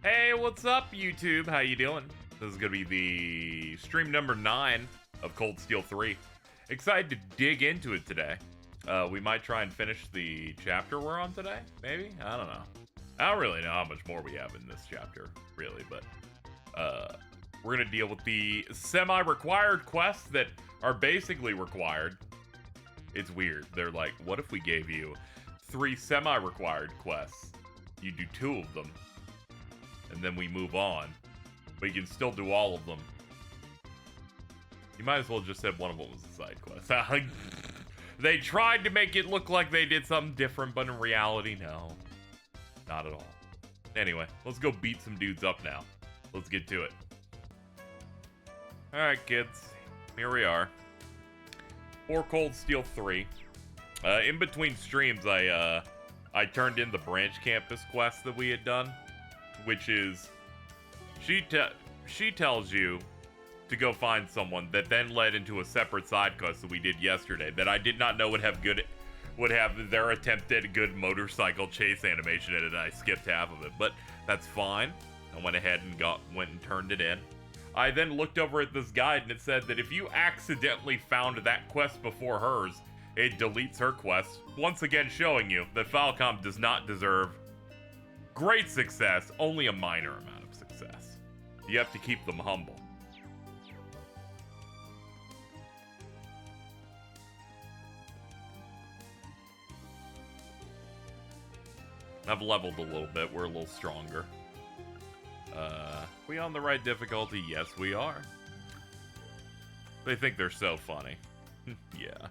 Hey, what's up, YouTube? How you doing? This is gonna be the stream number 9 of Cold Steel 3. Excited to dig into it today. We might try and finish the chapter we're on today, maybe? I don't know. I don't really know how much more we have in this chapter, really, but we're gonna deal with the semi-required quests that are basically required. It's weird. They're like, what if we gave you 3 semi-required quests? You do 2 of them, and then we move on. But you can still do all of them. You might as well just have one of them was a side quest. They tried to make it look like they did something different, but in reality, no. Not at all. Anyway, let's go beat some dudes up now. Let's get to it. Alright, kids. Here we are. For Cold Steel 3. In between streams, I turned in the branch campus quest that we had done, which is she tells you to go find someone that then led into a separate side quest that we did yesterday that I did not know would have their attempted good motorcycle chase animation in it, and I skipped half of it, but that's fine. I went ahead and went and turned it in. I then looked over at this guide and it said that if you accidentally found that quest before hers, it deletes her quest, once again showing you that Falcom does not deserve great success, only a minor amount of success. You have to keep them humble. I've leveled a little bit, we're a little stronger. We on the right difficulty? Yes, we are. They think they're so funny. Yeah.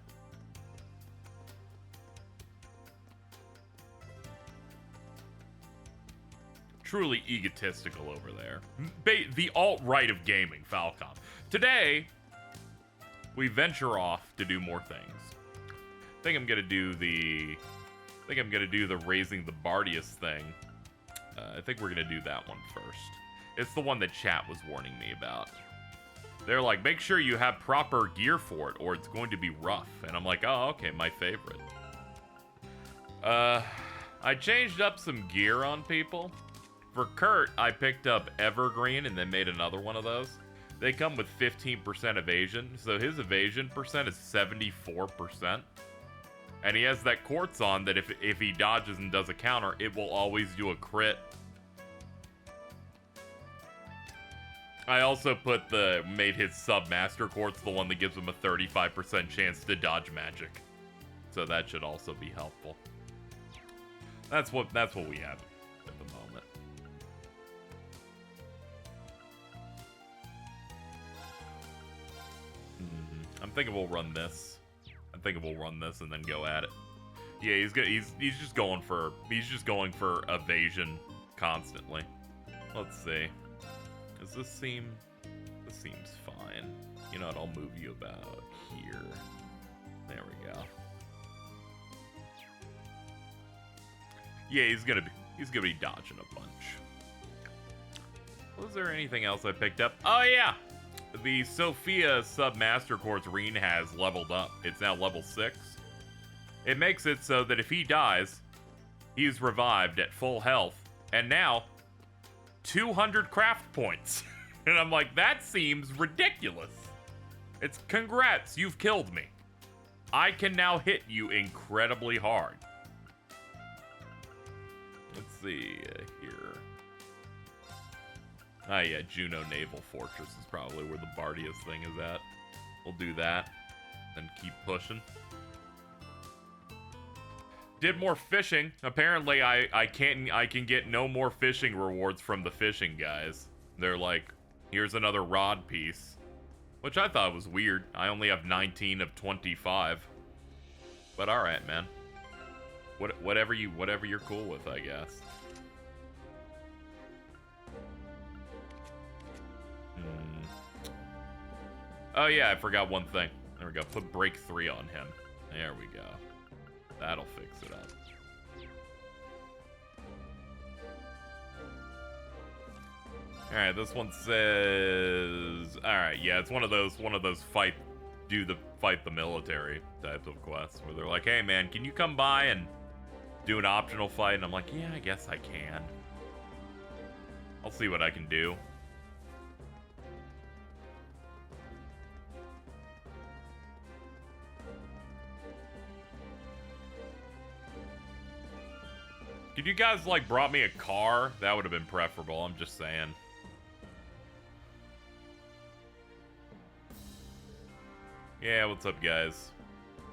Truly egotistical over there. The alt-right of gaming, Falcom. Today, we venture off to do more things. I think I'm gonna do the raising the Bardius thing. I think we're gonna do that one first. It's the one that chat was warning me about. They're like, make sure you have proper gear for it or it's going to be rough. And I'm like, oh, okay, my favorite. I changed up some gear on people. For Kurt, I picked up Evergreen and then made another one of those. They come with 15% evasion, so his evasion percent is 74%. And he has that quartz on that if he dodges and does a counter, it will always do a crit. I also made his sub-master quartz the one that gives him a 35% chance to dodge magic. So that should also be helpful. That's what we have at the moment. I'm thinking we'll run this. I'm thinking we'll run this and then go at it. Yeah, he's just going for evasion constantly. Let's see. This seems fine. You know what? I'll move you about here. There we go. Yeah, he's gonna be dodging a bunch. Was there anything else I picked up? Oh yeah, the Sophia Sub-Master Quartz Reen has leveled up. It's now level 6. It makes it so that if he dies, he's revived at full health, and now 200 craft points. And I'm like, that seems ridiculous. It's congrats, you've killed me. I can now hit you incredibly hard. Let's see here. Ah, yeah, Juno Naval Fortress is probably where the Bardius thing is at. We'll do that, then keep pushing. Did more fishing. Apparently, I can get no more fishing rewards from the fishing guys. They're like, here's another rod piece, which I thought was weird. I only have 19 of 25. But all right, man. Whatever you're cool with, I guess. Oh yeah, I forgot one thing. There we go. Put break 3 on him. There we go. That'll fix it up. Alright, this one says... Alright, yeah, it's one of those fight the military types of quests where they're like, hey man, can you come by and do an optional fight? And I'm like, yeah, I guess I can. I'll see what I can do. Could you guys, like, brought me a car? That would have been preferable, I'm just saying. Yeah, what's up, guys?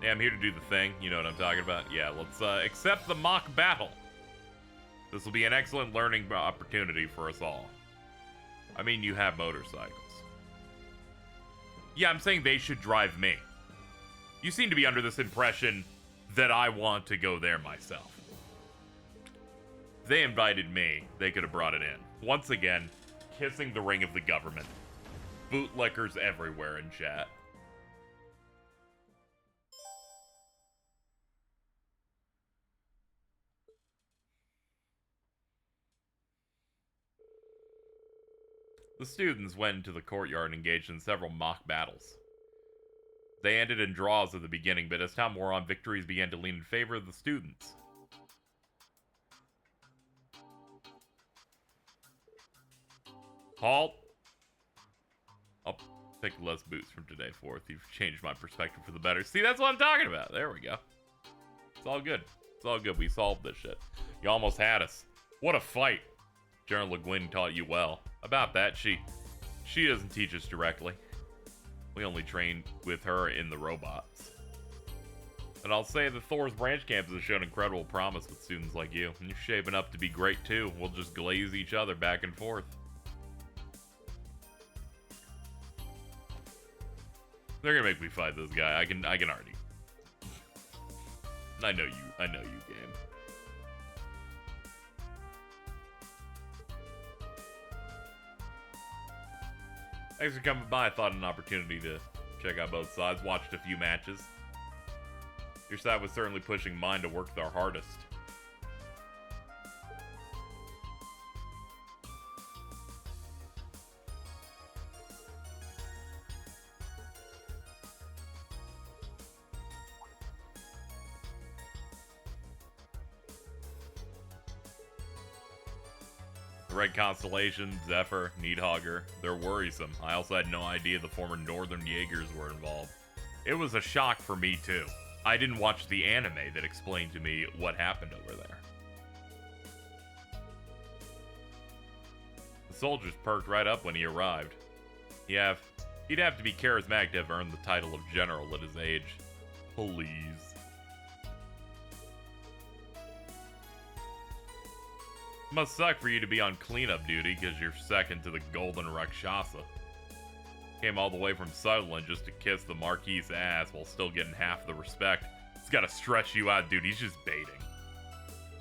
Yeah, I'm here to do the thing. You know what I'm talking about? Yeah, let's accept the mock battle. This will be an excellent learning opportunity for us all. I mean, you have motorcycles. Yeah, I'm saying they should drive me. You seem to be under this impression that I want to go there myself. They invited me. They could have brought it in. Once again, kissing the ring of the government. Bootlickers everywhere in chat. The students went into the courtyard and engaged in several mock battles. They ended in draws at the beginning, but as time wore on, victories began to lean in favor of the students. Halt! I'll take less boots from today forth. You've changed my perspective for the better. See, that's what I'm talking about. There we go. It's all good. It's all good. We solved this shit. You almost had us. What a fight. General Le Guin taught you well. About that, she doesn't teach us directly. We only train with her in the robots. And I'll say that Thor's branch campus has shown incredible promise with students like you. And you're shaping up to be great too. We'll just glaze each other back and forth. They're gonna make me fight this guy. I can already. I know you, game. Thanks for coming by. I thought an opportunity to check out both sides. Watched a few matches. Your side was certainly pushing mine to work their hardest. The Red Constellation, Zephyr, Needhogger, they're worrisome. I also had no idea the former Northern Jaegers were involved. It was a shock for me too. I didn't watch the anime that explained to me what happened over there. The soldiers perked right up when he arrived. He'd have to be charismatic to have earned the title of general at his age. Please. Must suck for you to be on cleanup duty because you're second to the Golden Rakshasa. Came all the way from Sutherland just to kiss the Marquis's ass while still getting half the respect. He's gotta stretch you out, dude. He's just baiting.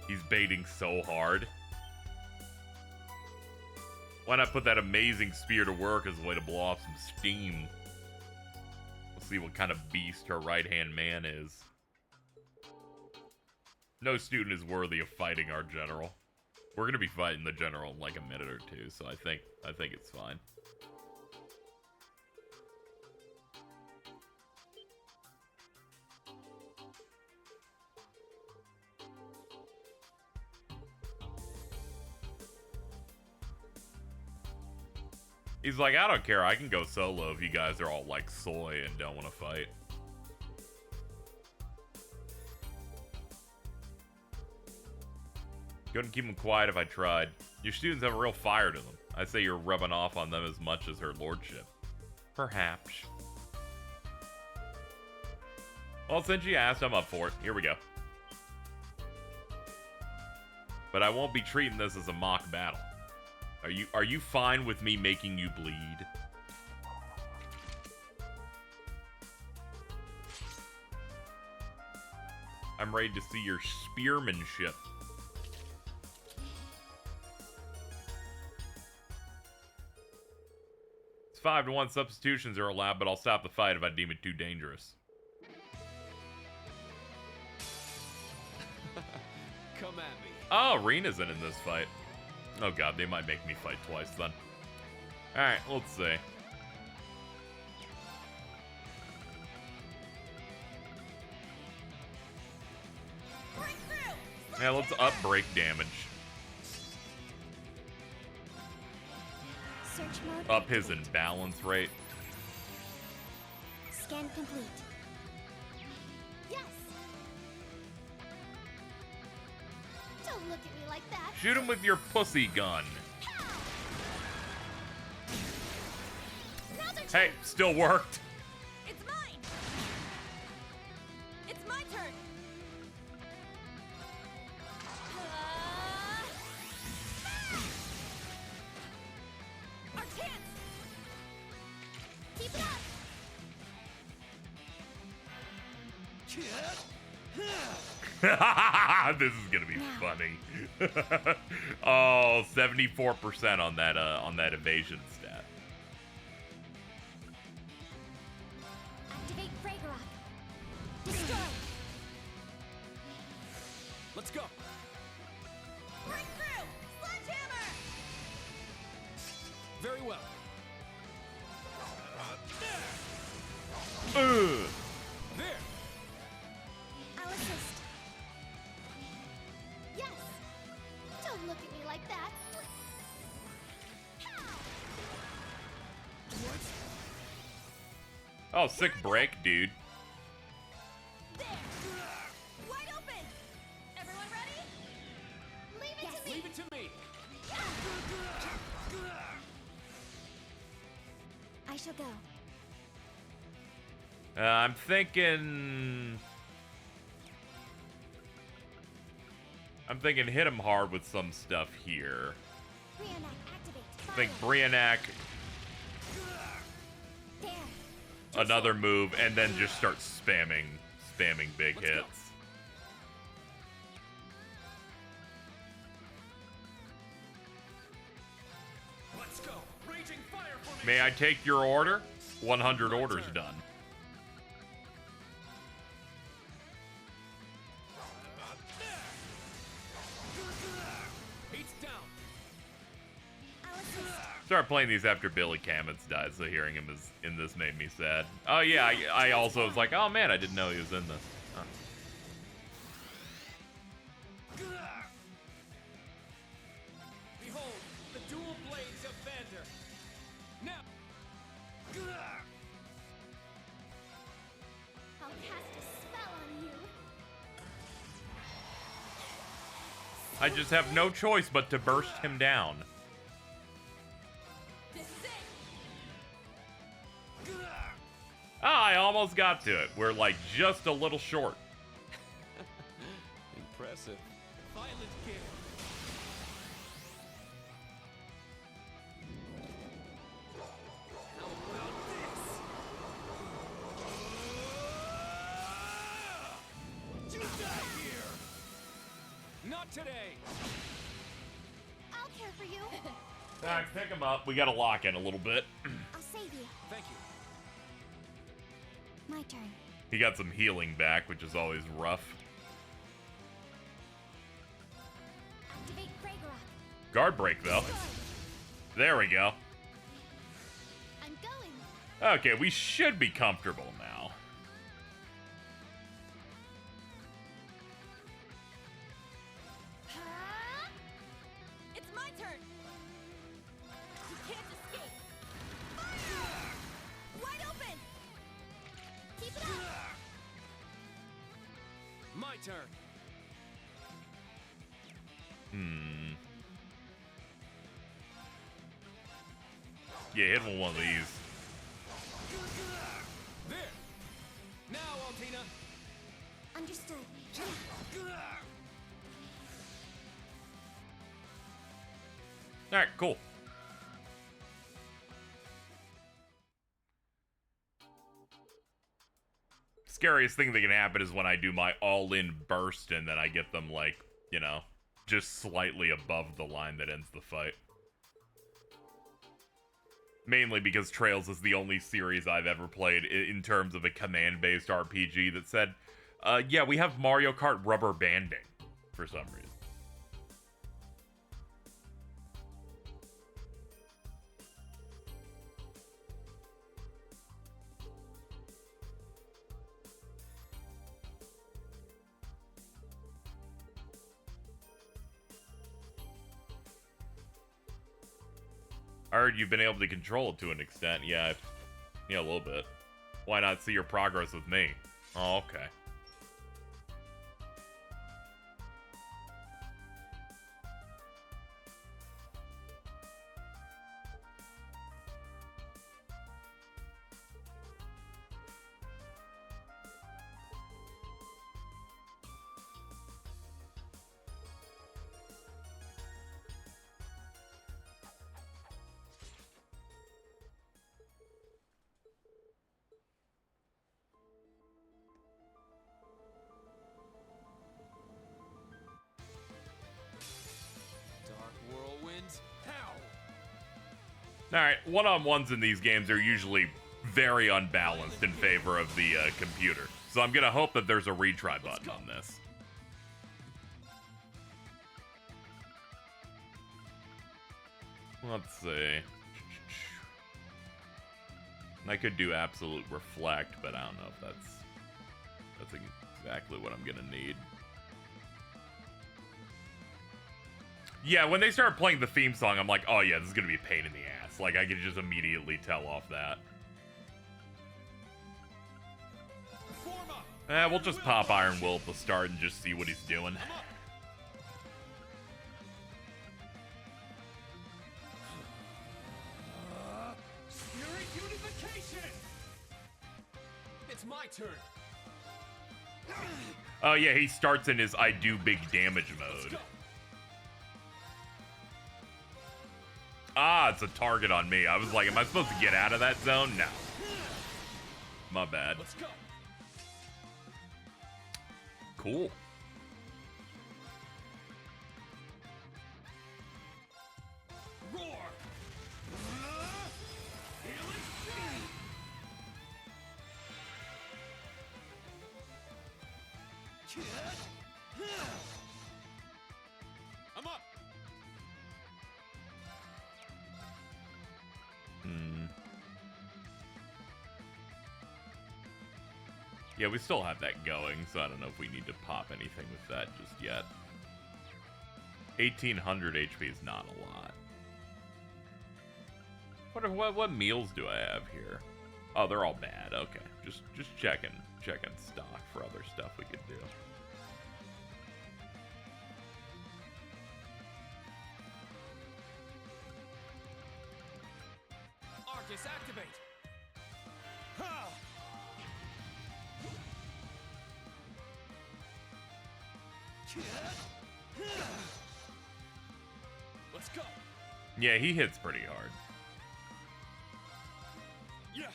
He's baiting so hard. Why not put that amazing spear to work as a way to blow off some steam? We'll see what kind of beast her right-hand man is. No student is worthy of fighting our general. We're gonna be fighting the general in like a minute or two, so I think it's fine. He's like, I don't care, I can go solo if you guys are all like soy and don't want to fight. Couldn't keep them quiet if I tried. Your students have a real fire to them. I say you're rubbing off on them as much as her lordship. Perhaps. Well, since you asked, I'm up for it. Here we go. But I won't be treating this as a mock battle. Are you fine with me making you bleed? I'm ready to see your spearmanship. It's 5-1 substitutions are allowed, but I'll stop the fight if I deem it too dangerous. Come at me. Oh, Rena's in this fight. Oh god, they might make me fight twice then. Alright, let's see. Yeah, let's up break damage. Search mode. Up his activate. imbalance rate. Scan complete. Yes. Don't look at me like that. Shoot him with your pussy gun. Now's our Hey, chance. still worked. It's mine. It's my turn. Our chance. Keep it up. This is gonna be funny. Oh, 74% on that evasion stat. Activate Ragnarok. Destroy. Let's go. Break through. Sledgehammer. Very well. Ugh. There. I'll assist. Yes. Don't look at me like that. What? Oh, sick break, dude. There. Wide open. Everyone ready? Leave it to me. Leave it to me. I shall go. I'm thinking hit him hard with some stuff here. Brion, activate. I think Fire. Brionac, There. another move, and then just start spamming big Let's go. hits. Let's go. Raging fire formation. May I take your order? 100 orders done. Beats down. I'll assist. Started playing these after Billy Kametz died, so hearing him in this made me sad. Oh yeah, I also was like, oh man, I didn't know he was in this. Huh. Behold, the dual blades of banter. Now. I'll cast a spell on you. I just have no choice but to burst him down. This is it. Ah, I almost got to it. We're like just a little short. Impressive. Violent gale. How about this? You die here. Not today. I'll care for you. Alright, pick him up. We gotta lock in a little bit. I'll save you. Thank you. My turn. He got some healing back, which is always rough. Activate Ragnarok. Guard break, though. There we go. I'm going. Okay, we should be comfortable now. Huh? It's my turn. You can't escape. Fire! Wide open. Keep it up. My turn. Yeah, hit him with one of these. There. Now, Altina. Understood. Alright, cool. Scariest thing that can happen is when I do my all-in burst and then I get them, like, you know, just slightly above the line that ends the fight. Mainly because Trails is the only series I've ever played in terms of a command-based RPG that said, yeah, we have Mario Kart rubber banding for some reason. I heard you've been able to control it to an extent. Yeah, yeah, a little bit. Why not see your progress with me? Oh, okay. Dark whirlwinds. How? Alright, one-on-ones in these games are usually very unbalanced in favor of the computer. So I'm gonna hope that there's a retry button on this. Let's see. I could do absolute reflect, but I don't know if that's exactly what I'm gonna need. Yeah, when they started playing the theme song, I'm like, oh yeah, this is gonna be a pain in the ass. Like, I could just immediately tell off that. We'll just pop Iron Will at the start and just see what he's doing. Spirit unification. It's my turn. Oh yeah, he starts in his I do big damage mode. Ah, it's a target on me. I was like, am I supposed to get out of that zone? No. My bad. Let's go. Cool. Roar. Healing strike. I'm up. Yeah, we still have that going, so I don't know if we need to pop anything with that just yet. 1800 HP is not a lot. What meals do I have here? Oh, they're all bad. Okay, just checking stock for other stuff we could do. Arcus activate. Ha! Let's go. Yeah, he hits pretty hard. Yeah.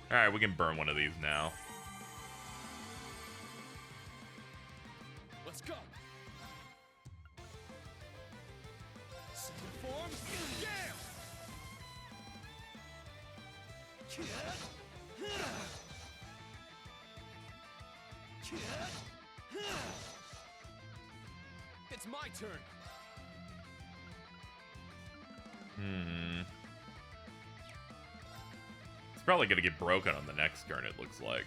All right, we can burn one of these now. Let's go. Second form. Gale. It's my turn. It's probably gonna get broken on the next turn, it looks like.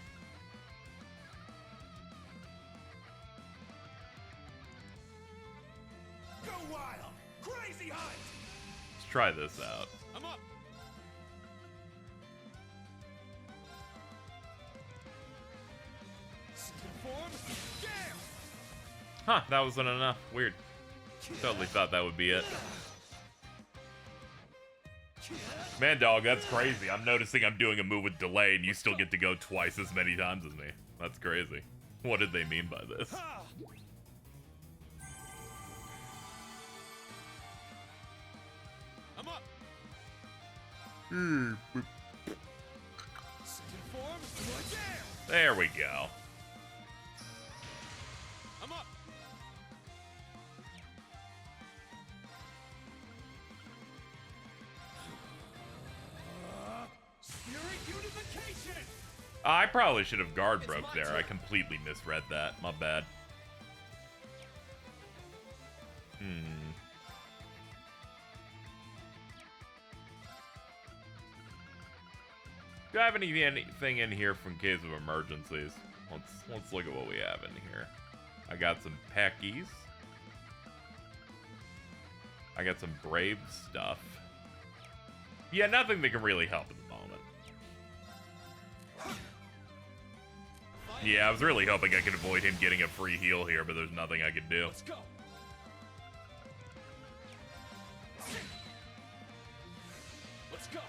Go wild. Crazy height. Let's try this out. I'm up. Second form. Gale. Huh, that wasn't enough. Weird. Totally thought that would be it. Man, dog, that's crazy. I'm noticing I'm doing a move with delay, and you still get to go twice as many times as me. That's crazy. What did they mean by this? Ha! I'm up. Second form. Gale. There we go. I'm up. Spirit unification. I probably should have guard broke there. I completely misread that. My bad. Do I have anything in here from case of emergencies? Let's look at what we have in here. I got some peckies. I got some brave stuff. Yeah, nothing that can really help at the moment. Yeah, I was really hoping I could avoid him getting a free heal here, but there's nothing I could do. Let's go. Let's go.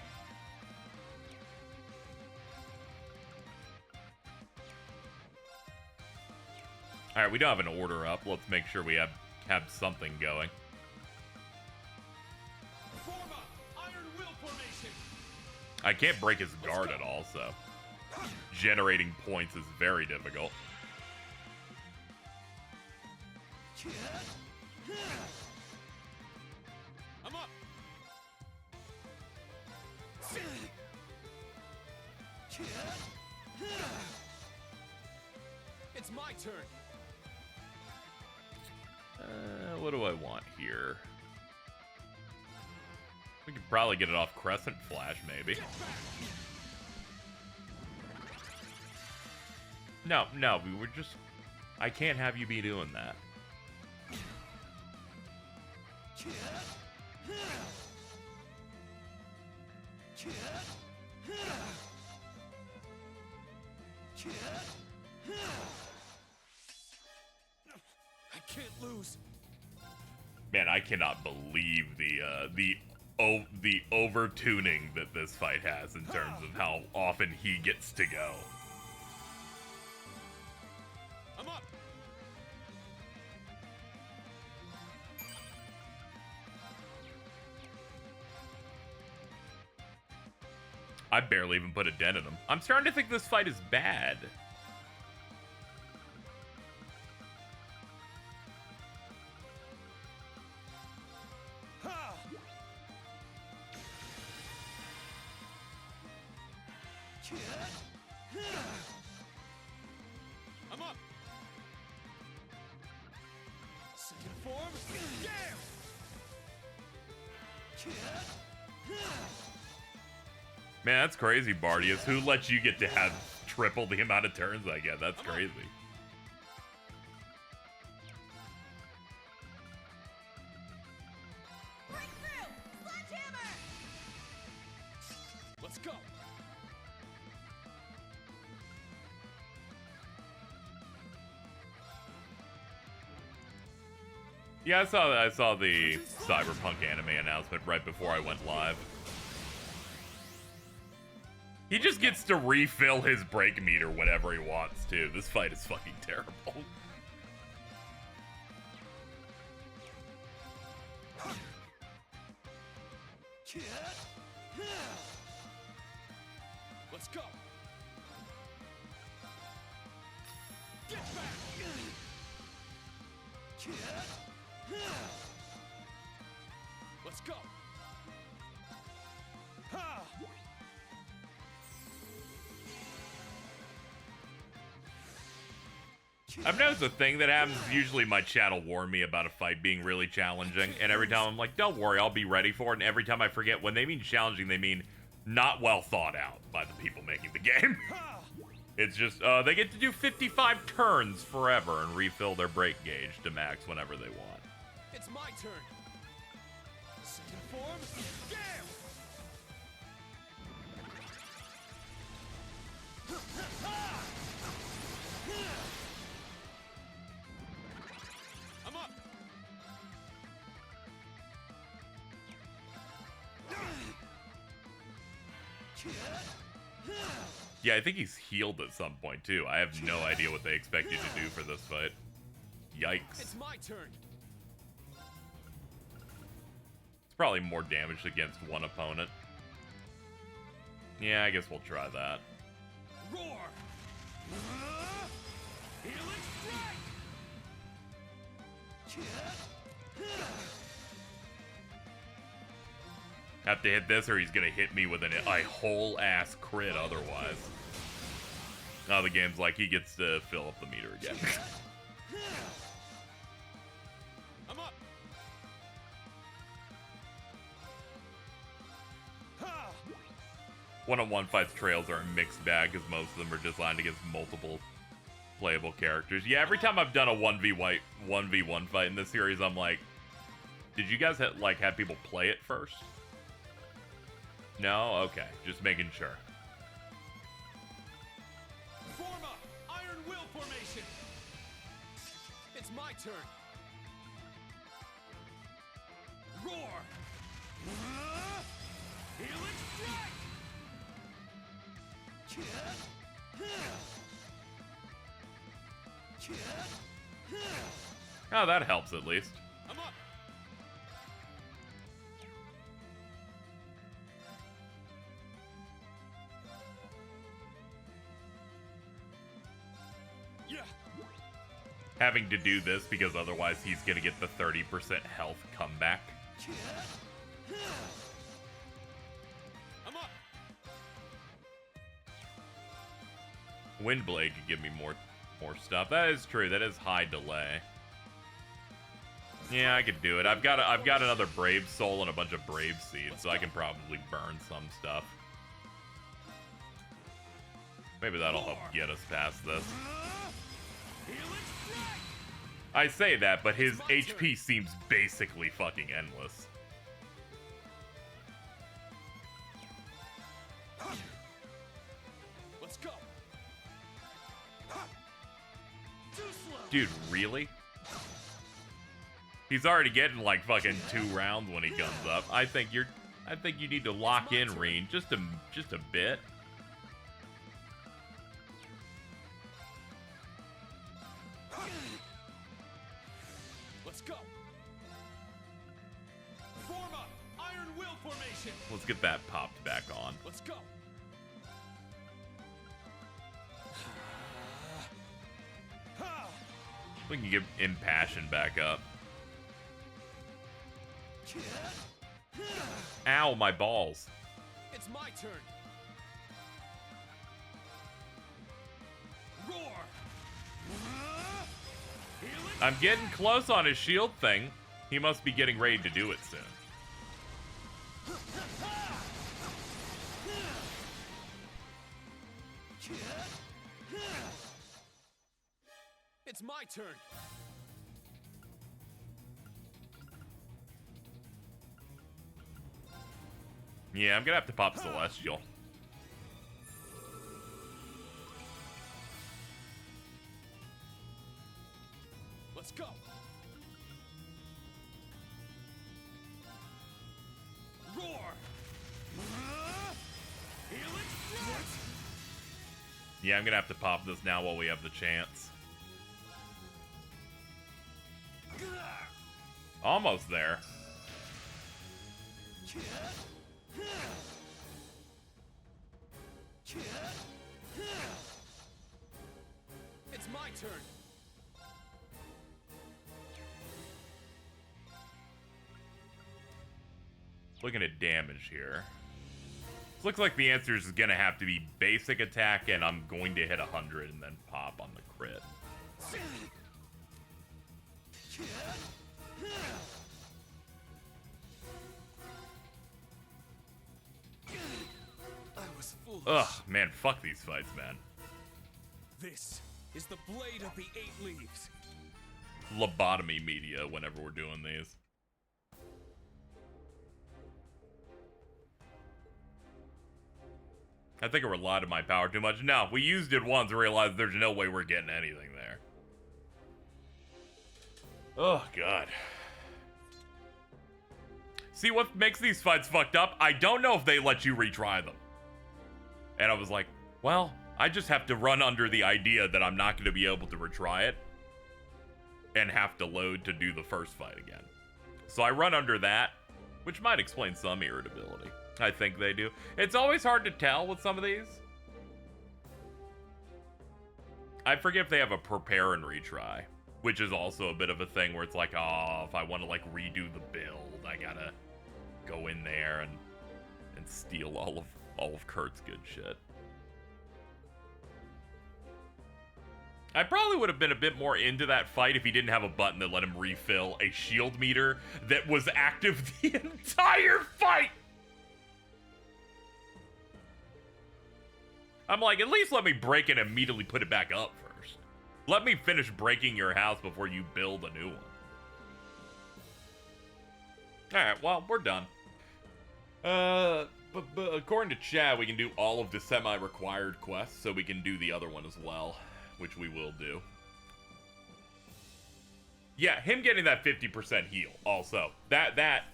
All right, we don't have an order up. Let's make sure we have something going. Form up. Iron Will formation. I can't break his guard at all, so generating points is very difficult. I'm up. It's my turn. What do I want here? We could probably get it off Crescent Flash, maybe. No, we were just... I can't have you be doing that. I can't lose. Man, I cannot believe the over-tuning that this fight has in terms of how often he gets to go. I'm up. I barely even put a dent in him. I'm starting to think this fight is bad. I'm up. Second form. Damn. Man, that's crazy, Bardius. Who lets you get to have triple the amount of turns I get? That's crazy. Breakthrough! Sledgehammer! Let's go. Yeah, I saw the Cyberpunk anime announcement right before I went live. He just gets to refill his break meter whenever he wants to. This fight is fucking terrible. Let's go. Get back. Let's go. Ha! I've noticed a thing that happens. Usually my chat will warn me about a fight being really challenging, and every time I'm like, don't worry, I'll be ready for it, and every time I forget, when they mean challenging, they mean not well thought out by the people making the game. It's just, they get to do 55 turns forever and refill their break gauge to max whenever they want. It's my turn. Second form. Damn. I'm up. Yeah, I think he's healed at some point, too. I have no idea what they expect you to do for this fight. Yikes. It's my turn. It's probably more damage against one opponent. Yeah, I guess we'll try that. Roar. Healing strike. Have to hit this or he's gonna hit me with a whole ass crit otherwise. Now the game's like he gets to fill up the meter again. I'm up. One-on-one fights trails are a mixed bag because most of them are designed against multiple playable characters. Yeah, every time I've done a 1v1 fight in this series, I'm like, did you guys have people play it first? No? Okay. Just making sure. Form up! Iron Will formation! It's my turn! Roar! Healing strike! Oh, that helps at least. I'm up! Yeah! Having to do this because otherwise he's gonna get the 30% health comeback. I'm up! Windblade could give me more stuff. That is true. That is high delay. Yeah, I could do it. I've got another Brave Soul and a bunch of Brave Seeds, so I can probably burn some stuff. Maybe that'll help get us past this. I say that, but his HP seems basically fucking endless. Let's go! Dude, really? He's already getting like fucking 2 rounds when he comes up. I think you need to lock in, Reen, just a bit. Let's go! Form up! Iron Will formation! Let's get that popped back on. Let's go! We can get Impassion back up. Ow, my balls. It's my turn! Roar! I'm getting close on his shield thing. He must be getting ready to do it soon. It's my turn! Yeah, I'm gonna have to pop Celestial. Let's go! Roar! Healing strike! Yeah, I'm gonna have to pop this now while we have the chance. Almost there. It's my turn! Looking at damage here. This looks like the answer is gonna have to be basic attack, and I'm going to hit 100 and then pop on the crit. I was foolish. Ugh, man, fuck these fights, man. This is the blade of the 8 leaves. Lobotomy media whenever we're doing these. I think I relied on my power too much. No, we used it once and realized there's no way we're getting anything there. Oh, God. See, what makes these fights fucked up? I don't know if they let you retry them. And I was like, well, I just have to run under the idea that I'm not going to be able to retry it and have to load to do the first fight again. So I run under that, which might explain some irritability. I think they do. It's always hard to tell with some of these. I forget if they have a prepare and retry, which is also a bit of a thing where it's like, oh, if I want to like redo the build, I gotta go in there and steal all of Kurt's good shit. I probably would have been a bit more into that fight if he didn't have a button that let him refill a shield meter that was active the entire fight. I'm like, at least let me break it and immediately put it back up first. Let me finish breaking your house before you build a new one. Alright, well, we're done. But according to Chad, we can do all of the semi-required quests, so we can do the other one as well, which we will do. Yeah, him getting that 50% heal, also. That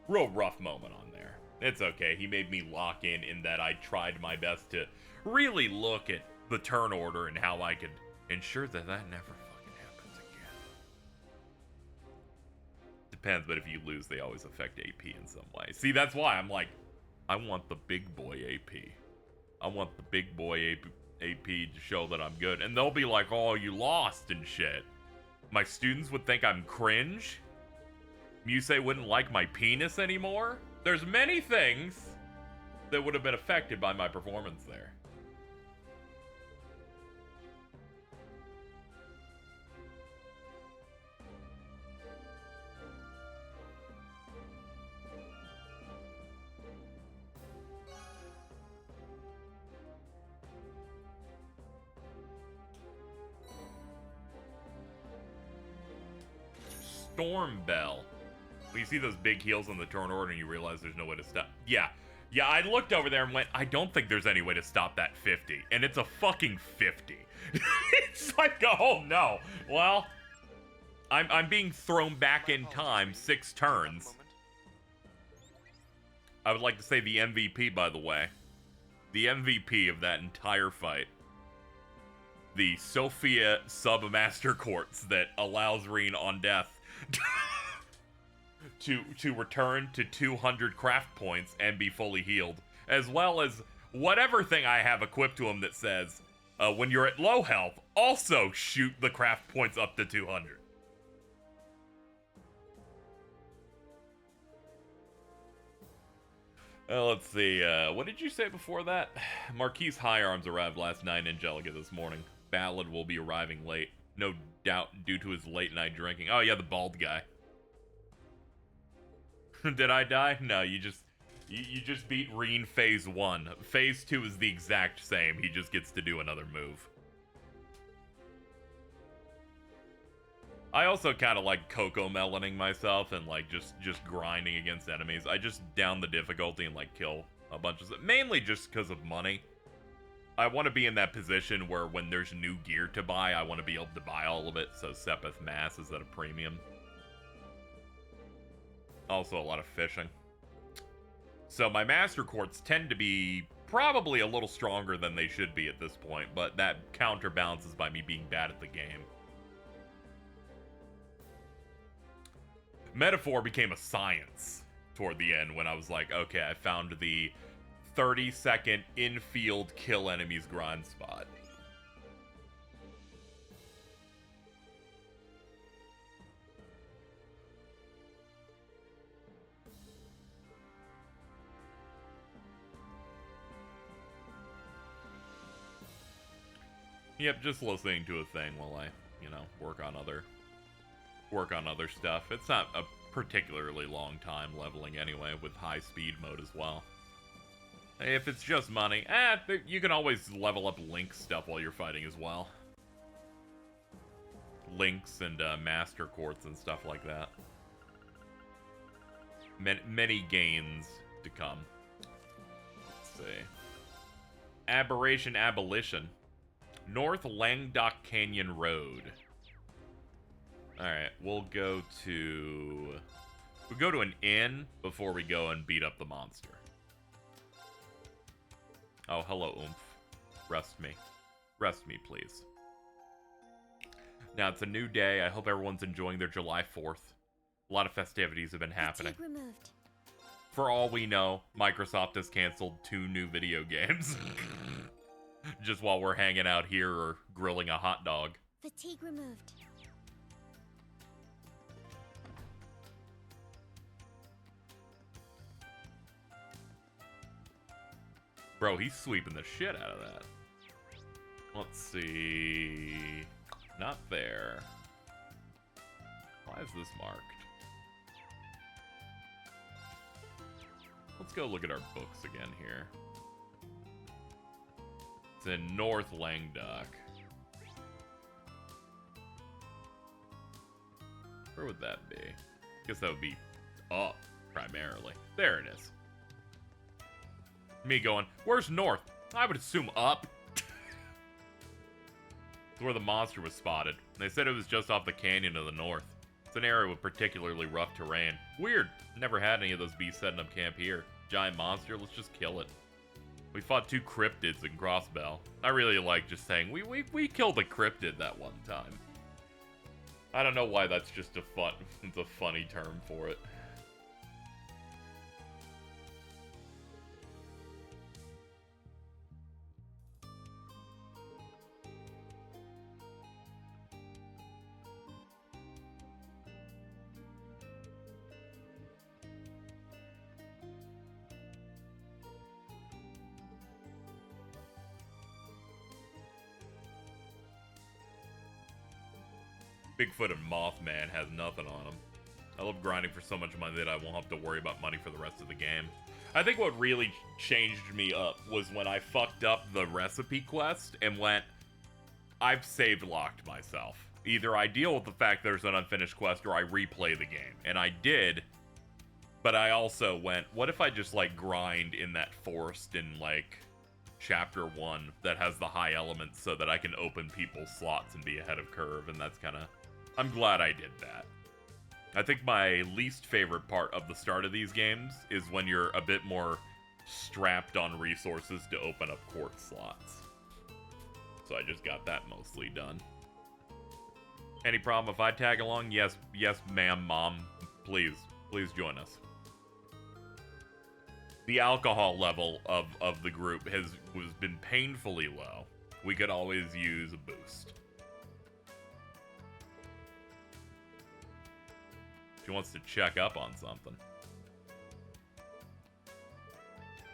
real rough moment on there. It's okay, he made me lock in that I tried my best to really look at the turn order and how I could ensure that never fucking happens again. Depends, but if you lose, they always affect AP in some way. See, that's why I'm like, I want the big boy AP. I want the big boy AP to show that I'm good. And they'll be like, oh, you lost and shit. My students would think I'm cringe. Musei wouldn't like my penis anymore. There's many things that would have been affected by my performance there. Storm Bell. When you see those big heals on the turn order and you realize there's no way to stop. Yeah, I looked over there and went, I don't think there's any way to stop that 50. And it's a fucking 50. It's like, oh no. Well, I'm being thrown back in time 6 turns. I would like to say the MVP, by the way. The MVP of that entire fight. The Sophia Sub-Master Quartz that allows Reen on death to return to 200 craft points and be fully healed, as well as whatever thing I have equipped to him that says, when you're at low health, also shoot the craft points up to 200. Let's see, what did you say before that? Marquise High Arms arrived last night in Angelica this morning. Ballad will be arriving late. No doubt due to his late night drinking. Oh yeah, the bald guy. Did I die? No, you just beat Reen phase 1. Phase 2 is the exact same. He just gets to do another move. I also kind of like Coco Meloning myself and like just grinding against enemies. I just down the difficulty and like kill a bunch of stuff. Mainly just because of money. I want to be in that position where when there's new gear to buy, I want to be able to buy all of it, so Sepith Mass is at a premium. Also a lot of fishing. So my Master Quartz tend to be probably a little stronger than they should be at this point, but that counterbalances by me being bad at the game. Metaphor became a science toward the end when I was like, okay, I found the 30-second infield kill enemies grind spot. Yep, just listening to a thing while I, work on other stuff. It's not a particularly long time leveling anyway, with high speed mode as well. If it's just money, you can always level up Link stuff while you're fighting as well. Links and Master Quartz and stuff like that. Many gains to come. Let's see. Aberration Abolition. North Langdock Canyon Road. Alright, we'll go to an inn before we go and beat up the monster. Oh, hello, Oomph. Rest me. Rest me, please. Now, it's a new day. I hope everyone's enjoying their July 4th. A lot of festivities have been happening. For all we know, Microsoft has canceled 2 new video games. Just while we're hanging out here or grilling a hot dog. Fatigue removed. Bro, he's sweeping the shit out of that. Let's see. Not there. Why is this marked? Let's go look at our books again here. It's in North Langdock. Where would that be? Guess that would be up, primarily. There it is. Me going, where's north? I would assume up. It's where the monster was spotted. They said it was just off the canyon to the north. It's an area with particularly rough terrain. Weird. Never had any of those beasts setting up camp here. Giant monster, let's just kill it. We fought 2 cryptids in Crossbell. I really like just saying, we killed a cryptid that one time. I don't know why that's just it's a funny term for it. Bigfoot and Mothman has nothing on them. I love grinding for so much money that I won't have to worry about money for the rest of the game. I think what really changed me up was when I fucked up the recipe quest and went, I've saved locked myself. Either I deal with the fact there's an unfinished quest or I replay the game. And I did, but I also went, what if I just like grind in that forest in like chapter 1 that has the high elements so that I can open people's slots and be ahead of curve, and that's kind of... I'm glad I did that. I think my least favorite part of the start of these games is when you're a bit more strapped on resources to open up quartz slots. So I just got that mostly done. Any problem if I tag along? Yes, ma'am, mom. Please join us. The alcohol level of the group has been painfully low. We could always use a boost. She wants to check up on something.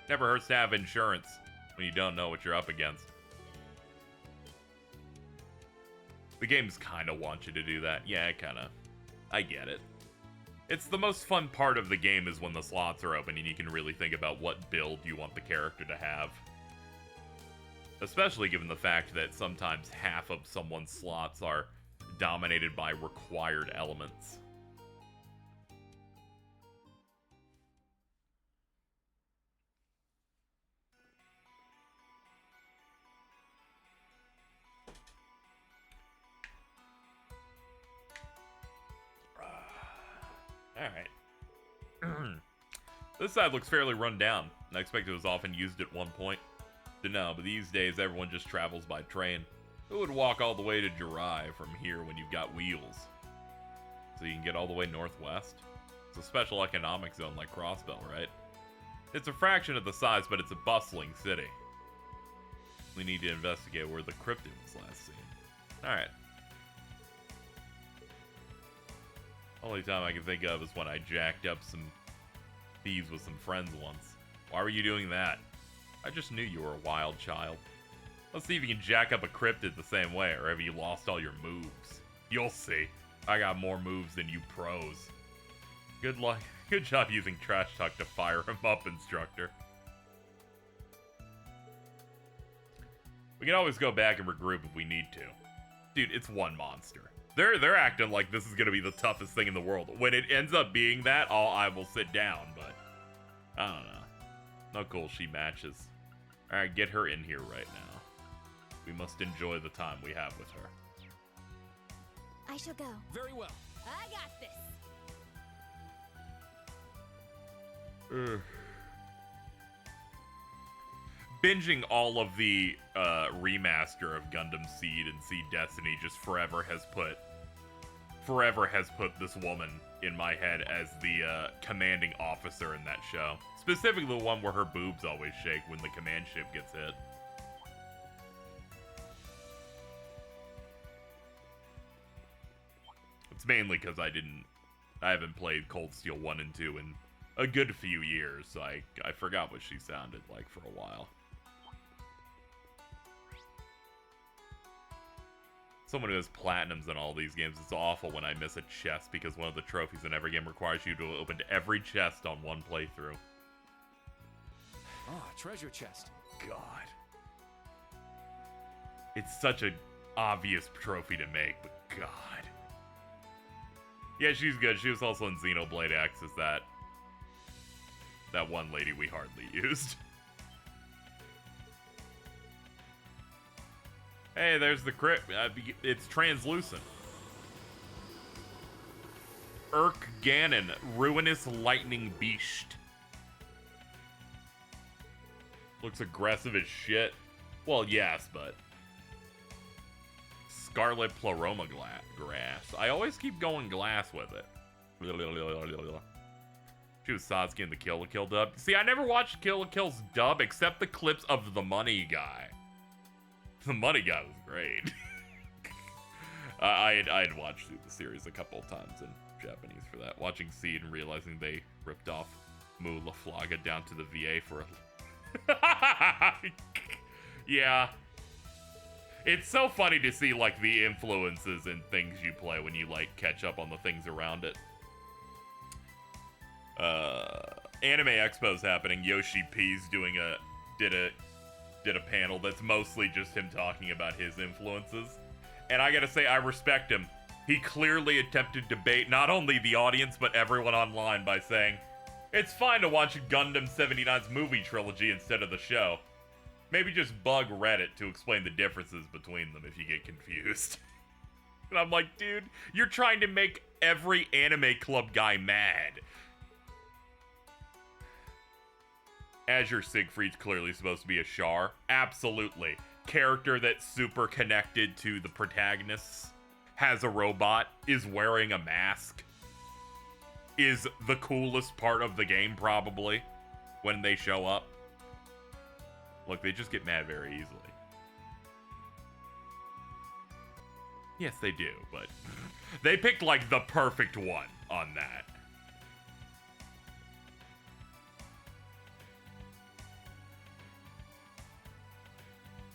Never hurts to have insurance when you don't know what you're up against. The games kind of want you to do that. Yeah, I get it. It's the most fun part of the game is when the slots are open and you can really think about what build you want the character to have. Especially given the fact that sometimes half of someone's slots are dominated by required elements. Alright. This side looks fairly run down. I expect it was often used at one point. Don't know, but these days everyone just travels by train. Who would walk all the way to Jirai from here when you've got wheels? So you can get all the way northwest? It's a special economic zone like Crossbell, right? It's a fraction of the size, but it's a bustling city. We need to investigate where the Cryptid was last seen. Alright. Only time I can think of is when I jacked up some thieves with some friends once. Why were you doing that? I just knew you were a wild child. Let's see if you can jack up a cryptid the same way, or have you lost all your moves? You'll see. I got more moves than you pros. Good luck. Good job using Trash Talk to fire him up, instructor. We can always go back and regroup if we need to. Dude, it's one monster. They're acting like this is gonna be the toughest thing in the world. When it ends up being that, I will sit down, but I don't know. No cool she matches. Alright, get her in here right now. We must enjoy the time we have with her. I shall go. Very well. I got this. Binging all of the remaster of Gundam Seed and Seed Destiny just forever has put this woman in my head as the commanding officer in that show. Specifically the one where her boobs always shake when the command ship gets hit. It's mainly because I haven't played Cold Steel 1 and 2 in a good few years, so I forgot what she sounded like for a while. Someone who has platinums in all these games, it's awful when I miss a chest because one of the trophies in every game requires you to open every chest on one playthrough. Ah, treasure chest. God. It's such an obvious trophy to make, but God. Yeah, she's good. She was also in Xenoblade X as that one lady we hardly used. Hey, there's the crypt. It's translucent. Urk Ganon, Ruinous Lightning Beast. Looks aggressive as shit. Well, yes, but... Scarlet Pleroma grass. I always keep going glass with it. She was Sasuke in the Kill la Kill dub. See, I never watched Kill la Kill's dub except the clips of the money guy. The money guy was great. I had watched through the series a couple of times in Japanese for that. Watching Seed and realizing they ripped off Mu La Flaga down to the VA for a... Yeah. It's so funny to see, like, the influences in things you play when you, like, catch up on the things around it. Anime Expo's happening. Yoshi P's did a panel that's mostly just him talking about his influences. And I gotta say, I respect him. He clearly attempted to bait not only the audience, but everyone online by saying, it's fine to watch Gundam 79's movie trilogy instead of the show. Maybe just bug Reddit to explain the differences between them if you get confused. And I'm like, dude, you're trying to make every anime club guy mad. Azure Siegfried's clearly supposed to be a Char. Absolutely. Character that's super connected to the protagonists, has a robot, is wearing a mask, is the coolest part of the game probably when they show up. Look, they just get mad very easily. Yes, they do, but they picked like the perfect one on that.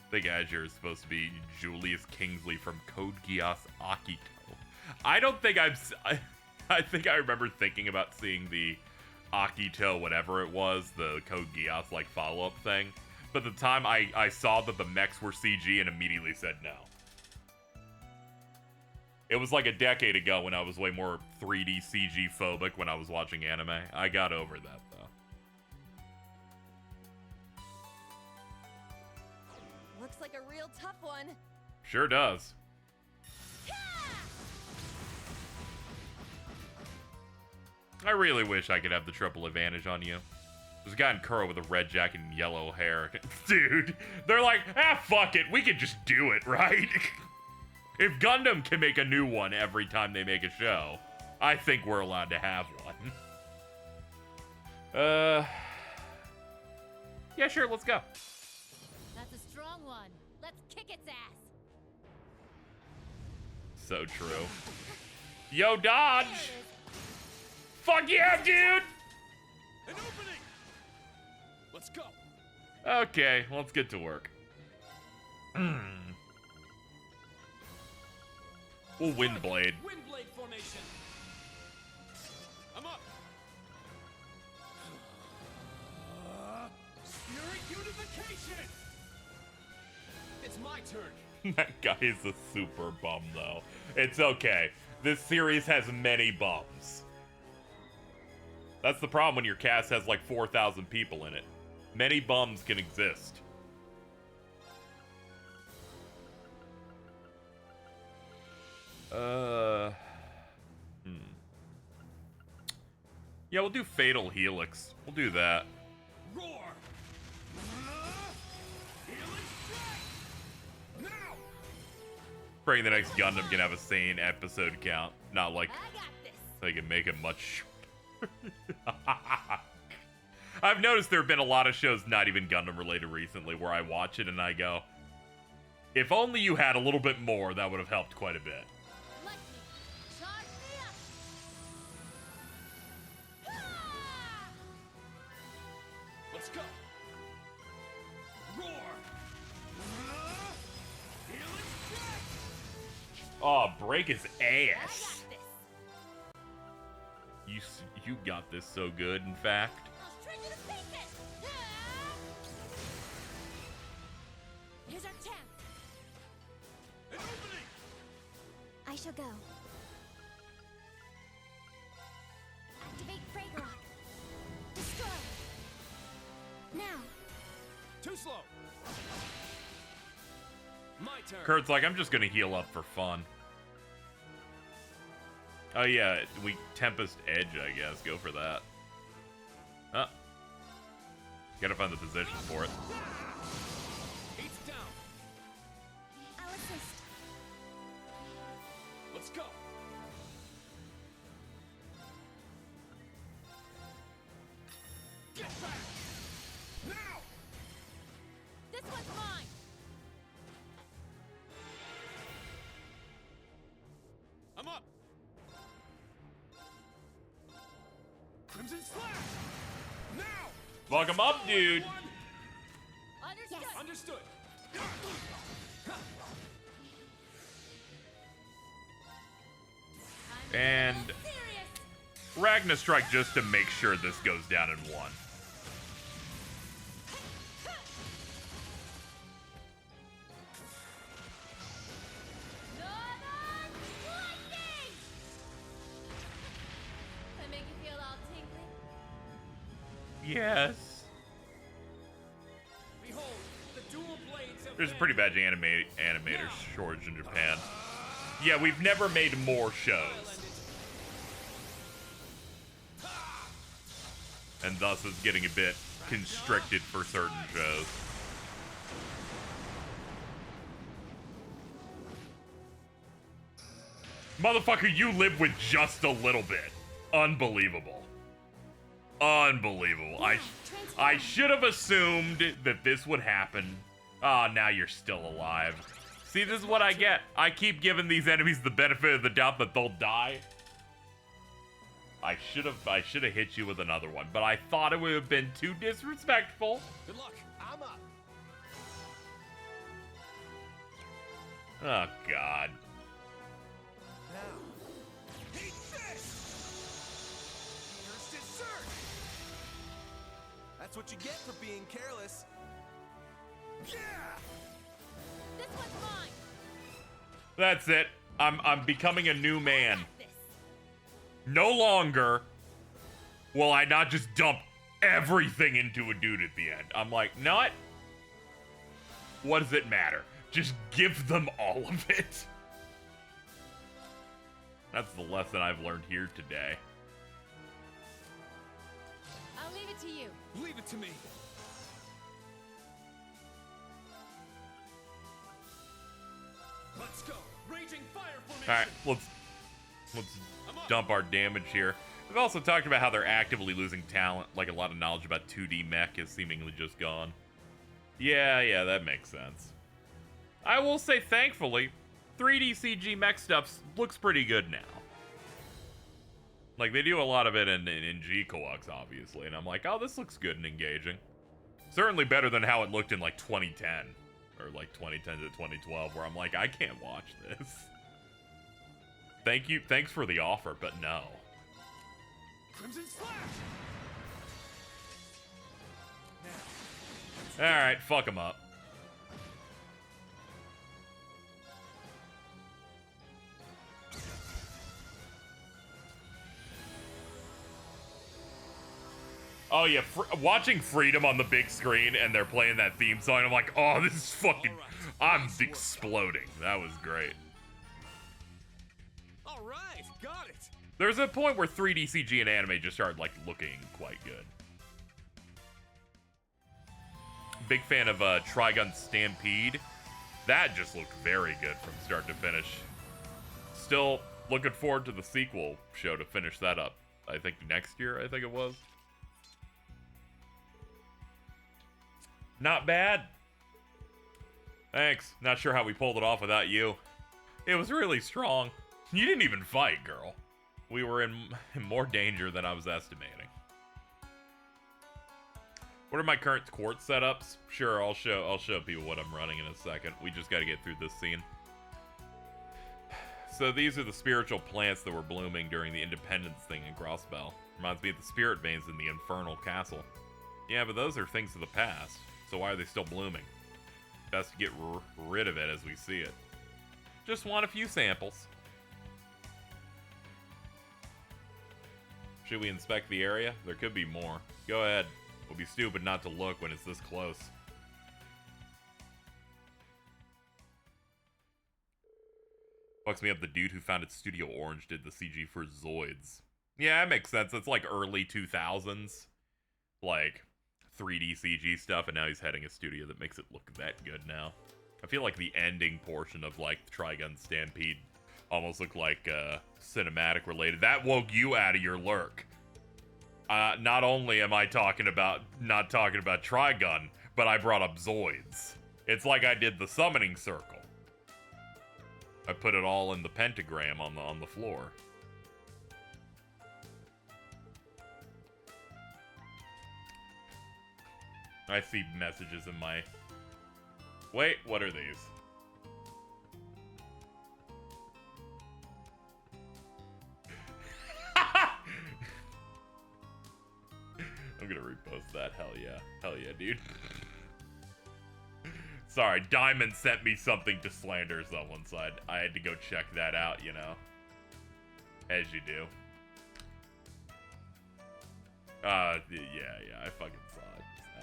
I think Azure is supposed to be Julius Kingsley from Code Geass Akito. I don't think I think I remember thinking about seeing the Akito, whatever it was, the Code Geass like follow-up thing. But the time I saw that the mechs were CG and immediately said no. It was like a decade ago when I was way more 3D CG phobic when I was watching anime. I got over that though. Looks like a real tough one. Sure does. I really wish I could have the triple advantage on you. There's a guy in Kuro with a red jacket and yellow hair. Dude, they're like, fuck it. We can just do it, right? If Gundam can make a new one every time they make a show, I think we're allowed to have one. Yeah, sure, let's go. That's a strong one. Let's kick its ass. So true. Yo, dodge! Fuck yeah, dude! An opening! Let's go. Okay, let's get to work. We'll Windblade. Windblade formation. I'm up. Spirit unification. It's my turn. That guy is a super bum, though. It's okay. This series has many bums. That's the problem when your cast has like 4,000 people in it. Many bums can exist. Yeah, we'll do Fatal Helix. We'll do that. Roar. Helix strike. Now. Praying the next Gundam can have a sane episode count. Not like I got this. they can make it much. I've noticed there have been a lot of shows not even Gundam related recently where I watch it and I go, if only you had a little bit more, that would have helped quite a bit. Let me charge me up. Let's go. Roar. Helix strike. Oh, break his I ass. got this. You got this so good, in fact. I'll shred you to pieces. Here's our chance. An opening. I shall go. Activate Frag Rock. Destroy. Now. Too slow. My turn. Kurt's like, I'm just gonna heal up for fun. Oh yeah, we Tempest Edge, I guess. Go for that. Huh. Gotta find the position for it. It's down. I'll assist. Let's go. Get back. Now. This one's mine. I'm up. Crimson Slash. Now. Welcome up, dude. Understood. Yes. Understood. And Serious. Ragna Strike just to make sure this goes down in one. Northern Lightning. That make you feel all tingly? Yes. Behold, the dual blades of There's a pretty bad animator shortage in Japan. Yeah, we've never made more shows. And thus it's getting a bit constricted for certain shows. Motherfucker, you live with just a little bit. Unbelievable. Unbelievable. I should have assumed that this would happen. Ah, now you're still alive. See, this is what I get. I keep giving these enemies the benefit of the doubt that they'll die. I should have hit you with another one, but I thought it would have been too disrespectful. Good luck. I'm up. Oh God. Now. Eat this. First dessert. That's what you get for being careless. Yeah. This one's mine. That's it. I'm becoming a new man. This. No longer will I not just dump everything into a dude at the end. I'm like, not. What does it matter? Just give them all of it. That's the lesson I've learned here today. I'll leave it to you. Leave it to me. Let's go. Raging fire formation. All right, let's dump our damage here. We've also talked about how they're actively losing talent, like a lot of knowledge about 2D mech is seemingly just gone. Yeah, that makes sense. I will say, thankfully, 3D CG mech stuff looks pretty good now. Like, they do a lot of it in G-Coax, obviously, and I'm like, oh, this looks good and engaging. Certainly better than how it looked in, like, 2010, or, like, 2010 to 2012, where I'm like, I can't watch this. Thanks for the offer, but no. Crimson Slash. Alright, fuck him up. Oh yeah, watching Freedom on the big screen and they're playing that theme song, I'm like, oh, this is fucking, I'm exploding. That was great. All right, got it. There's a point where 3D CG and anime just started, like, looking quite good. Big fan of Trigun Stampede. That just looked very good from start to finish. Still looking forward to the sequel show to finish that up. I think next year, I think it was. Not bad. Thanks. Not sure how we pulled it off without you. It was really strong. You didn't even fight, girl. We were in more danger than I was estimating. What are my current quartz setups? Sure, I'll show people what I'm running in a second. We just got to get through this scene. So these are the spiritual plants that were blooming during the independence thing in Crossbell. Reminds me of the spirit veins in the Infernal Castle. Yeah, but those are things of the past. So why are they still blooming? Best to get rid of it as we see it. Just want a few samples. Should we inspect the area? There could be more. Go ahead. We'll be stupid not to look when it's this close. fucks me up. The dude who founded Studio Orange did the CG for Zoids. Yeah, that makes sense. It's like early 2000s. Like 3D CG stuff, and now he's heading a studio that makes it look that good now. I feel like the ending portion of like Trigun Stampede almost looked like cinematic related. That woke you out of your lurk. Not only am I not talking about Trigun, but I brought up Zoids. It's like I did the summoning circle. I put it all in the pentagram on the floor. I see messages in my... Wait, what are these? I'm gonna repost that. Hell yeah. Hell yeah, dude. Sorry, Diamond sent me something to slander someone, so I had to go check that out, you know. As you do. Yeah, I fucking saw it. So.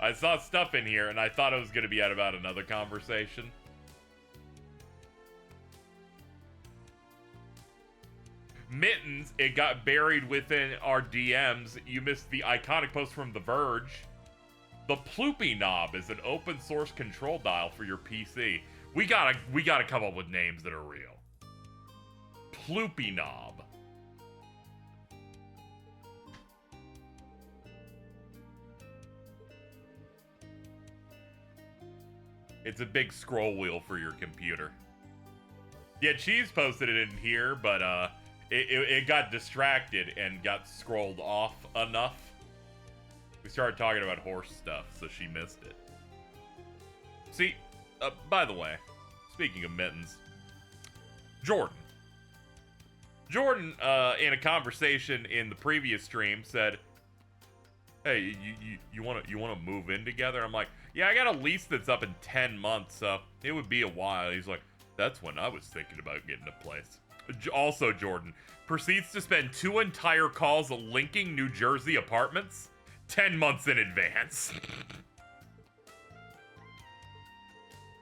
I saw stuff in here, and I thought it was gonna be about another conversation. Mittens, it got buried within our DMs. You missed the iconic post from The Verge. The Ploopy Knob is an open source control dial for your PC. We gotta come up with names that are real. Ploopy Knob. It's a big scroll wheel for your computer. Yeah, Cheese posted it in here, but it got distracted and got scrolled off enough. We started talking about horse stuff, so she missed it. See, by the way, speaking of mittens, Jordan, in a conversation in the previous stream said, "Hey, you want to move in together?" I'm like, "Yeah, I got a lease that's up in 10 months, so it would be a while." He's like, "That's when I was thinking about getting a place." Also, Jordan proceeds to spend 2 entire calls linking New Jersey apartments 10 months in advance.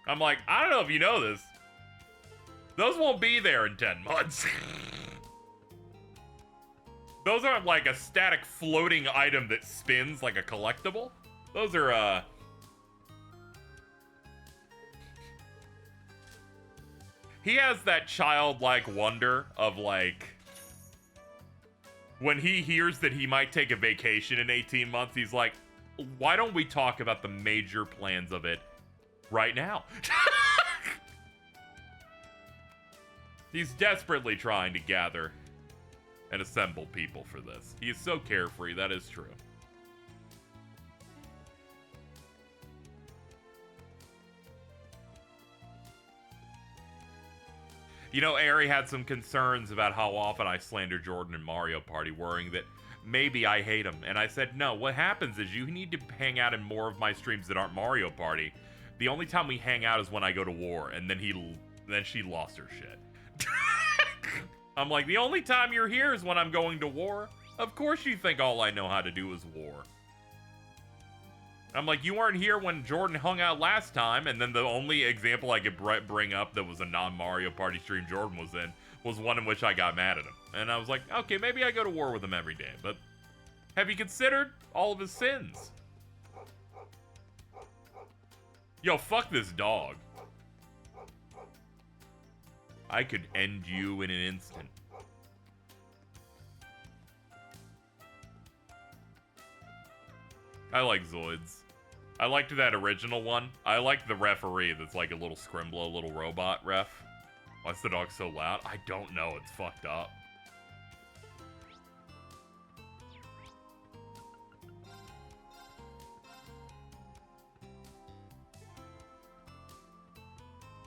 I'm like, I don't know if you know this. Those won't be there in 10 months. Those aren't like a static floating item that spins like a collectible. Those are, he has that childlike wonder of like, when he hears that he might take a vacation in 18 months, he's like, why don't we talk about the major plans of it right now? He's desperately trying to gather and assemble people for this. He is so carefree, that is true. You know, Ari had some concerns about how often I slander Jordan in Mario Party, worrying that maybe I hate him. And I said, no, what happens is you need to hang out in more of my streams that aren't Mario Party. The only time we hang out is when I go to war, and then she lost her shit. I'm like, the only time you're here is when I'm going to war? Of course you think all I know how to do is war. I'm like, you weren't here when Jordan hung out last time, and then the only example I could bring up that was a non-Mario Party stream Jordan was in was one in which I got mad at him. And I was like, okay, maybe I go to war with him every day, but have you considered all of his sins? Yo, fuck this dog. I could end you in an instant. I like Zoids. I liked that original one. I like the referee that's like a little Scrimblow, little robot ref. Why is the dog so loud? I don't know. It's fucked up.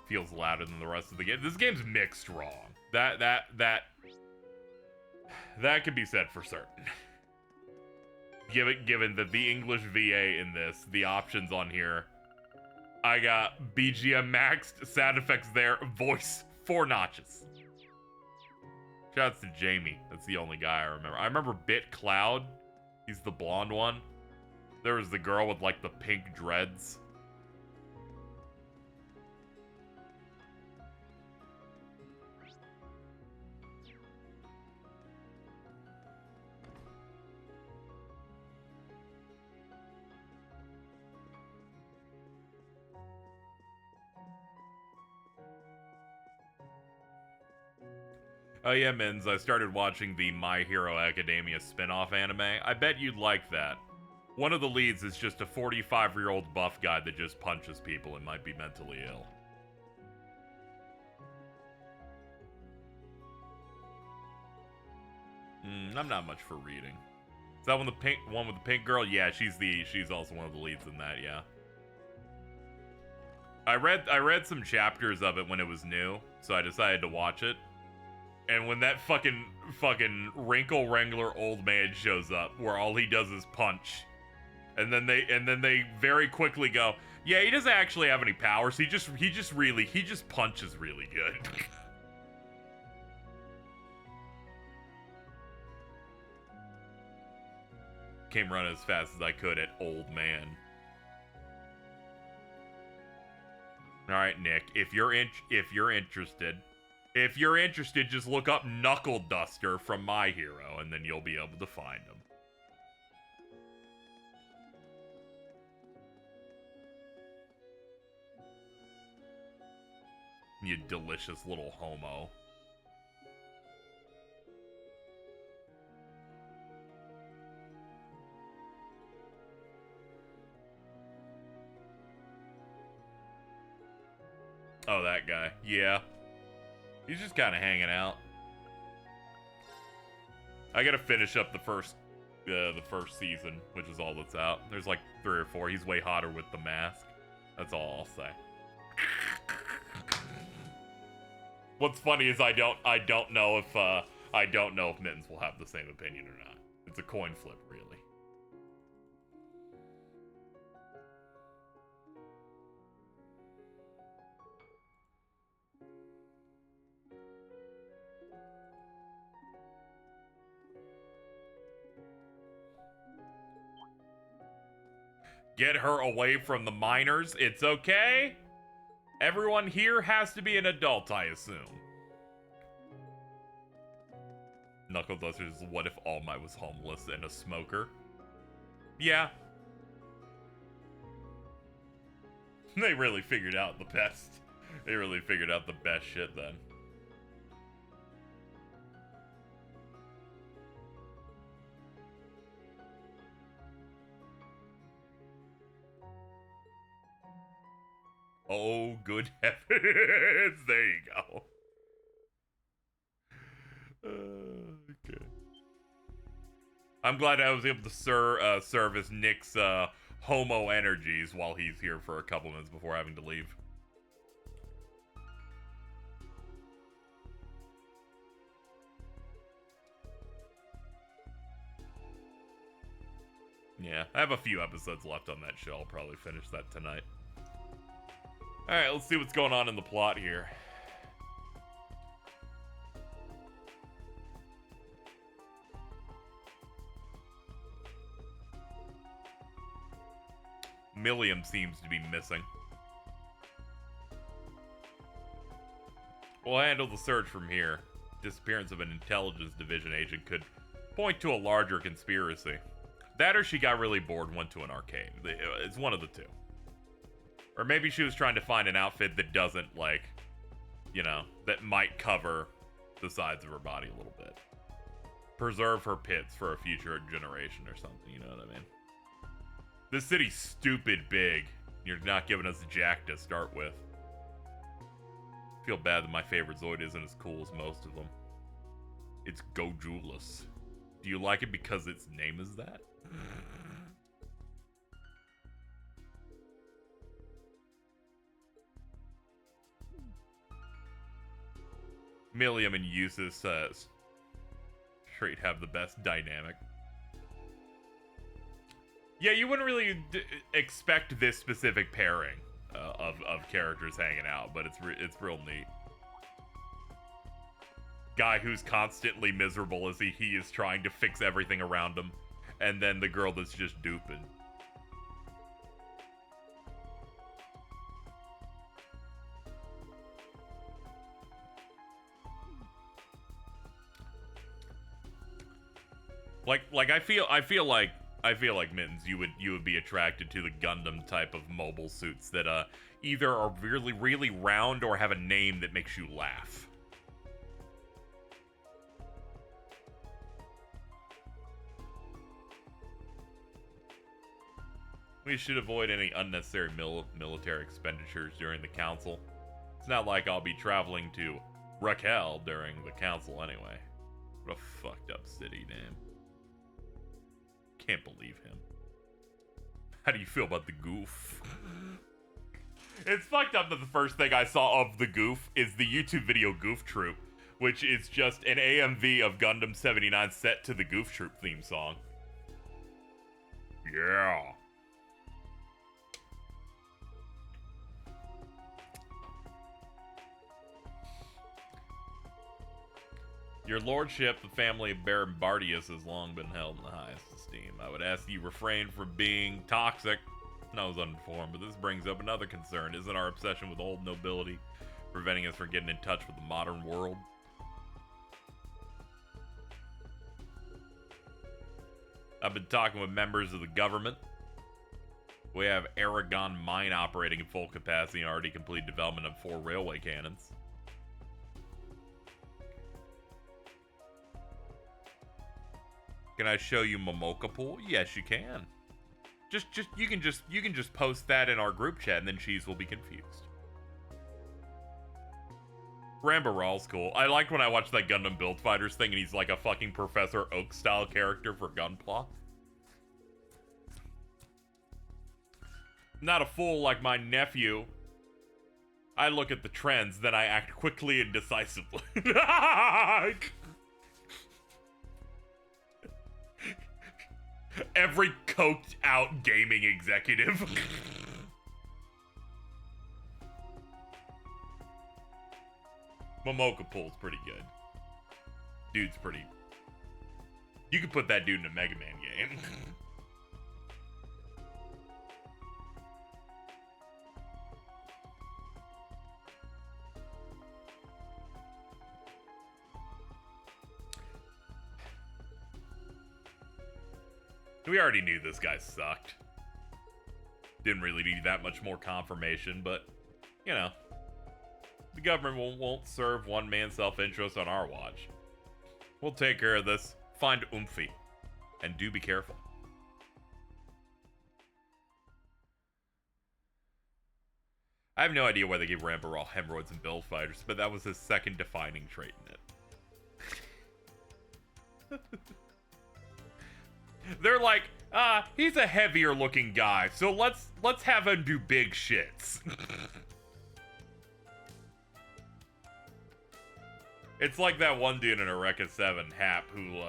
Feels louder than the rest of the game. This game's mixed wrong. That could be said for certain. Given that the English VA in this, the options on here, I got BGM maxed, sound effects there, voice 4 notches. Shouts to Jamie. That's the only guy I remember. I remember Bit Cloud. He's the blonde one. There was the girl with like the pink dreads. Oh yeah, Mins, I started watching the My Hero Academia spin-off anime. I bet you'd like that. One of the leads is just a 45-year-old buff guy that just punches people and might be mentally ill. I'm not much for reading. Is that one with the pink girl? Yeah, she's also one of the leads in that, yeah. I read some chapters of it when it was new, so I decided to watch it. And when that fucking wrinkle wrangler old man shows up, where all he does is punch, and then they very quickly go, yeah, he doesn't actually have any powers. He just punches really good. Came running as fast as I could at old man. All right, Nick, if you're interested, just look up Knuckle Duster from My Hero, and then you'll be able to find him. You delicious little homo. Oh, that guy. Yeah. He's just kind of hanging out. I gotta finish up the first season, which is all that's out. There's like 3 or 4. He's way hotter with the mask. That's all I'll say. What's funny is I don't know if Mittens will have the same opinion or not. It's a coin flip, really. Get her away from the minors. It's okay. Everyone here has to be an adult, I assume. Knuckle Dusters, what if All Might was homeless and a smoker? Yeah. They really figured out the best. They really figured out the best shit then. Oh, good heavens. There you go. Okay. I'm glad I was able to service Nick's homo energies while he's here for a couple minutes before having to leave. Yeah, I have a few episodes left on that show. I'll probably finish that tonight. Alright, let's see what's going on in the plot here. Millium seems to be missing. We'll handle the search from here. Disappearance of an intelligence division agent could point to a larger conspiracy. That or she got really bored and went to an arcade. It's one of the two. Or maybe she was trying to find an outfit that doesn't, like, you know, that might cover the sides of her body a little bit. Preserve her pits for a future generation or something, you know what I mean? This city's stupid big. You're not giving us jack to start with. I feel bad that my favorite Zoid isn't as cool as most of them. It's Gojulus. Do you like it because its name is that? Millium and Usus says, straight have the best dynamic. Yeah, you wouldn't really expect this specific pairing of characters hanging out, but it's real neat. Guy who's constantly miserable as he is trying to fix everything around him, and then the girl that's just duping. Like I feel like Mittens, you would be attracted to the Gundam type of mobile suits that either are really round or have a name that makes you laugh. We should avoid any unnecessary military expenditures during the council. It's not like I'll be traveling to Raquel during the council anyway. What a fucked up city name. Can't believe him. How do you feel about the goof? It's fucked up that the first thing I saw of the goof is the YouTube video Goof Troop, which is just an AMV of Gundam 79 set to the Goof Troop theme song. Yeah. Your lordship, the family of Baron Bardius, has long been held in the highest esteem. I would ask you refrain from being toxic. I was uninformed, but this brings up another concern. Isn't our obsession with old nobility preventing us from getting in touch with the modern world? I've been talking with members of the government. We have Aragon mine operating at full capacity and already completed development of 4 railway cannons. Can I show you Momoka Pool? Yes, you can. You can just post that in our group chat, and then Cheese will be confused. Rambaral's cool. I liked when I watched that Gundam Build Fighters thing, and he's like a fucking Professor Oak style character for Gunpla. Not a fool like my nephew. I look at the trends, then I act quickly and decisively. Every coked out gaming executive. Momoka Pool's pretty good. Dude's pretty. You could put that dude in a Mega Man game. We already knew this guy sucked. Didn't really need that much more confirmation, but, you know. The government won't serve one man's self-interest on our watch. We'll take care of this. Find Oomphy. And do be careful. I have no idea why they gave Ramparol hemorrhoids and build fighters, but that was his second defining trait in it. They're like, he's a heavier looking guy, so let's have him do big shits. It's like that one dude in Eureka 7, Hap, who,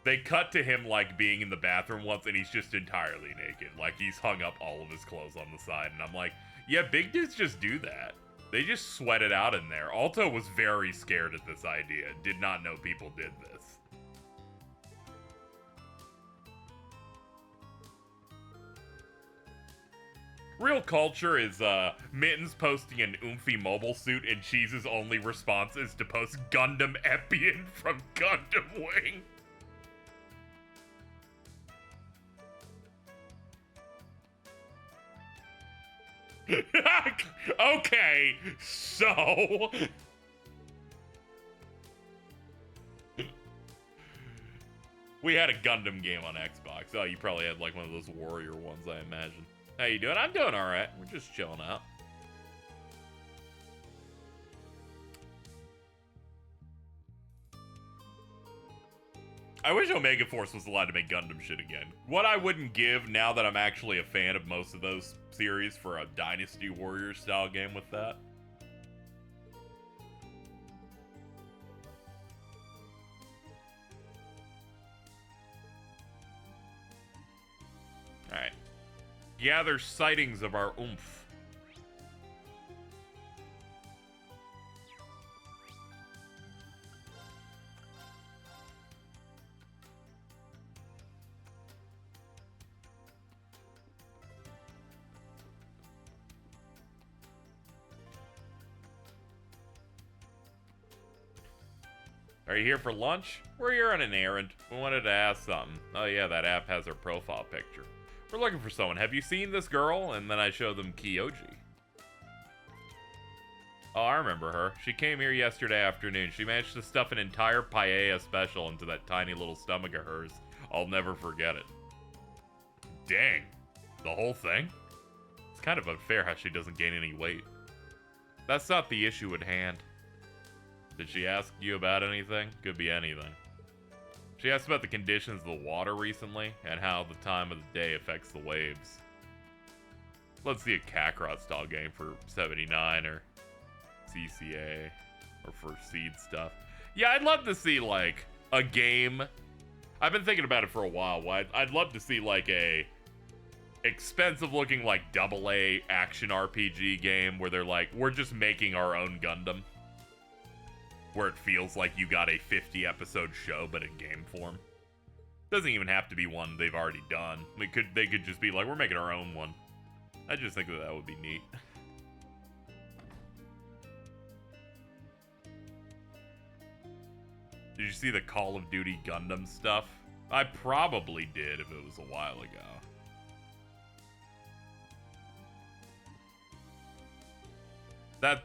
they cut to him, like, being in the bathroom once, and he's just entirely naked. Like, he's hung up all of his clothes on the side, and I'm like, yeah, big dudes just do that. They just sweat it out in there. Alto was very scared at this idea, did not know people did this. Real culture is Mittens posting an Oomphy mobile suit, and Cheese's only response is to post Gundam Epion from Gundam Wing. Okay, so... We had a Gundam game on Xbox. Oh, you probably had like one of those warrior ones, I imagine. How you doing? I'm doing alright. We're just chilling out. I wish Omega Force was allowed to make Gundam shit again. What I wouldn't give, now that I'm actually a fan of most of those series, for a Dynasty Warriors style game with that. Alright. Gather sightings of our oomph. Are you here for lunch? We're here on an errand. We wanted to ask something. Oh yeah, that app has her profile picture. We're looking for someone. Have you seen this girl? And then I show them Kyoji. Oh, I remember her. She came here yesterday afternoon. She managed to stuff an entire paella special into that tiny little stomach of hers. I'll never forget it. Dang. The whole thing? It's kind of unfair how she doesn't gain any weight. That's not the issue at hand. Did she ask you about anything? Could be anything. She asked about the conditions of the water recently, and how the time of the day affects the waves. Let's see a Kakarot style game for 79 or CCA or for seed stuff. Yeah, I'd love to see like a game. I've been thinking about it for a while. I'd love to see like a expensive looking like AA action RPG game where they're like, we're just making our own Gundam. Where it feels like you got a 50 episode show but in game form. Doesn't even have to be one they've already done. They could just be like, we're making our own one. I just think that would be neat. Did you see the Call of Duty Gundam stuff? I probably did if it was a while ago.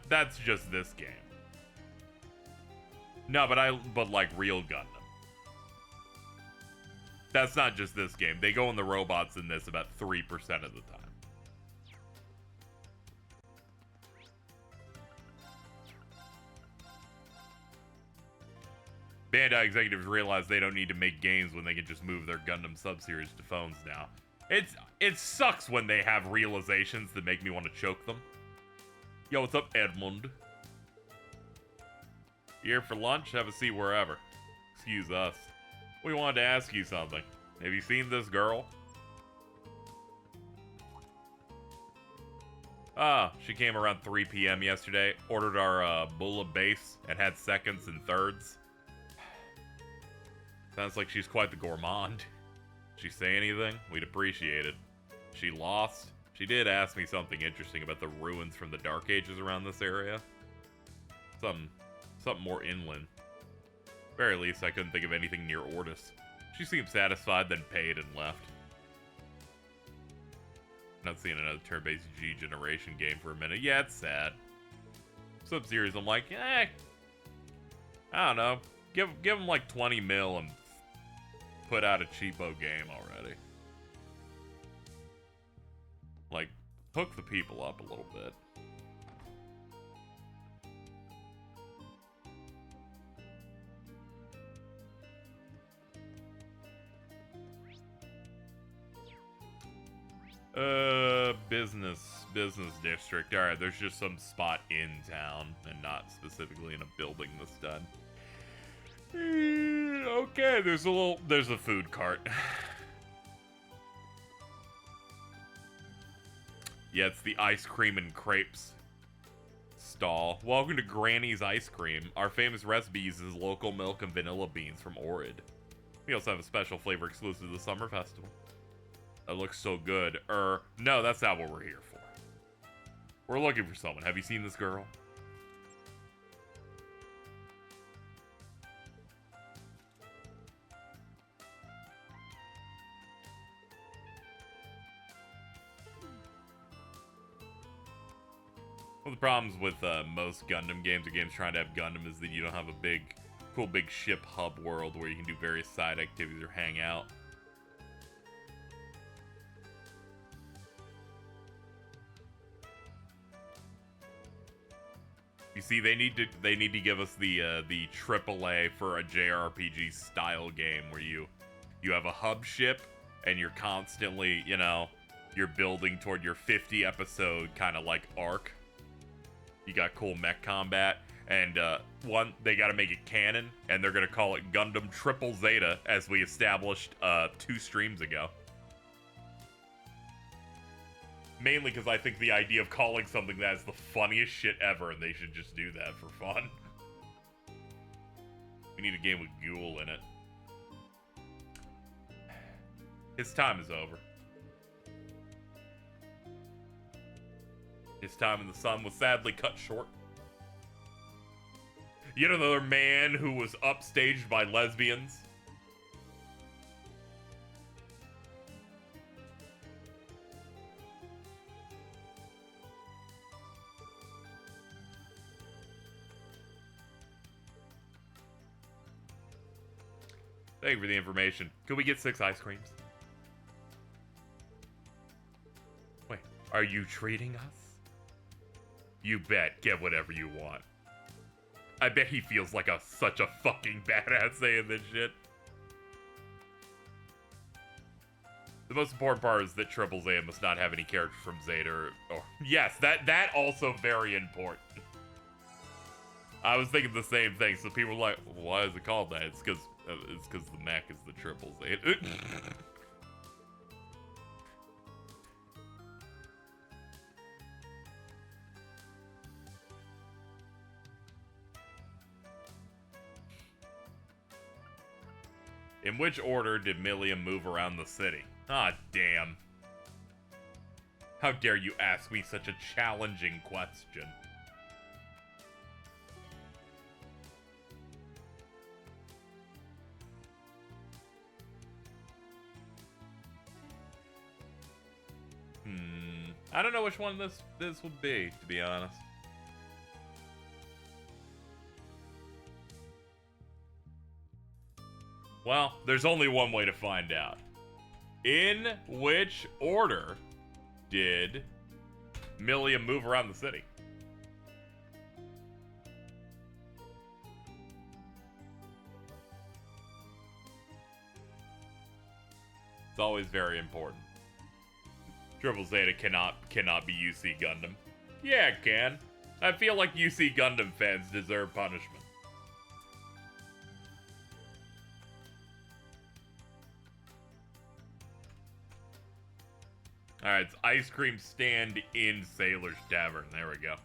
That's just this game. No, but like real Gundam. That's not just this game. They go in the robots in this about 3% of the time. Bandai executives realize they don't need to make games when they can just move their Gundam sub-series to phones now. It sucks when they have realizations that make me want to choke them. Yo, what's up, Edmund? You here for lunch? Have a seat wherever. Excuse us. We wanted to ask you something. Have you seen this girl? She came around 3 p.m. yesterday, ordered our Bulla base, and had seconds and thirds. Sounds like she's quite the gourmand. She say anything? We'd appreciate it. She lost? She did ask me something interesting about the ruins from the Dark Ages around this area. Something more inland. Very least, I couldn't think of anything near Ortis. She seemed satisfied, then paid and left. Not seeing another turn-based G generation game for a minute. Yeah, it's sad. Sub-series, I'm like, I don't know. Give them like 20 mil and put out a cheapo game already. Like, hook the people up a little bit. Business district. Alright, there's just some spot in town and not specifically in a building that's done. Okay, there's a food cart. Yeah, it's the ice cream and crepes stall. Welcome to Granny's Ice Cream. Our famous recipe uses local milk and vanilla beans from Orid. We also have a special flavor exclusive to the summer festival. That looks so good. No, that's not what we're here for. We're looking for someone. Have you seen this girl? One of the problems with most Gundam games or games trying to have Gundam is that you don't have a cool big ship hub world where you can do various side activities or hang out. You see, they need to give us the AAA for a JRPG style game where you have a hub ship and you're constantly, you're building toward your 50 episode kind of like arc. You got cool mech combat, and they got to make it canon, and they're gonna call it Gundam Triple Zeta, as we established 2 streams ago. Mainly because I think the idea of calling something that is the funniest shit ever, and they should just do that for fun. We need a game with Ghoul in it. His time is over. His time in the sun was sadly cut short. Yet another man who was upstaged by lesbians. Thank you for the information. Could we get 6 ice creams? Are you treating us? You bet. Get whatever you want. I bet he feels like such a fucking badass saying this shit. The most important part is that Triple Zeta must not have any character from Zeta or yes, that also very important. I was thinking the same thing, so people were like, why is it called that? It's because the mech is the Triple Zeta. In which order did Millium move around the city? Ah, damn. How dare you ask me such a challenging question? I don't know which one this would be, to be honest. Well, there's only one way to find out. In which order did Millium move around the city? It's always very important. Triple Zeta cannot be UC Gundam. Yeah, it can. I feel like UC Gundam fans deserve punishment. Alright, it's ice cream stand in Sailor's Tavern. There we go.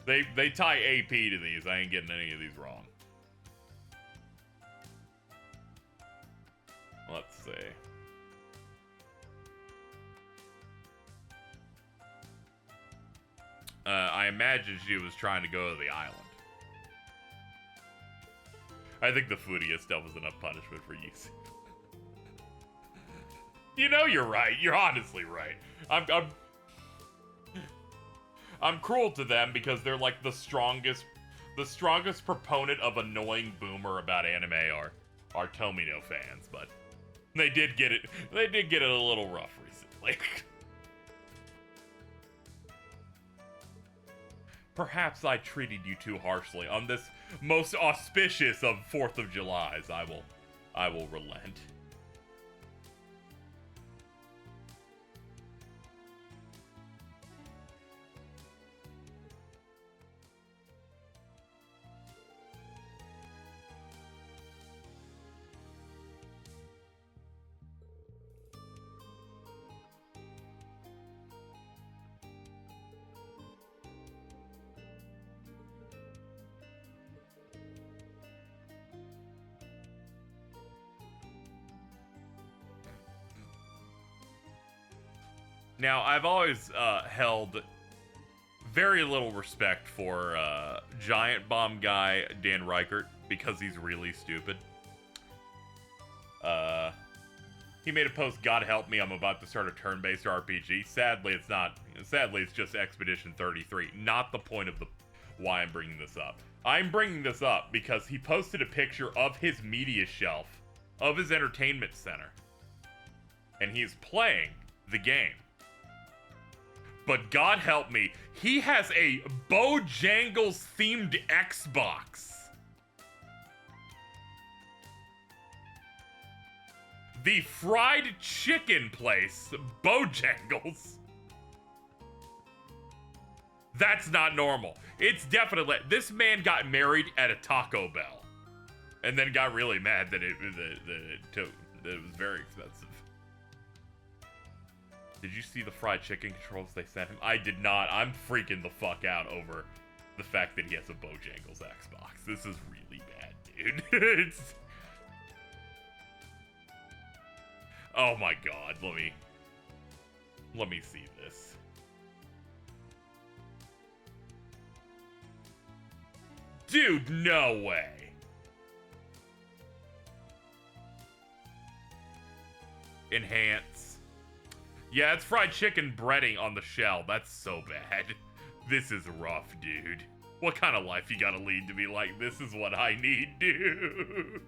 They tie AP to these. I ain't getting any of these wrong. Let's see. I imagine she was trying to go to the island. I think the Fudia stuff was enough punishment for you. You know you're right. You're honestly right. I'm cruel to them because they're like the strongest proponent of annoying boomer about anime are Tomino fans, but they did get it a little rough recently. Perhaps I treated you too harshly on this most auspicious of 4th of Julys. I will relent. Now, I've always held very little respect for Giant Bomb guy Dan Reichert because he's really stupid. He made a post, God help me, I'm about to start a turn-based RPG. Sadly, it's not. Sadly, it's just Expedition 33. Not the point of why I'm bringing this up. I'm bringing this up because he posted a picture of his media shelf of his entertainment center. And he's playing the game. But God help me, he has a Bojangles themed Xbox. The fried chicken place, Bojangles. That's not normal. It's definitely, this man got married at a Taco Bell. And then got really mad that it was very expensive. Did you see the fried chicken controls they sent him? I did not. I'm freaking the fuck out over the fact that he has a Bojangles Xbox. This is really bad, dude. It's... Oh my god, let me see this. Dude, no way. Enhance. Yeah, it's fried chicken breading on the shell. That's so bad. This is rough, dude. What kind of life you gotta lead to be like, this is what I need, dude?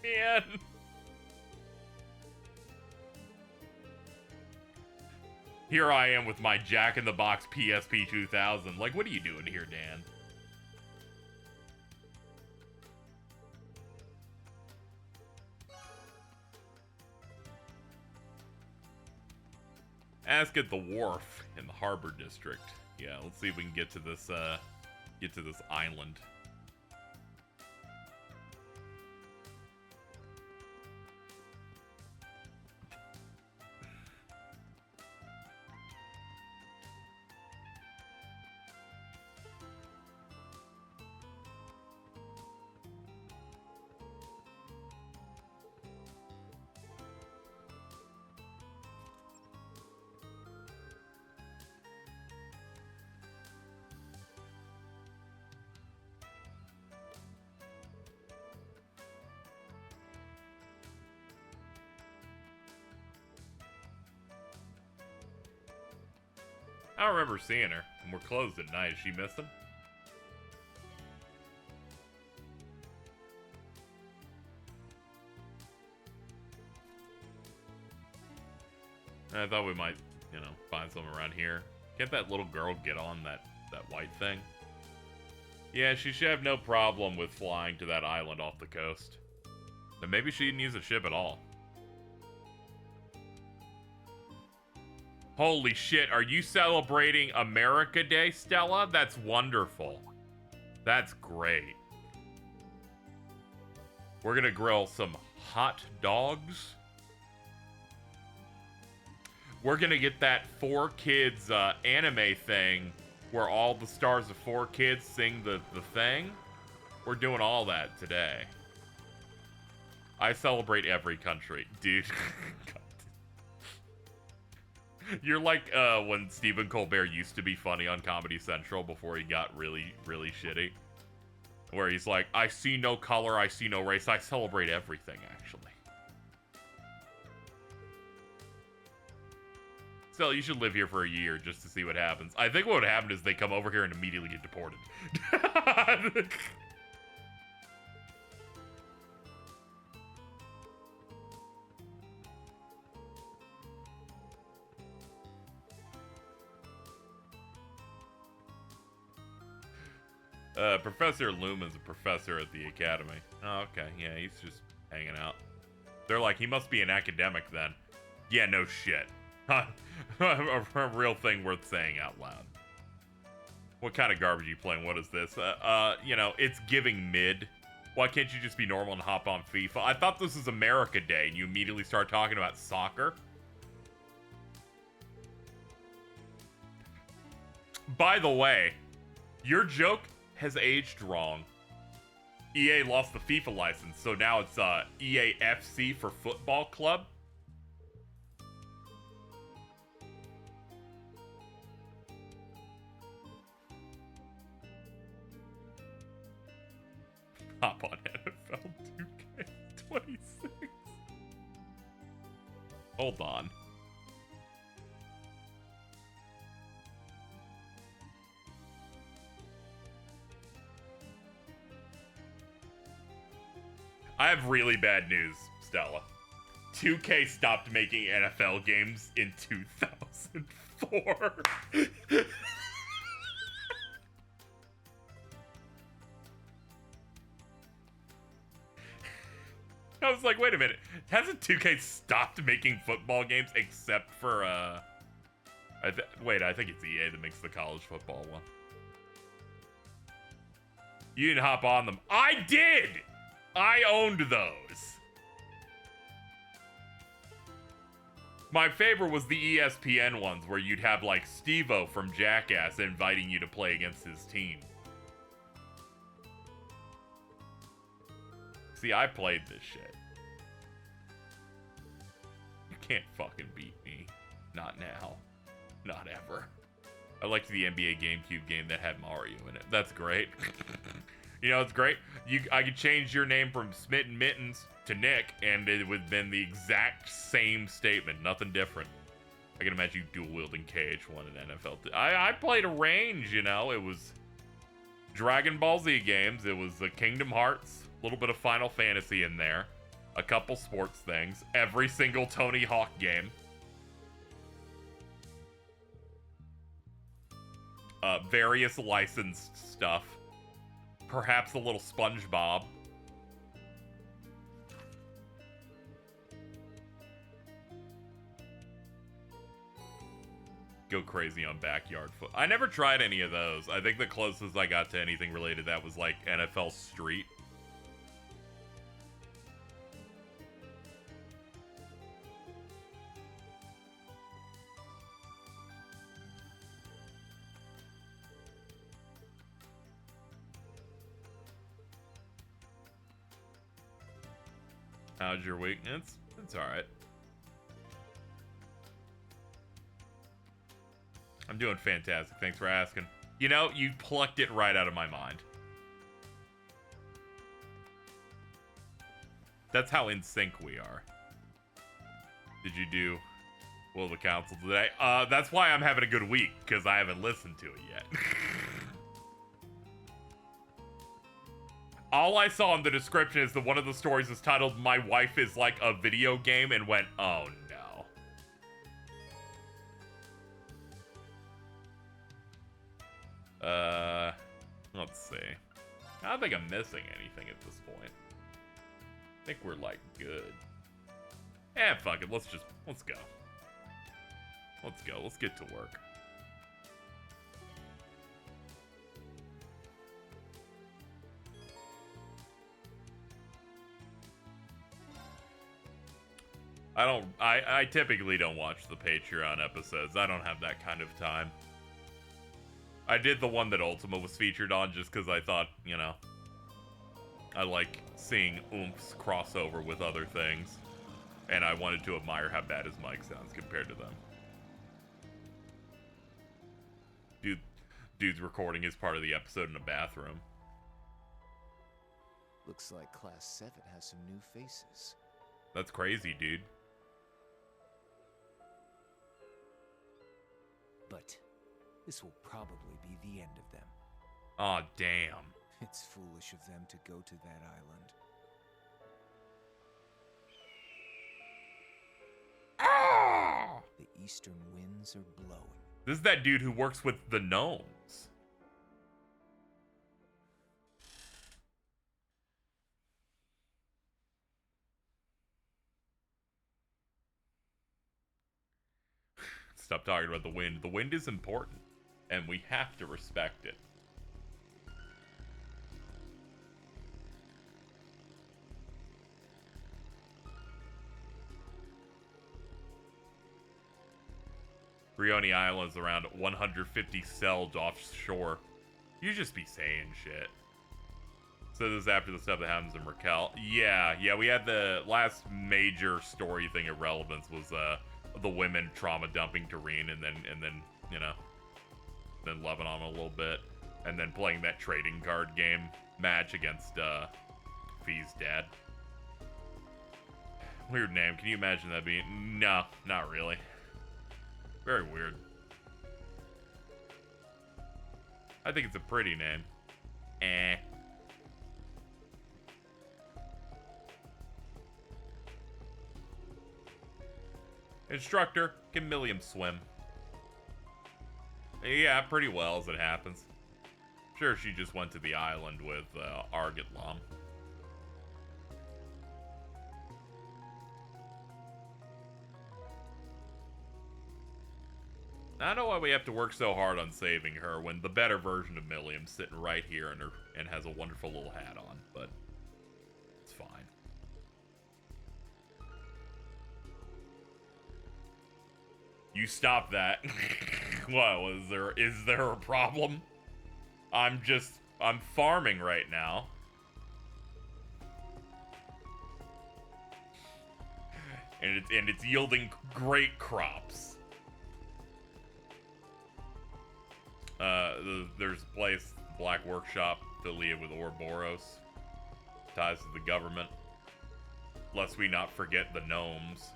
man. Here I am with my Jack in the Box PSP 2000. Like, what are you doing here, Dan? Ask at the wharf in the Harbor District. Yeah, let's see if we can get to this island. I don't remember seeing her, and we're closed at night. Is she missing? I thought we might, you know, find some around here. Can't that little girl get on that white thing? Yeah, she should have no problem with flying to that island off the coast. And maybe she didn't use a ship at all. Holy shit, are you celebrating America Day, Stella? That's wonderful. That's great. We're gonna grill some hot dogs. We're gonna get that 4Kids anime thing where all the stars of 4Kids sing the thing. We're doing all that today. I celebrate every country. Dude. You're like when Stephen Colbert used to be funny on Comedy Central before he got really, really shitty. Where he's like, I see no color, I see no race, I celebrate everything, actually. Still, you should live here for a year just to see what happens. I think what would happen is they come over here and immediately get deported. Professor Lumen's a professor at the academy. Oh, okay. Yeah, he's just hanging out. They're like, he must be an academic then. Yeah, no shit. A real thing worth saying out loud. What kind of garbage are you playing? What is this? You know, it's giving mid. Why can't you just be normal and hop on FIFA? I thought this was America Day and you immediately start talking about soccer. By the way, your joke has aged wrong. EA lost the FIFA license, so now it's EAFC for Football Club. Hop on NFL 2K26. Hold on. I have really bad news, Stella. 2K stopped making NFL games in 2004. I was like, wait a minute. Hasn't 2K stopped making football games except for, wait, I think it's EA that makes the college football one. You didn't hop on them. I did! I owned those. My favorite was the ESPN ones where you'd have like Steve-O from Jackass inviting you to play against his team. See, I played this shit. You can't fucking beat me. Not now. Not ever. I liked the NBA GameCube game that had Mario in it. That's great. You know, it's great. I could change your name from Smitten Mittens to Nick, and it would have been the exact same statement. Nothing different. I can imagine you dual-wielding KH1 in NFL. I played a range, you know. It was Dragon Ball Z games. It was Kingdom Hearts. A little bit of Final Fantasy in there. a couple sports things, every single Tony Hawk game, various licensed stuff, perhaps a little SpongeBob. Go crazy on backyard foot. I never tried any of those. I think the closest I got to anything related to that was like NFL Street. How's your week? It's all right. I'm doing fantastic. Thanks for asking. You know, you plucked it right out of my mind. That's how in sync we are. Did you do Will of the Council today? That's why I'm having a good week, because I haven't listened to it yet. All I saw in the description is that one of the stories is titled "My Wife is Like a Video Game" and went, oh no. Let's see. I don't think I'm missing anything at this point. I think we're like good. Fuck it. Let's go. Let's go. Let's get to work. I typically don't watch the Patreon episodes. I don't have that kind of time. I did the one that Ultima was featured on just because I thought, you know, I like seeing Oomp's crossover with other things. And I wanted to admire how bad his mic sounds compared to them. Dude's recording his part of the episode in a bathroom. Looks like Class 7 has some new faces. That's crazy, dude. But this will probably be the end of them. Aw, damn. It's foolish of them to go to that island. Ah! The eastern winds are blowing. This is that dude who works with the gnomes. Stop talking about the wind. The wind is important, and we have to respect it. Brion Island is around 150 cells offshore. You just be saying shit. So this is after the stuff that happens in Raquel. Yeah, we had the last major story thing of relevance was the women trauma dumping Doreen and then you know, then loving on him a little bit, and then playing that trading card game match against Fee's dad. Weird name. Can you imagine that being? No, not really. Very weird. I think it's a pretty name. Instructor, can Millium swim? Yeah, pretty well as it happens. Sure, she just went to the island with Argotlam. I don't know why we have to work so hard on saving her when the better version of Millium's sitting right here and has a wonderful little hat on, but it's fine. You stop that. What, is there a problem? I'm farming right now. And it's yielding great crops. There's a place, Black Workshop, affiliated with Ouroboros. Ties to the government. Lest we not forget the gnomes.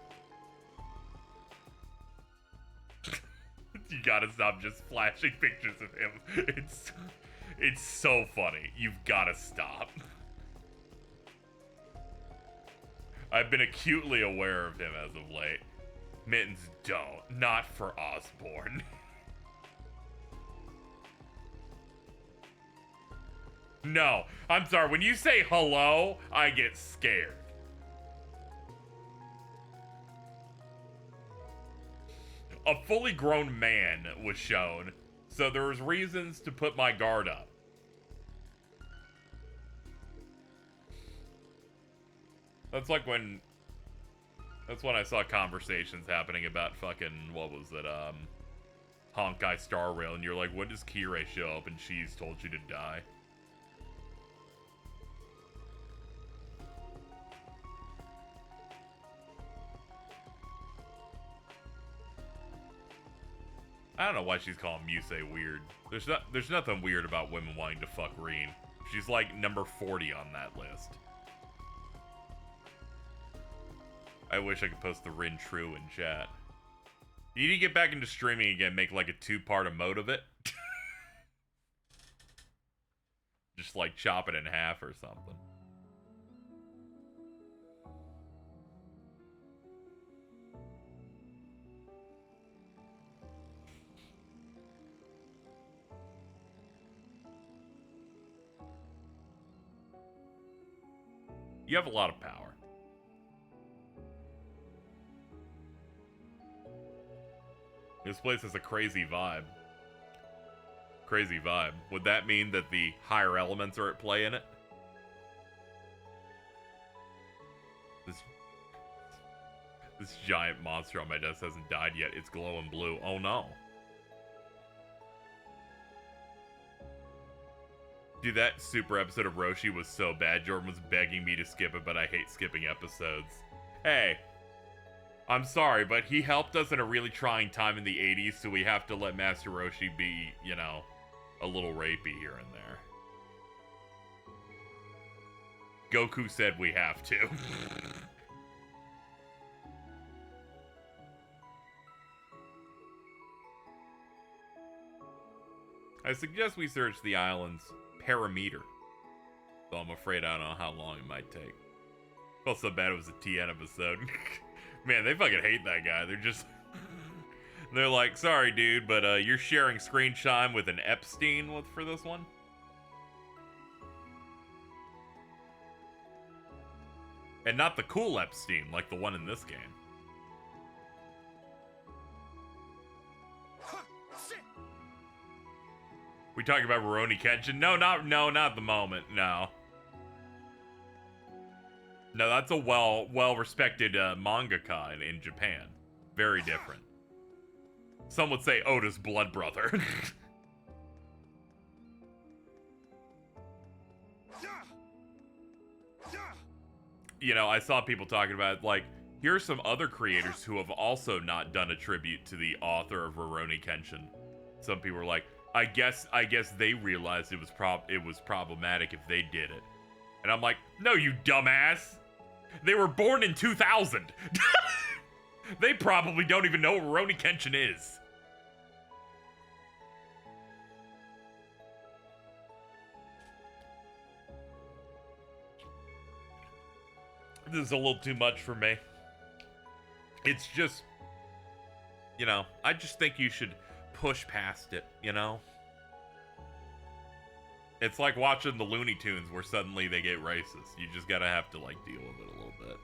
You gotta stop just flashing pictures of him. It's so funny. You've gotta stop. I've been acutely aware of him as of late. Mittens don't. Not for Osborne. No, I'm sorry. When you say hello, I get scared. A fully grown man was shown, so there was reasons to put my guard up. That's like when... That's when I saw conversations happening about fucking... What was it? Honkai Star Rail, and you're like, when does Kirei show up? And she's told you to die. I don't know why she's calling Musei weird. There's nothing weird about women wanting to fuck Reen. She's like number 40 on that list. I wish I could post the Rin True in chat. You need to get back into streaming again, make like a 2-part emote of it. Just like chop it in half or something. You have a lot of power. This place has a crazy vibe. Crazy vibe. Would that mean that the higher elements are at play in it? This giant monster on my desk hasn't died yet. It's glowing blue. Oh no. Dude, that super episode of Roshi was so bad. Jordan was begging me to skip it, but I hate skipping episodes. Hey, I'm sorry, but he helped us in a really trying time in the 80s, so we have to let Master Roshi be, you know, a little rapey here and there. Goku said we have to. I suggest we search the island's parameter, though I'm afraid I don't know how long it might take. Felt so bad it was a TN episode. Man, they fucking hate that guy. They're just... They're like, sorry, dude, but you're sharing screen time with an Epstein for this one? And not the cool Epstein, like the one in this game. We talking about Rurouni Kenshin? No, not the moment. No. No, that's a well-respected mangaka in Japan. Very different. Some would say Oda's blood brother. You know, I saw people talking about, like, here are some other creators who have also not done a tribute to the author of Rurouni Kenshin. Some people were like, I guess they realized it was problematic if they did it. And I'm like, no, you dumbass. They were born in 2000. They probably don't even know what Rurouni Kenshin is. This is a little too much for me. It's just, you know, I just think you should push past it, you know? It's like watching the Looney Tunes where suddenly they get racist. You just gotta have to, like, deal with it a little bit.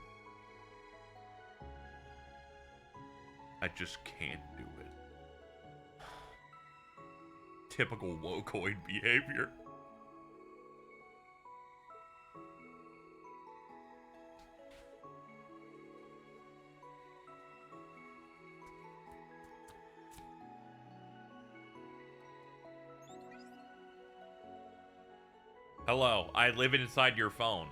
I just can't do it. Typical wokoid behavior. Hello, I live inside your phone.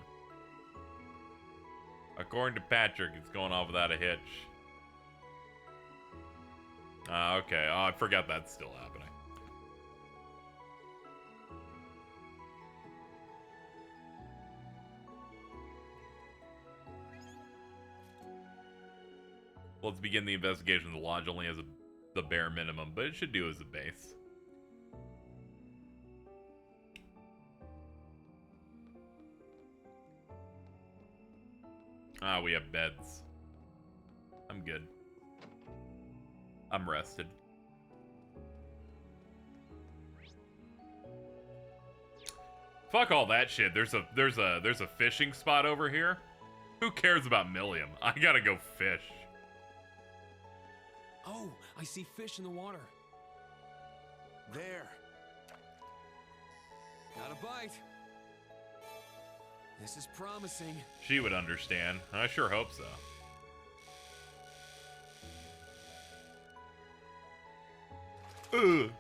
According to Patrick, it's going off without a hitch. Okay. Oh, I forgot that's still happening. Let's begin the investigation. The lodge only has the bare minimum, but it should do as a base. Ah, we have beds. I'm good. I'm rested. Fuck all that shit. There's a fishing spot over here. Who cares about Millium? I gotta go fish. Oh, I see fish in the water. There. Got a bite. This is promising. She would understand. I sure hope so. Ugh.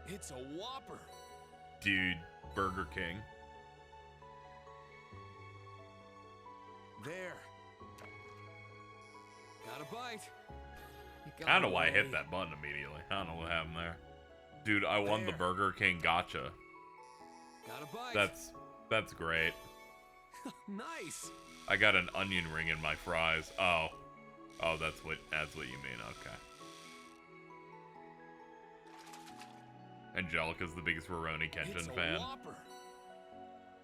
It's a whopper. Dude, Burger King. There. Got a bite. I don't know why I hit that button immediately. I don't know what happened there. Dude, I won the Burger King gotcha. Got a bite. That's great. Nice. I got an onion ring in my fries. Oh. Oh, that's what you mean. Okay. Angelica's the biggest Rurouni Kenshin fan. Whopper.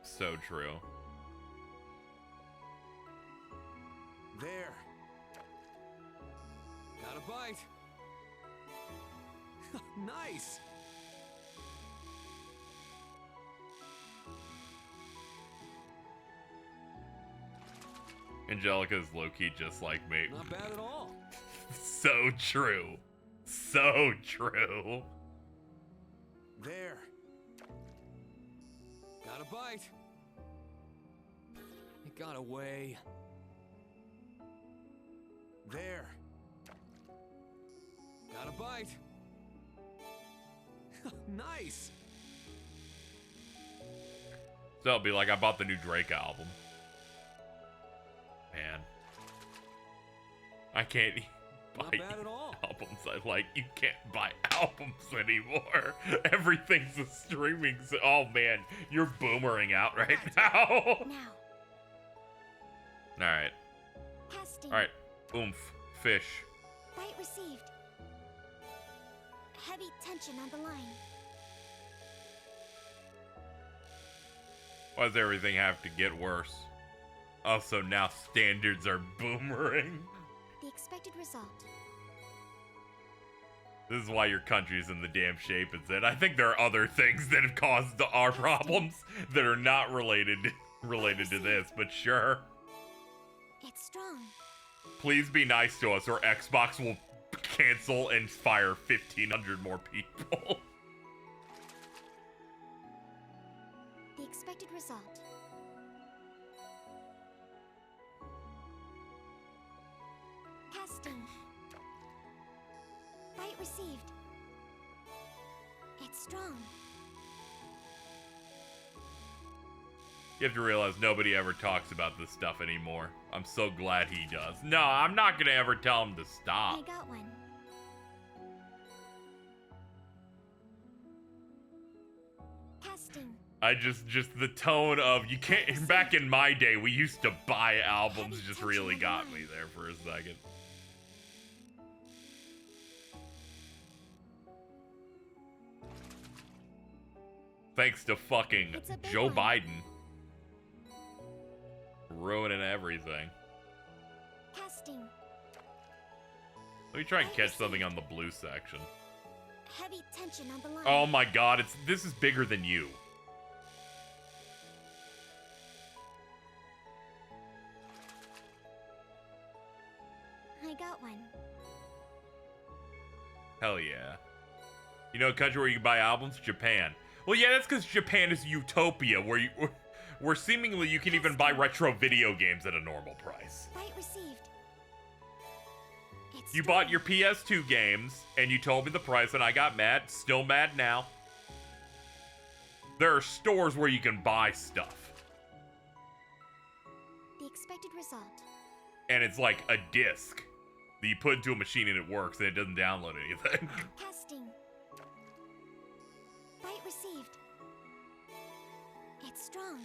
So true. There. Got a bite. Nice. Angelica's low-key just like me. Not bad at all. So true. So true. There. Got a bite. It got away. There. Got a bite. Nice. So it'll be like I bought the new Drake album. Man. I can't Not buy bad at all. albums I like. You can't buy albums anymore. Everything's a streaming. Oh man, you're boomering out right now. Now. Alright. Casting. Alright. Oomph. Fish. Bite received. Heavy tension on the line. Why does everything have to get worse? Also, now standards are boomering. The expected result. This is why your country's in the damn shape it's in. I think there are other things that have caused our problems that are not related to this, but sure. It's strong. Please be nice to us or Xbox will cancel and fire 1,500 more people. The expected result. Casting. Bite received. It's strong. You have to realize nobody ever talks about this stuff anymore. I'm so glad he does. No, I'm not gonna ever tell him to I stop. got one. Casting. I just the tone of you can't. Back in my day, we used to buy albums. Just really got me there for a second. Thanks to fucking It's a big Joe one. Biden ruining everything. Casting. Let me try and catch something on the blue section. Heavy tension on the line. Oh my god, this is bigger than you. I got one. Hell yeah. You know a country where you can buy albums? Japan. Well, yeah, that's because Japan is utopia, where seemingly you can even buy retro video games at a normal price. Bite received. It's You strong. bought your PS2 games, and you told me the price, and I got mad. Still mad now. There are stores where you can buy stuff. The expected result. And it's like a disc that you put into a machine and it works, and it doesn't download anything. Casting. Bite received. It's strong.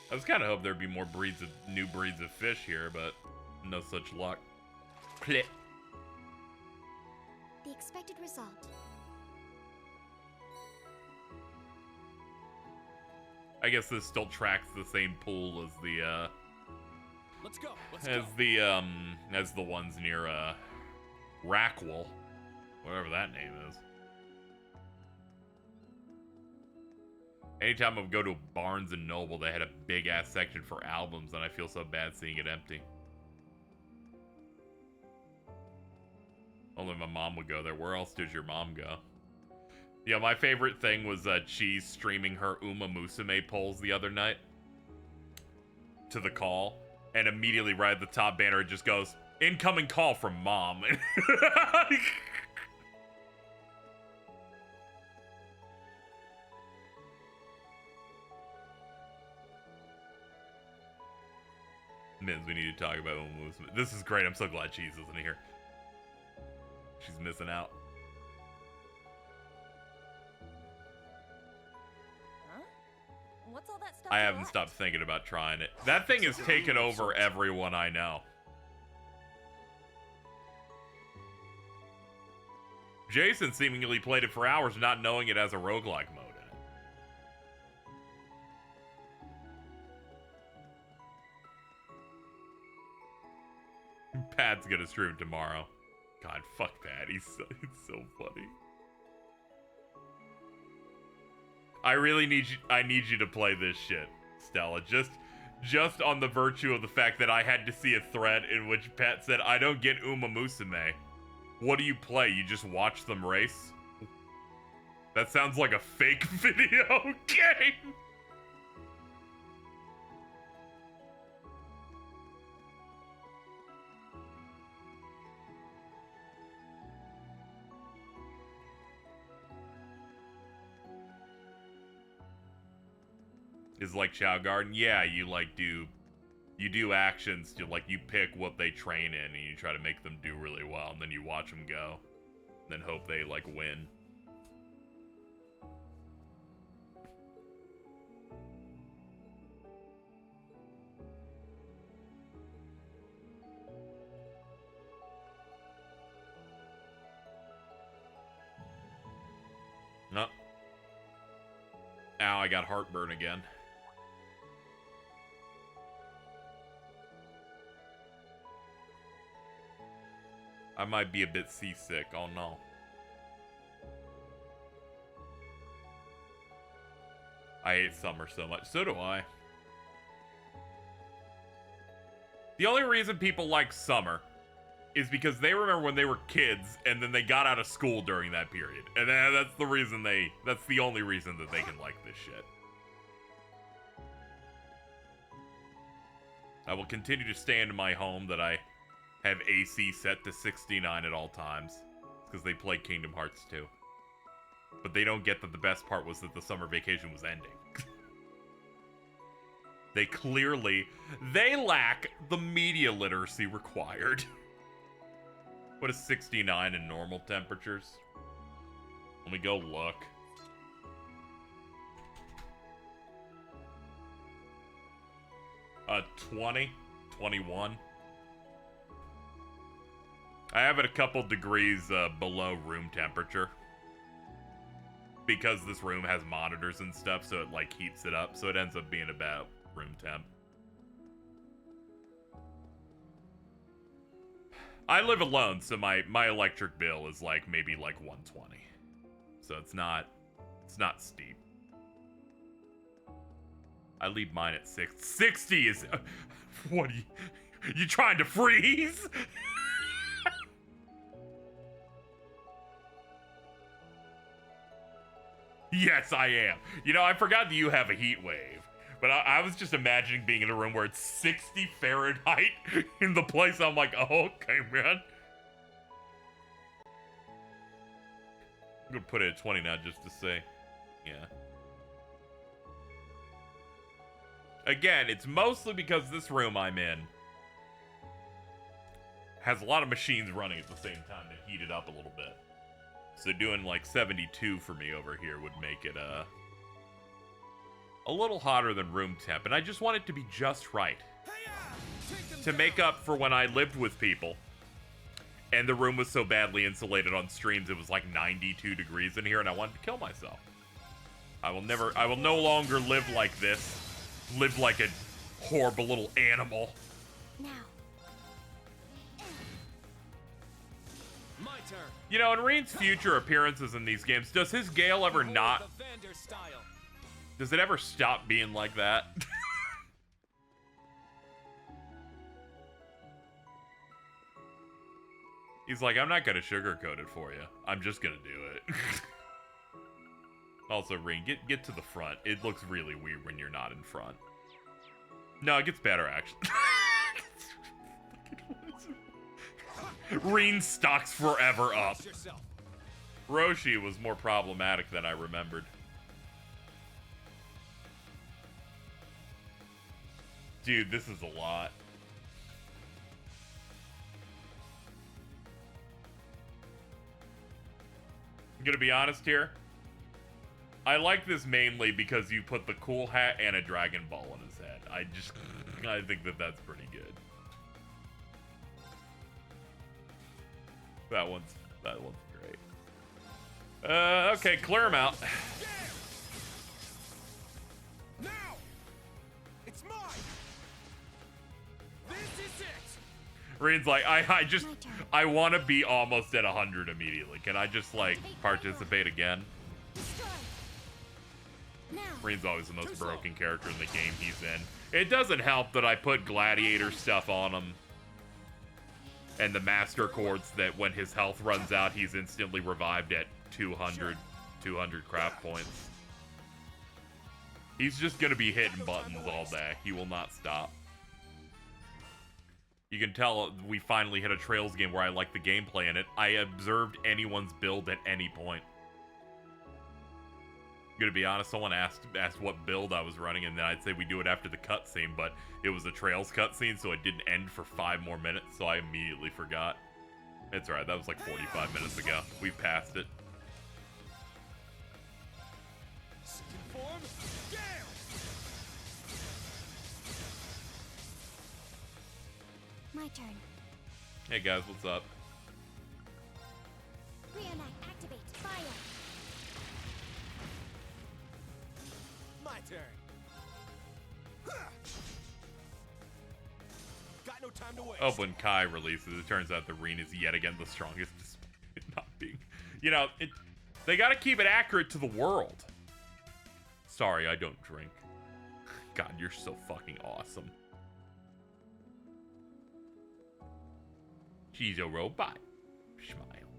I was kind of hoping there'd be more new breeds of fish here, but no such luck. Pleh. The expected result. I guess this still tracks the same pool as the, Let's go. Let's as go. the ones near, Rackwell. Whatever that name is. Anytime I would go to Barnes and Noble, they had a big ass section for albums, and I feel so bad seeing it empty. Only my mom would go there. Where else does your mom go? Yeah, my favorite thing was Cheese streaming her Uma Musume polls the other night to the call, and immediately right at the top banner it just goes, "Incoming call from mom." Miz, we need to talk about Uma Musume. This is great. I'm so glad Cheese isn't here. She's missing out. What's all that stuff? I haven't stopped thinking about trying it. That thing has taken over everyone I know. Jason seemingly played it for hours not knowing it has a roguelike mode in it. Pat's gonna stream tomorrow. God, fuck Pat. It's so funny. I really need you to play this shit, Stella. Just on the virtue of the fact that I had to see a thread in which Pat said, "I don't get Uma Musume. What do you play? You just watch them race?" That sounds like a fake video game. Is like Chow Garden. Yeah, you do actions to, like, you pick what they train in and you try to make them do really well, and then you watch them go, and then hope they, like, win. No. Ow, I got heartburn again. I might be a bit seasick. Oh no. I hate summer so much. So do I. The only reason people like summer is because they remember when they were kids and then they got out of school during that period. And that's the reason that's the only reason that they can like this shit. I will continue to stay in my home that I have AC set to 69 at all times. Because they play Kingdom Hearts 2. But they don't get that the best part was that the summer vacation was ending. They lack the media literacy required. What is 69 in normal temperatures? Let me go look. Uh, 20, 21. I have it a couple degrees below room temperature. Because this room has monitors and stuff, so it, like, heats it up. So it ends up being about room temp. I live alone, so my electric bill is, like, maybe, like, 120. So it's not steep. I leave mine at 60 is... What are you trying to freeze? Yes, I am. You know, I forgot that you have a heat wave. But I was just imagining being in a room where it's 60 Fahrenheit in the place. I'm like, oh, okay, man. I'm gonna put it at 20 now just to say, yeah. Again, it's mostly because this room I'm in has a lot of machines running at the same time to heat it up a little bit. So doing like 72 for me over here would make it a little hotter than room temp. And I just want it to be just right. To make up for when I lived with people and the room was so badly insulated on streams it was like 92 degrees in here and I wanted to kill myself. I will no longer live like this. Live like a horrible little animal. Now. My turn. You know, in Reen's future appearances in these games, does his Gale ever Behold not... the Vander style. Does it ever stop being like that? He's like, I'm not gonna sugarcoat it for you. I'm just gonna do it. Also, Reen, get to the front. It looks really weird when you're not in front. No, it gets better, actually. Reen stocks forever up. Brace yourself. Roshi was more problematic than I remembered. Dude, this is a lot. I'm gonna be honest here. I like this mainly because you put the cool hat and a Dragon Ball on his head. I think that that's pretty good. That one's great. Okay, clear him out. Now. It's mine. This is it. Reen's like, I want to be almost at 100 immediately. Can I just, like, participate again? Destroy. Now. Reen's always the most broken character in the game he's in. It doesn't help that I put gladiator stuff on him. And the master chords that when his health runs out, he's instantly revived at 200 craft points. He's just gonna be hitting buttons all day. He will not stop. You can tell we finally hit a Trails game where I like the gameplay in it. I observed anyone's build at any point. I'm gonna be honest, someone asked what build I was running, and then I'd say we do it after the cutscene, but it was a Trails cutscene, so it didn't end for 5 more minutes, so I immediately forgot. It's alright, that was like 45 minutes ago. We passed it. Second form. Gale. My turn. Hey guys, what's up? Brion, activate. Fire. My turn. Got no time to waste. Oh, when Kai releases, it turns out the Reen is yet again the strongest, despite not being... You know, they gotta keep it accurate to the world. Sorry, I don't drink. God, you're so fucking awesome. She's a robot. Smile.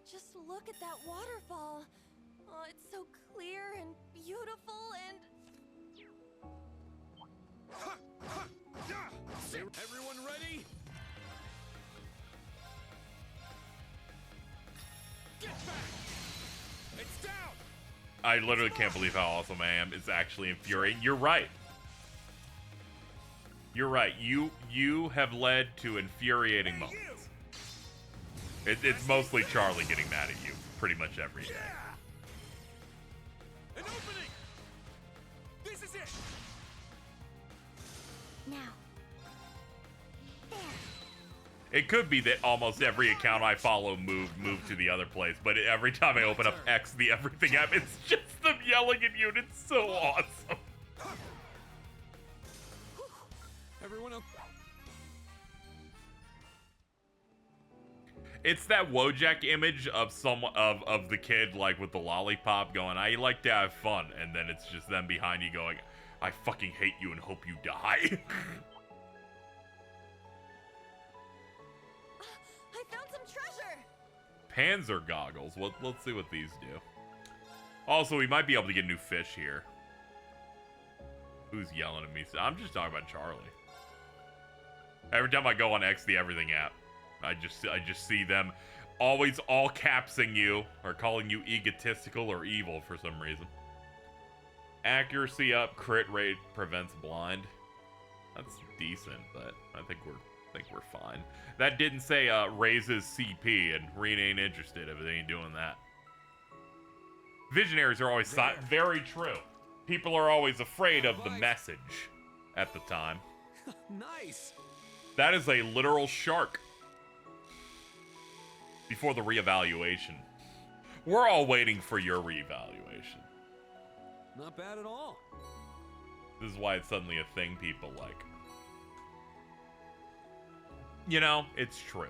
Just look at that waterfall. Oh, it's so clear and beautiful and... Everyone ready? Get back! It's down! I literally can't believe how awesome I am. It's actually infuriating. You're right. You're right. You have led to infuriating moments. It's mostly Charlie getting mad at you pretty much every day. An opening! This is it! Now. There. It could be that almost every account I follow moved to the other place, but every time I open up X, the everything app, it's just them yelling at you, and it's so awesome. Everyone else. It's that Wojak image of of the kid like with the lollipop going, I like to have fun, and then it's just them behind you going, I fucking hate you and hope you die. I found some treasure. Panzer goggles. Let's see what these do. Also, we might be able to get new fish here. Who's yelling at me? I'm just talking about Charlie. Every time I go on X, the everything app, I just see them always all capsing you or calling you egotistical or evil for some reason. Accuracy up, crit rate prevents blind. That's decent, but I think we're fine. That didn't say raises CP, and Reen ain't interested if it ain't doing that. Visionaries are always very true. People are always afraid of the message at the time. Nice. That is a literal shark. Before the reevaluation. We're all waiting for your reevaluation. Not bad at all. This is why it's suddenly a thing people like. You know, it's true.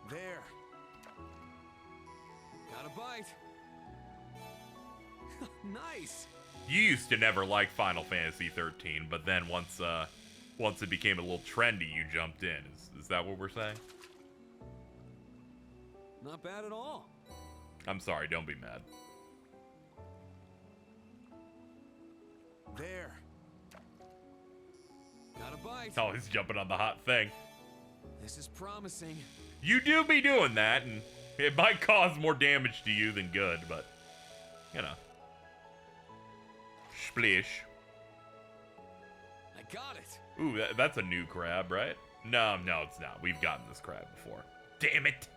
There. Got a bite. Nice. You used to never like Final Fantasy 13, but then once it became a little trendy, you jumped in. Is that what we're saying? Not bad at all. I'm sorry, don't be mad. There. Got a bite. Oh, he's jumping on the hot thing. This is promising. You do be doing that, and it might cause more damage to you than good, but, you know. Splish. I got it. Ooh, that's a new crab, right? No, it's not. We've gotten this crab before. Damn it.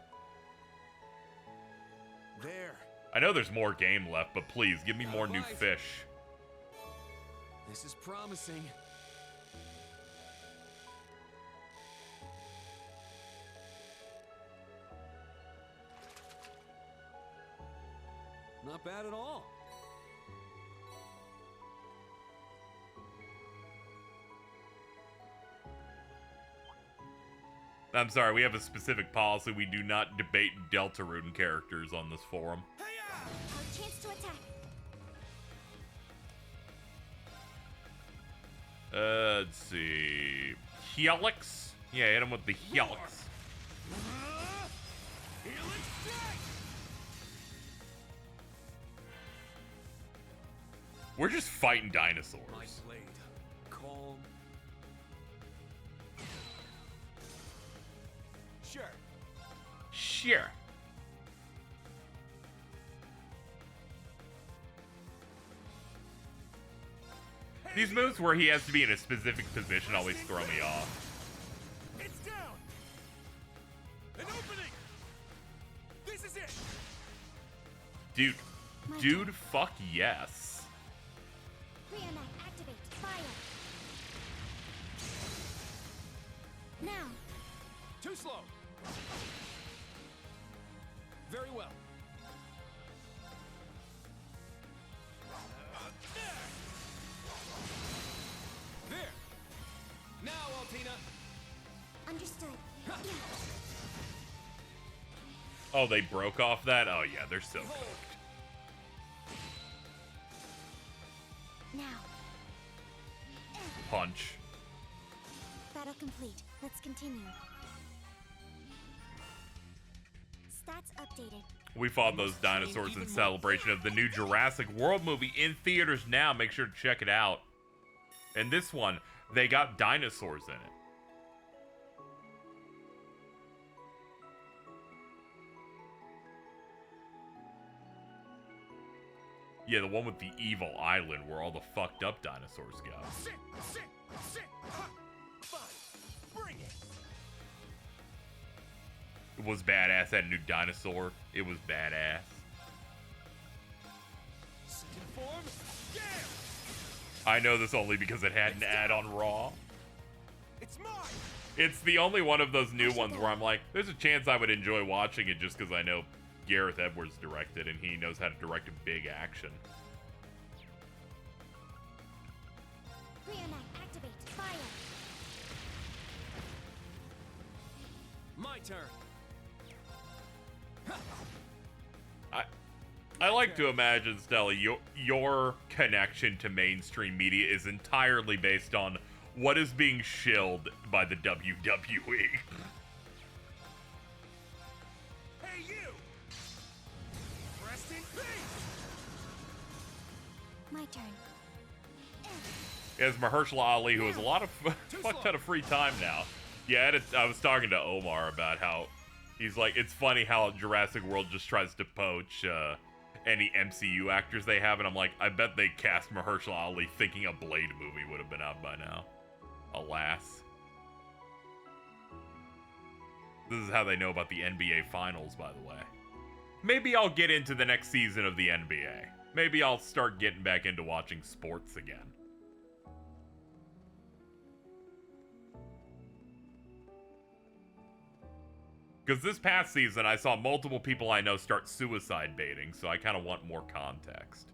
There. I know there's more game left, but please, give me more new fish. This is promising. Not bad at all. I'm sorry, we have a specific policy. We do not debate Deltarune characters on this forum. Our chance to attack. Let's see. Helix? Yeah, hit him with the Helix. We're just fighting dinosaurs. My blade. Calm. Sure. Sure. These moves where he has to be in a specific position always throw me off. It's down. An opening. This is it. Dude, fuck yes. Brion, activate. Fire. Now. Too slow. Very well. There. Now, Altina. Understood. Oh, they broke off that? Oh yeah, they're so cooked. Now. Punch. Battle complete. Let's continue. Stats updated. We fought those dinosaurs in celebration of the new Jurassic World movie in theaters now. Make sure to check it out. And this one, they got dinosaurs in it. Yeah, the one with the evil island where all the fucked up dinosaurs go. Sit. Ha. Fine. Bring it. It was badass, that new dinosaur. It was badass. Sit in form. Yeah. I know this only because it had an ad on Raw. It's mine. It's the only one of those new ones where I'm like, there's a chance I would enjoy watching it just because I know Gareth Edwards directed and he knows how to direct a big action. Brion, activate. Fire. My turn. I like to imagine, Stella, your connection to mainstream media is entirely based on what is being shilled by the WWE. Hey, you. Rest in peace. My turn. As Mahershala Ali, who has a lot of fuck ton of free time now. Yeah, I was talking to Omar about how he's like, it's funny how Jurassic World just tries to poach any MCU actors they have, and I'm like, I bet they cast Mahershala Ali thinking a Blade movie would have been out by now. Alas. This is how they know about the NBA Finals, by the way. Maybe I'll get into the next season of the NBA. Maybe I'll start getting back into watching sports again. Because this past season, I saw multiple people I know start suicide baiting, so I kind of want more context.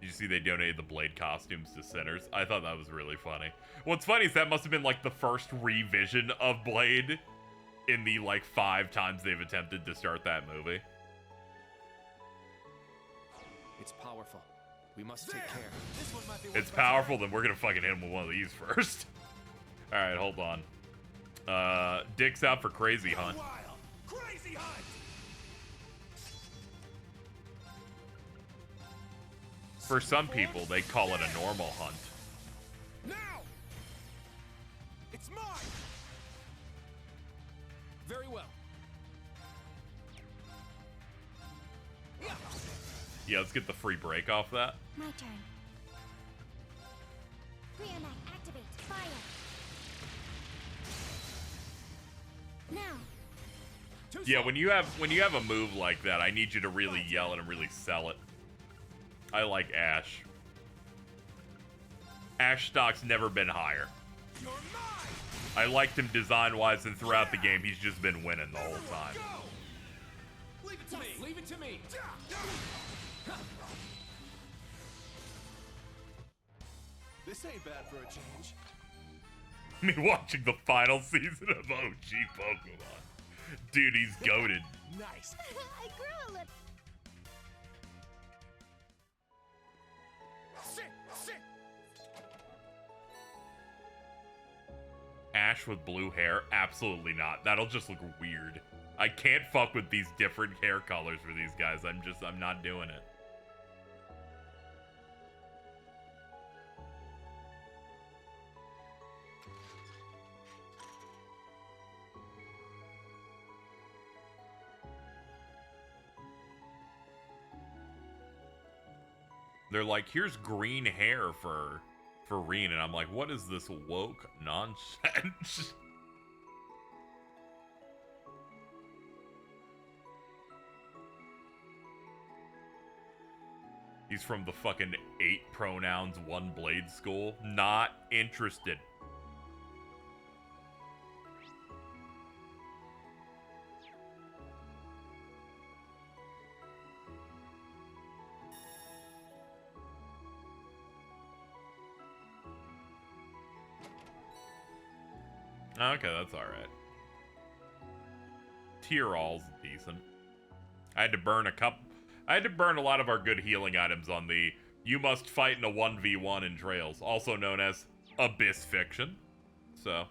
Did you see they donated the Blade costumes to Sinners? I thought that was really funny. What's funny is that must have been like the first revision of Blade in the like 5 times they've attempted to start that movie. It's powerful. We must take care. This one might be It's powerful, then we're gonna fucking hit him with one of these first. Alright, hold on. Dick's out for Crazy Hunt. wild. Crazy hunt. For some people, they call it a normal hunt. Now. It's mine. Very well. Yeah, let's get the free break off that. My turn. Brion, activate. Fire. Now. Yeah, when you have a move like that, I need you to really yell it and really sell it. I like Ash. Ash stock's never been higher. You're mine. I liked him design-wise, and throughout the game, he's just been winning the whole time. Go. Leave it to me. Leave it to me. This ain't bad for a change. Me watching the final season of OG Pokemon. Dude, he's goated. Nice. I grew a little. Sit. Ash with blue hair? Absolutely not. That'll just look weird. I can't fuck with these different hair colors for these guys. I'm not doing it. They're like, here's green hair for Reen, and I'm like, what is this woke nonsense? He's from the fucking 8 pronouns, 1 blade school. Not interested. Okay, that's alright. Tyrall's decent. I had to burn a lot of our good healing items on the you must fight in a 1v1 in Trails, also known as Abyss Fiction. So,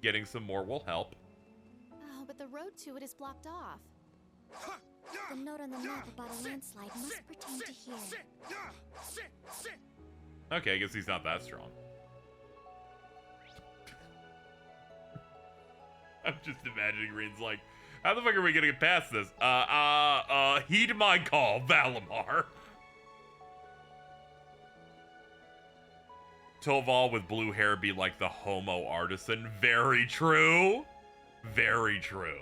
getting some more will help. Oh, but the road to it is blocked off. The note on the map about a landslide must pertain to here. Okay, I guess he's not that strong. I'm just imagining Reen's like, how the fuck are we gonna get past this? Heed my call, Valimar. Toval with blue hair be like the homo artisan. Very true. Very true.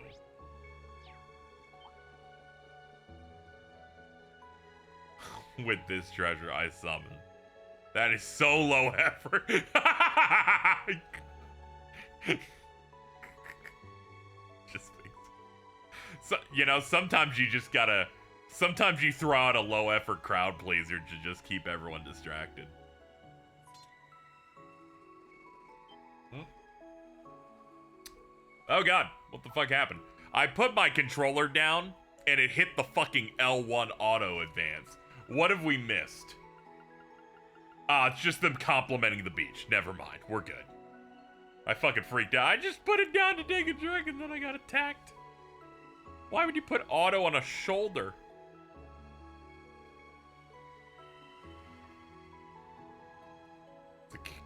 With this treasure I summon. That is so low effort. So, you know, sometimes you just gotta... Sometimes you throw out a low-effort crowd pleaser to just keep everyone distracted. Oh god, what the fuck happened? I put my controller down, and it hit the fucking L1 auto advance. What have we missed? It's just them complimenting the beach. Never mind, we're good. I fucking freaked out. I just put it down to take a drink, and then I got attacked. Why would you put auto on a shoulder?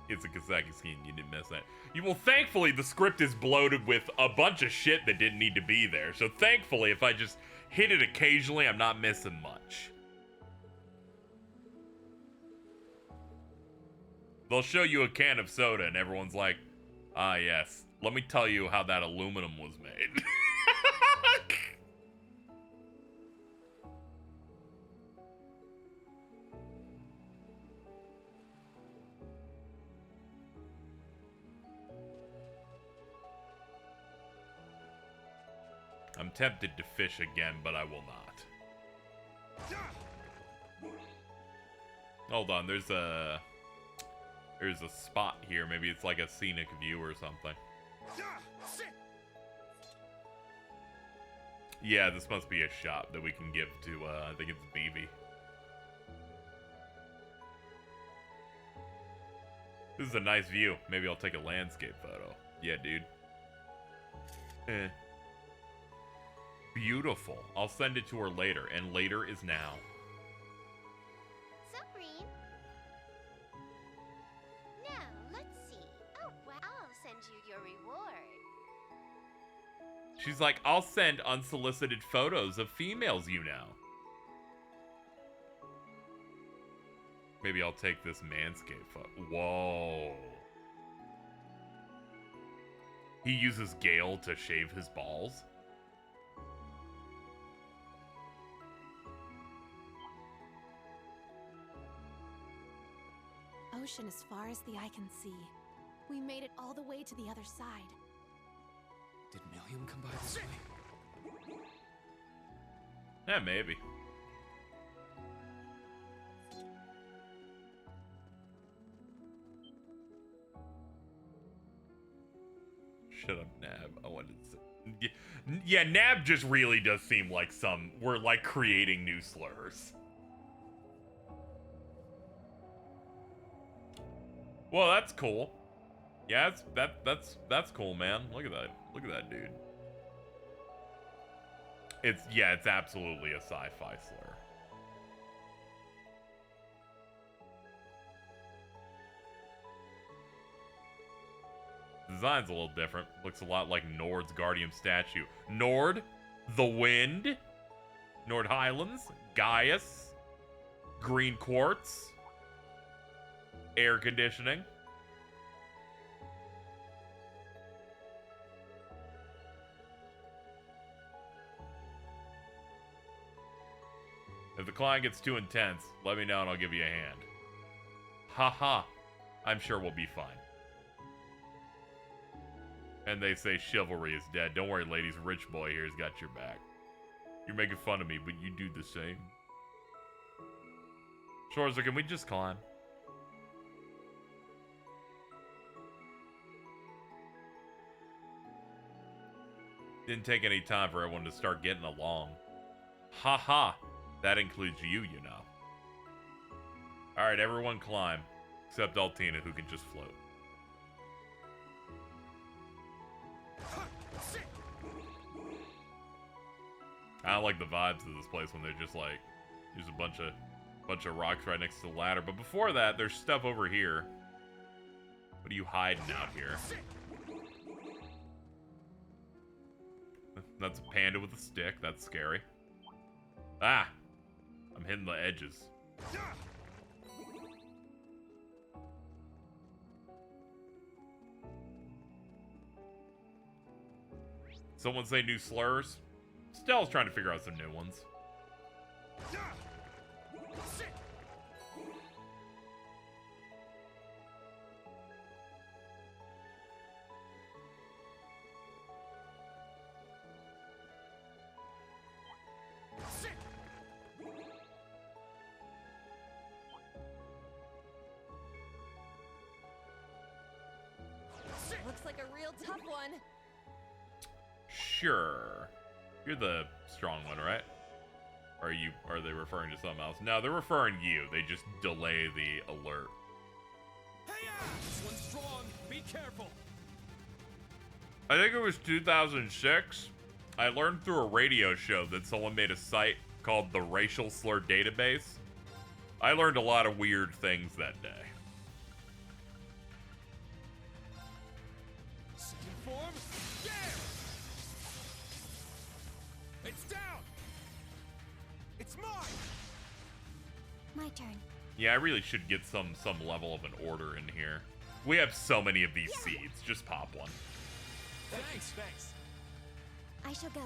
It's a Kasaki scheme, you didn't miss that. Well, thankfully, the script is bloated with a bunch of shit that didn't need to be there. So thankfully, if I just hit it occasionally, I'm not missing much. They'll show you a can of soda, and everyone's like, ah, yes. Let me tell you how that aluminum was made. I'm tempted to fish again, but I will not. Hold on, there's a spot here. Maybe it's like a scenic view or something. Yeah, this must be a shop that we can give to, I think it's BB. This is a nice view. Maybe I'll take a landscape photo. Yeah, dude. Beautiful. I'll send it to her later, and later is now. So, Brion. Now, let's see. Oh, well, I'll send you your reward. She's like, I'll send unsolicited photos of females you know. Maybe I'll take this manscape photo. Whoa. He uses Gale to shave his balls? Ocean as far as the eye can see. We made it all the way to the other side. Did Millium come by this way? Yeah, maybe. Shut up, Nab. I wanted to... Yeah, Nab just really does seem like we're like creating new slurs. Well, that's cool. Yeah, that's cool, man. Look at that. Look at that dude. It's absolutely a sci-fi slur. Design's a little different. Looks a lot like Nord's Guardian statue. Nord, the Wind, Nord Highlands, Gaius, Green Quartz, air conditioning. If the climb gets too intense, let me know and I'll give you a hand. Haha, I'm sure we'll be fine. And they say chivalry is dead. Don't worry, ladies. Rich boy here's got your back. You're making fun of me, but you do the same. Shorzer, can we just climb? Didn't take any time for everyone to start getting along. Haha, that includes you, you know. Alright, everyone climb. Except Altina, who can just float. I don't like the vibes of this place when they're just like, there's a bunch of rocks right next to the ladder. But before that, there's stuff over here. What are you hiding out here? That's a panda with a stick. That's scary. Ah! I'm hitting the edges. Someone say new slurs? Stell's trying to figure out some new ones. Looks like a real tough one. Sure. You're the strong one, right? Or are they referring to something else? No, they're referring to you. They just delay the alert. Hey, this one's strong. Be careful. I think it was 2006. I learned through a radio show that someone made a site called the Racial Slur Database. I learned a lot of weird things that day. Second form. There. It's down. It's mine. My turn. Yeah, I really should get some level of an order in here. We have so many of these seeds. Just pop one. Thanks. I shall go.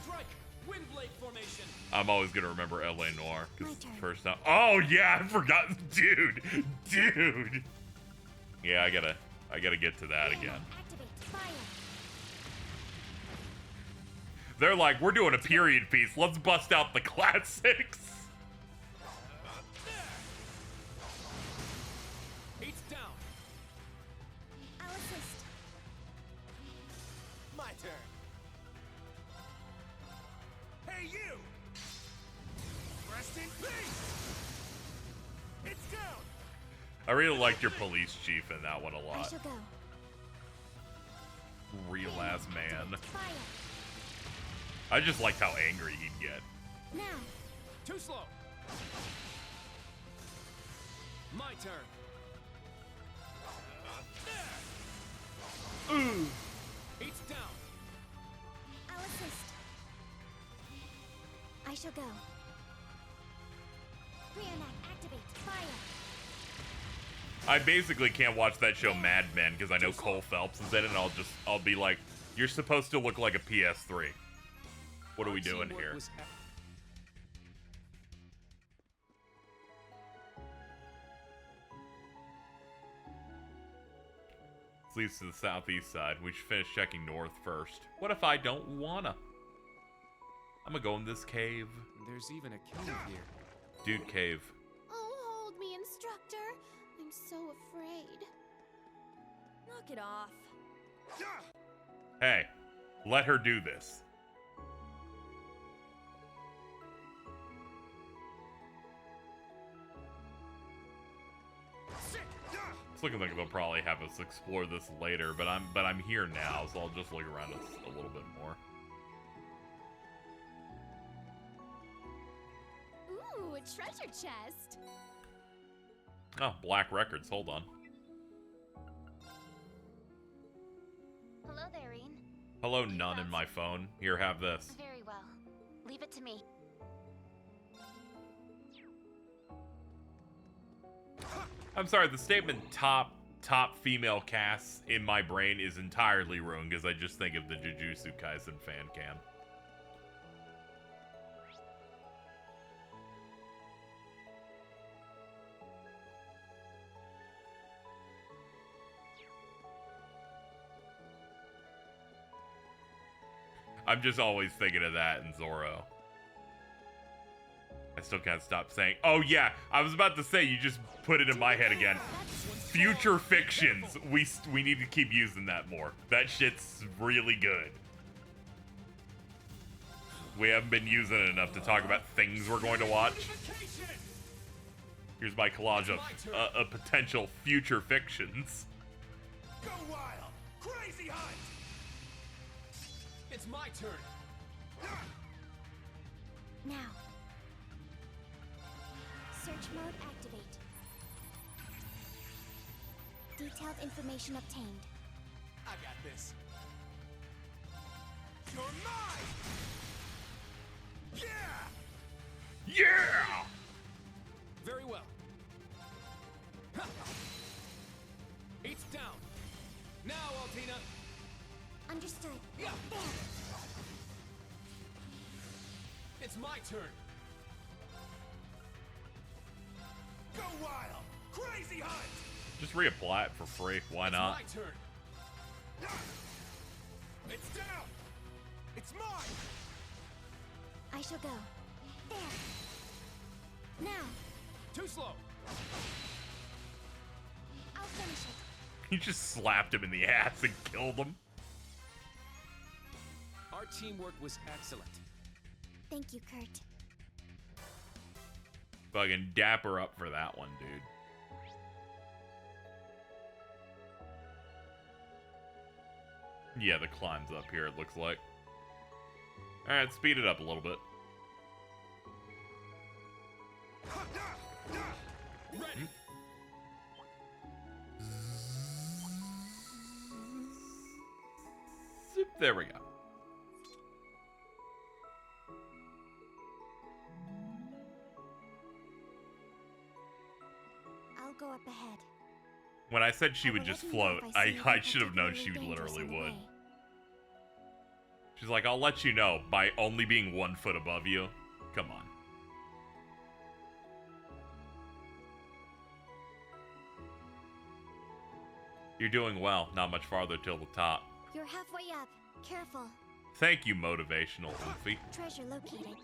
Strike. Windblade formation. I'm always gonna remember L.A. Noir My because it's the turn. first time. Oh yeah, I forgot, dude. Yeah, I gotta get to that again. Activate fire. They're like, we're doing a period piece. Let's bust out the classics. Eight's down. I'll assist. My turn. Hey, you! Rest in peace! It's down! I really liked your police chief in that one a I lot. shall go. Real ass man. Fire. I just liked how angry he'd get. Now. Too slow. My turn. Ooh. Eight's down. I'll assist. I shall go. Brion, activate. Fire. I basically can't watch that show Mad Men because I know Cole Phelps is in it, and I'll be like, you're supposed to look like a PS3. What are we doing here? This leads to the southeast side. We should finish checking north first. What if I don't wanna? I'm gonna go in this cave. There's even a cave here. Dude, cave. Oh, hold me, instructor. I'm so afraid. Knock it off. Hey, let her do this. It's looking like they'll probably have us explore this later, but I'm here now, so I'll just look around us a little bit more. Ooh, a treasure chest. Oh, black records. Hold on. Hello there, Ian. Hello, none in my phone. Here, have this. Very well. Leave it to me. I'm sorry, the statement top female casts in my brain is entirely wrong because I just think of the Jujutsu Kaisen fan cam. I'm just always thinking of that in Zoro. I still can't stop saying, oh yeah, I was about to say, you just put it in my head again. Future fictions. We need to keep using that more. That shit's really good. We haven't been using it enough to talk about things we're going to watch. Here's my collage of potential future fictions. Go wild! Crazy hunt! It's my turn. Now. Search mode activate. Detailed information obtained. I got this. You're mine! Yeah! Yeah! Very well. Ha! Eight's down. Now, Altina. Understood. Yeah. There. It's my turn. Go wild! Crazy hunt! Just reapply it for free. Why not? It's my turn. It's down. It's mine. I shall go. There. Now. Too slow. I'll finish it. He just slapped him in the ass and killed him. Our teamwork was excellent. Thank you, Kurt. Fucking dapper up for that one, dude. Yeah, the climb's up here, it looks like. Alright, speed it up a little bit. Ready. Zoop, there we go. I'll go up ahead. When I said she I would will just let you know float, if I see I anything should have known she particularly dangerous literally on the would. way. She's like, I'll let you know by only being 1 foot above you. Come on. You're doing well. Not much farther till the top. You're halfway up. Careful. Thank you, motivational Luffy. Treasure located.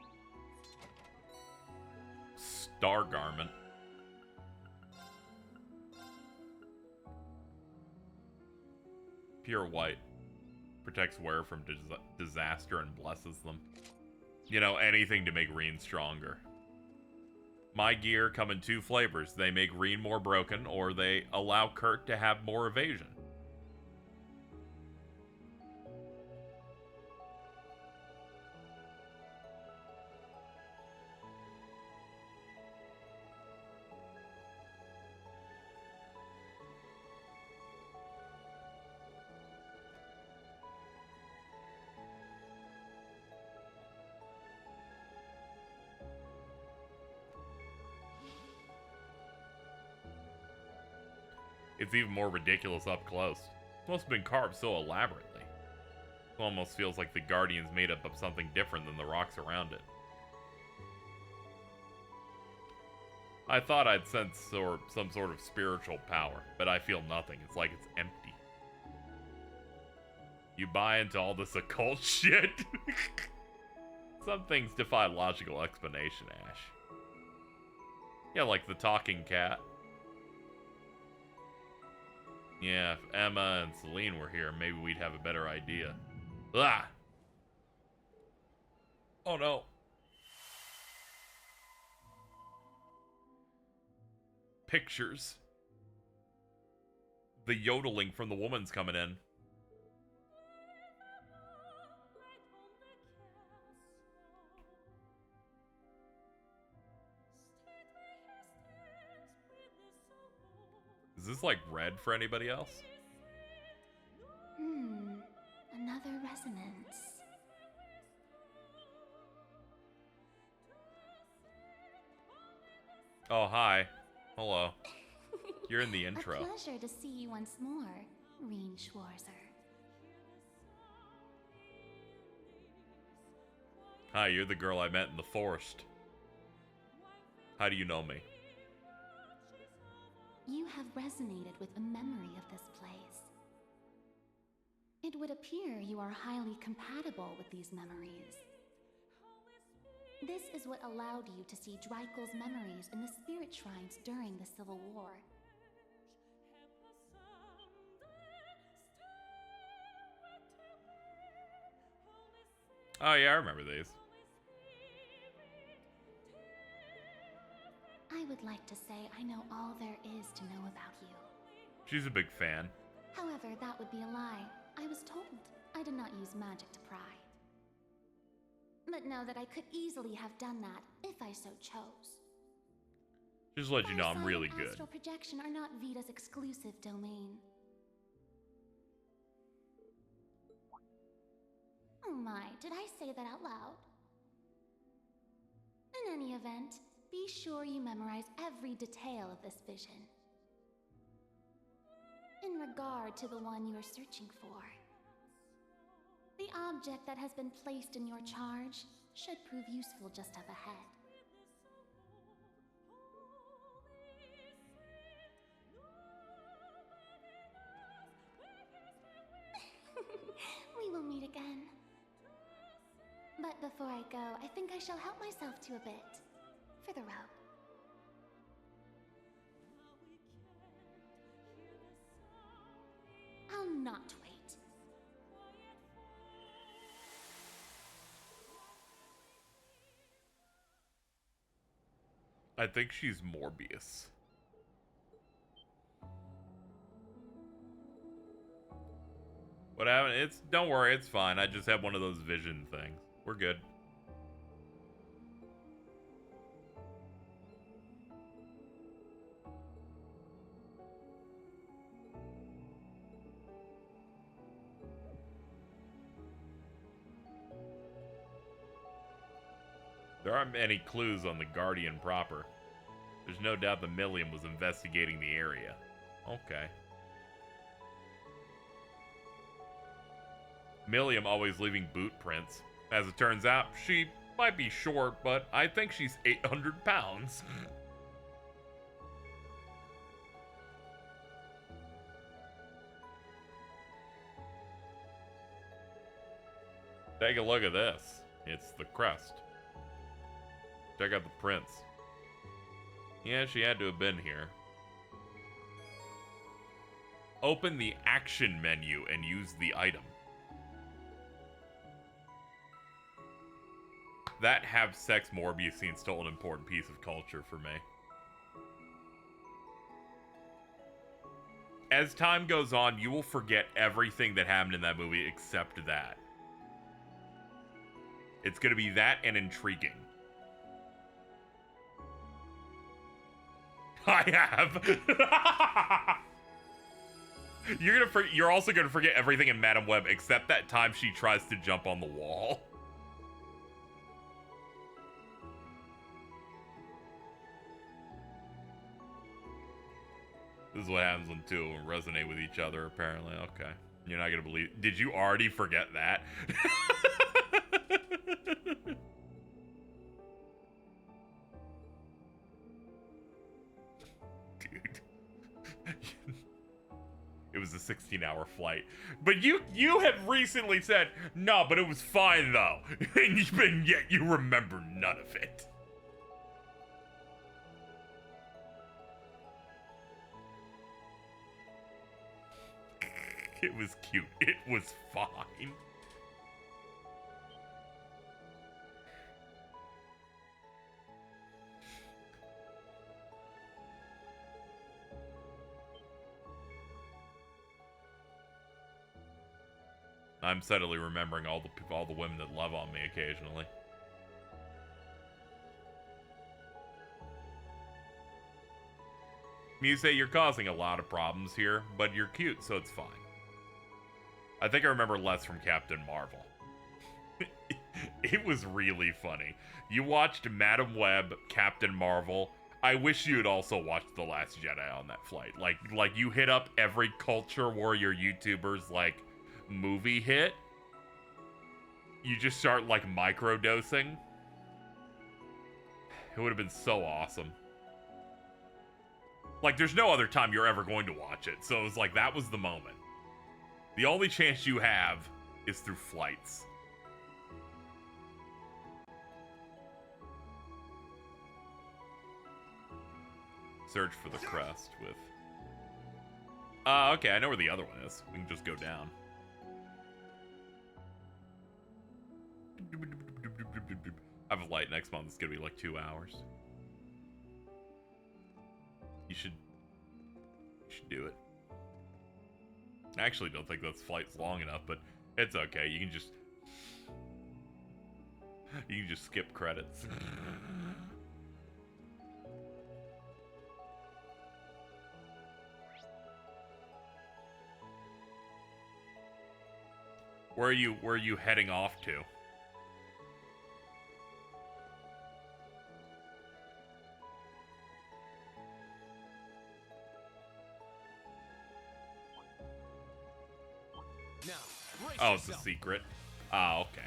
Star garment. Pure white. Protects wearer from disaster and blesses them. You know, anything to make Reen stronger. My gear come in 2 flavors. They make Reen more broken, or they allow Kurt to have more evasion. It's even more ridiculous up close. It must have been carved so elaborately. It almost feels like the Guardian's made up of something different than the rocks around it. I thought I'd sense some sort of spiritual power, but I feel nothing. It's like it's empty. You buy into all this occult shit? Some things defy logical explanation, Ash. Yeah, like the talking cat. Yeah, if Emma and Celine were here, maybe we'd have a better idea. Ah! Oh no. Pictures. The yodeling from the woman's coming in. Is this like red for anybody else? Another resonance. Oh, hi. Hello. You're in the intro. A pleasure to see you once more, Reen Schwarzer. Hi, you're the girl I met in the forest. How do you know me? You have resonated with a memory of this place. It would appear you are highly compatible with these memories. This is what allowed you to see Dreikel's memories in the spirit shrines during the Civil War. Oh yeah, I remember these. I would like to say I know all there is to know about you. She's a big fan. However, that would be a lie. I was told I did not use magic to pry. But know that I could easily have done that if I so chose. Just to let you know, I'm Farsight really and good. Astral projection are not Vita's exclusive domain. Oh my, did I say that out loud? In any event, be sure you memorize every detail of this vision. In regard to the one you are searching for, the object that has been placed in your charge should prove useful just up ahead. We will meet again. But before I go, I think I shall help myself to a bit. For the road. I'll not wait. I think she's Morbius. What happened? Don't worry, it's fine. I just have one of those vision things. We're good. There aren't any clues on the Guardian proper. There's no doubt the Millium was investigating the area. Okay. Millium always leaving boot prints. As it turns out, she might be short, but I think she's 800 pounds. Take a look at this. It's the crest. Check out the prints. Yeah, she had to have been here. Open the action menu and use the item. That have sex Morbius scene still an important piece of culture for me. As time goes on, you will forget everything that happened in that movie except that. It's gonna be that and intriguing. I have. You're also gonna forget everything in Madam Web except that time she tries to jump on the wall. This is what happens when two resonate with each other, apparently. Okay. You're not gonna believe. Did you already forget that? Dude. It was a 16-hour flight. But you have recently said, no, but it was fine, though. And yet you remember none of it. It was cute. It was fine. I'm suddenly remembering all the women that love on me occasionally. You say you're causing a lot of problems here, but you're cute, so it's fine. I think I remember less from Captain Marvel. It was really funny. You watched Madam Web, Captain Marvel. I wish you had also watched The Last Jedi on that flight. Like you hit up every Culture Warrior YouTuber's like movie hit. You just start like microdosing. It would have been so awesome. Like there's no other time you're ever going to watch it. So it was like that was the moment. The only chance you have is through flights. Search for the crest with... okay, I know where the other one is. We can just go down. I have a flight next month. It's gonna be like 2 hours. You should do it. I actually don't think that flight's long enough, but it's okay. You can just skip credits. Where are you heading off to? Oh, it's a secret. Ah, okay.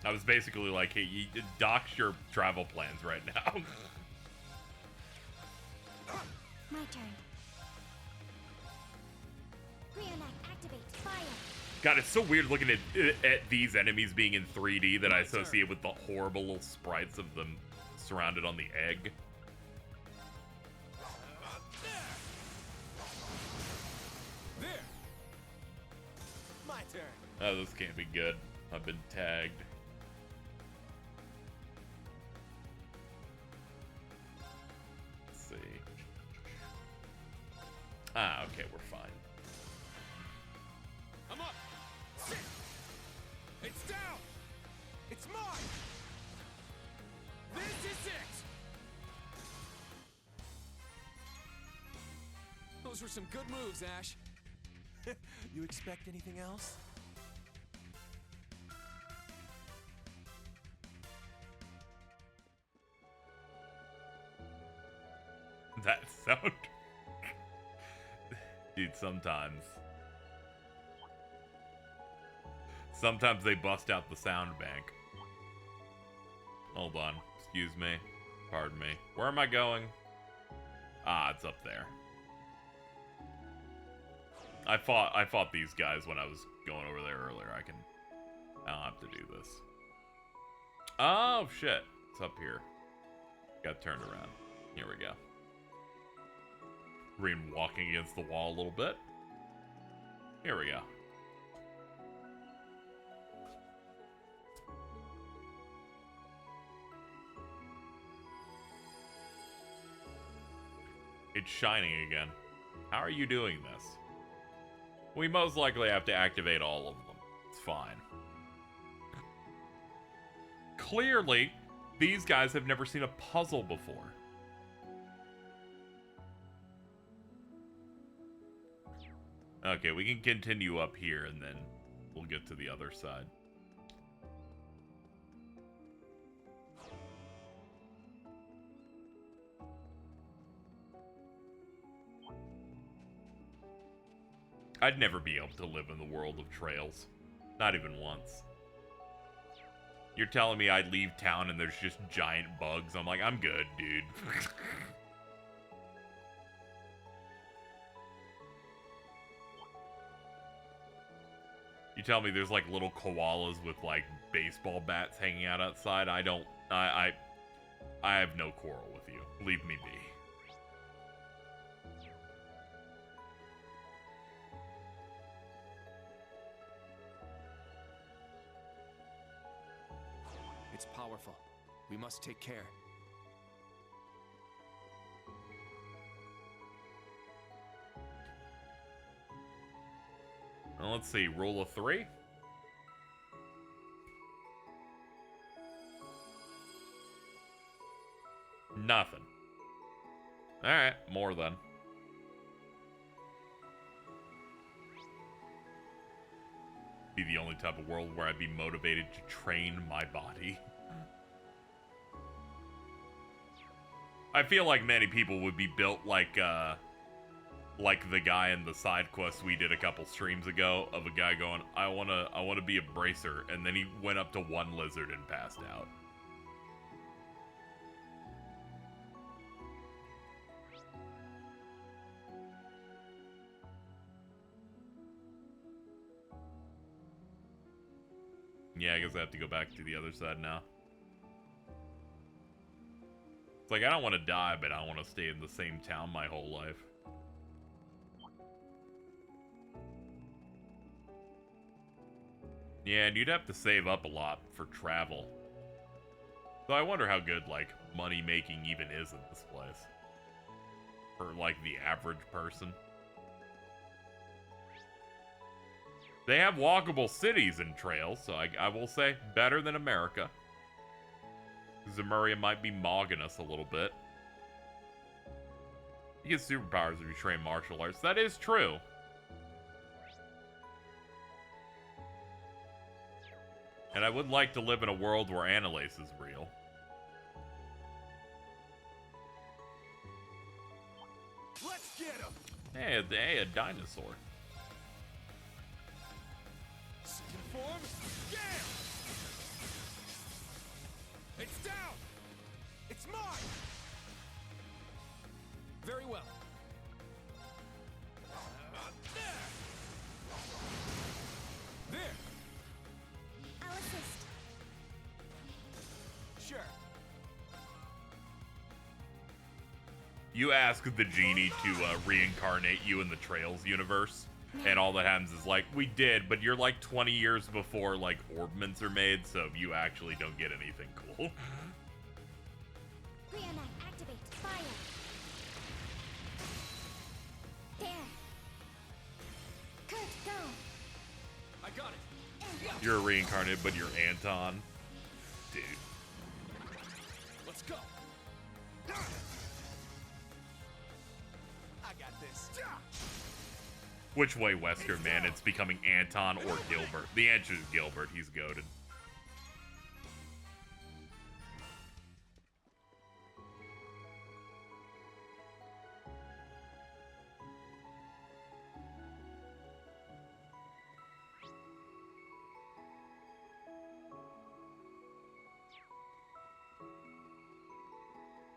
I was basically like, hey, you dox your travel plans right now. My turn. Brion, activate fire. God, it's so weird looking at these enemies being in 3D that I associate with the horrible little sprites of them surrounded on the egg. Oh, this can't be good. I've been tagged. Let's see. Ah, okay, we're fine. I'm up. Sit. It's down. It's mine. This is it. Those were some good moves, Ash. You expect anything else? That sound. Dude, sometimes they bust out the sound bank. Hold on. Excuse me. Pardon me. Where am I going? Ah, it's up there. I fought these guys when I was going over there earlier. I don't have to do this. Oh, shit. It's up here. Got turned around. Here we go. Brion walking against the wall a little bit. Here we go. It's shining again. How are you doing this? We most likely have to activate all of them. It's fine. Clearly, these guys have never seen a puzzle before. Okay, we can continue up here and then we'll get to the other side. I'd never be able to live in the world of trails. Not even once. You're telling me I'd leave town and there's just giant bugs. I'm like, I'm good, dude. You tell me there's like little koalas with like baseball bats hanging out outside. I have no quarrel with you. Leave me be. It's powerful. We must take care. Well, let's see. Rule of 3. Nothing. Alright, more then. Be the only type of world where I'd be motivated to train my body. I feel like many people would be built like the guy in the side quest we did a couple streams ago of a guy going, I wanna be a bracer, and then he went up to one lizard and passed out. Yeah, I guess I have to go back to the other side now. It's like, I don't want to die, but I want to stay in the same town my whole life. Yeah, and you'd have to save up a lot for travel. So I wonder how good, like, money making even is in this place. For, like, the average person. They have walkable cities and trails, so I will say, better than America. Zemuria might be mogging us a little bit. You get superpowers if you train martial arts. That is true. And I would like to live in a world where Annalise is real. Let's get him. Hey, a dinosaur. Form. Scale. It's down. It's mine. Very well. There. I'll assist. Sure. You ask the genie to reincarnate you in the Trails universe, and all that happens is like, we did, but you're like 20 years before like orbments are made, so you actually don't get anything cool. Brion, activate. Fire. There. Kurt, go. I got it. You're reincarnated, but you're Anton. Dude. Let's go. I got this. Which way, Wesker, man? It's becoming Anton or Gilbert. The answer is Gilbert. He's goated.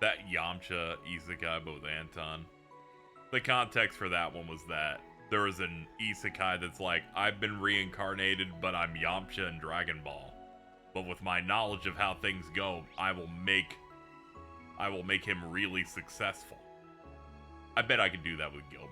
That Yamcha Isekai with Anton. The context for that one was that there is an isekai that's like, I've been reincarnated, but I'm Yamcha in Dragon Ball. But with my knowledge of how things go, I will make him really successful. I bet I could do that with Gilbert.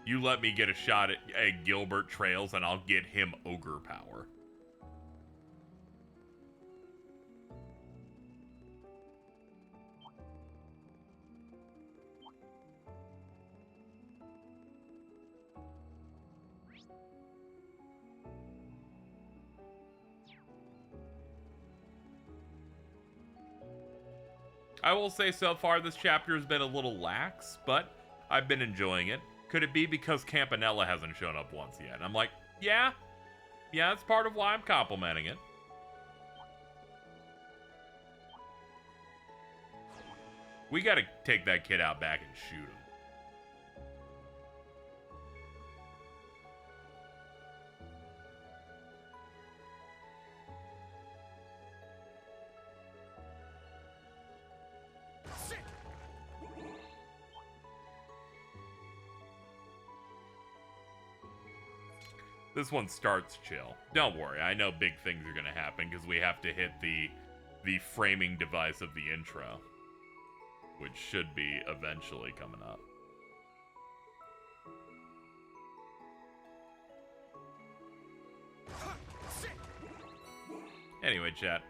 You let me get a shot at Gilbert Trails and I'll get him ogre power. I will say so far this chapter has been a little lax, but I've been enjoying it. Could it be because Campanella hasn't shown up once yet? And I'm like, yeah, that's part of why I'm complimenting it. We gotta take that kid out back and shoot him. This one starts chill. Don't worry, I know big things are gonna happen because we have to hit the framing device of the intro, which should be eventually coming up. Anyway, chat,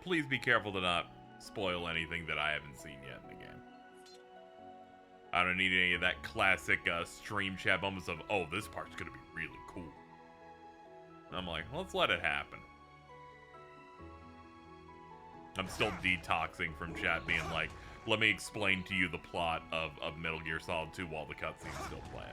please be careful to not spoil anything that I haven't seen yet in the game. I don't need any of that classic stream chat moments of, oh, this part's gonna be really cool. I'm like, let's let it happen. I'm still detoxing from chat being like, let me explain to you the plot of Metal Gear Solid 2 while the cutscene's still playing.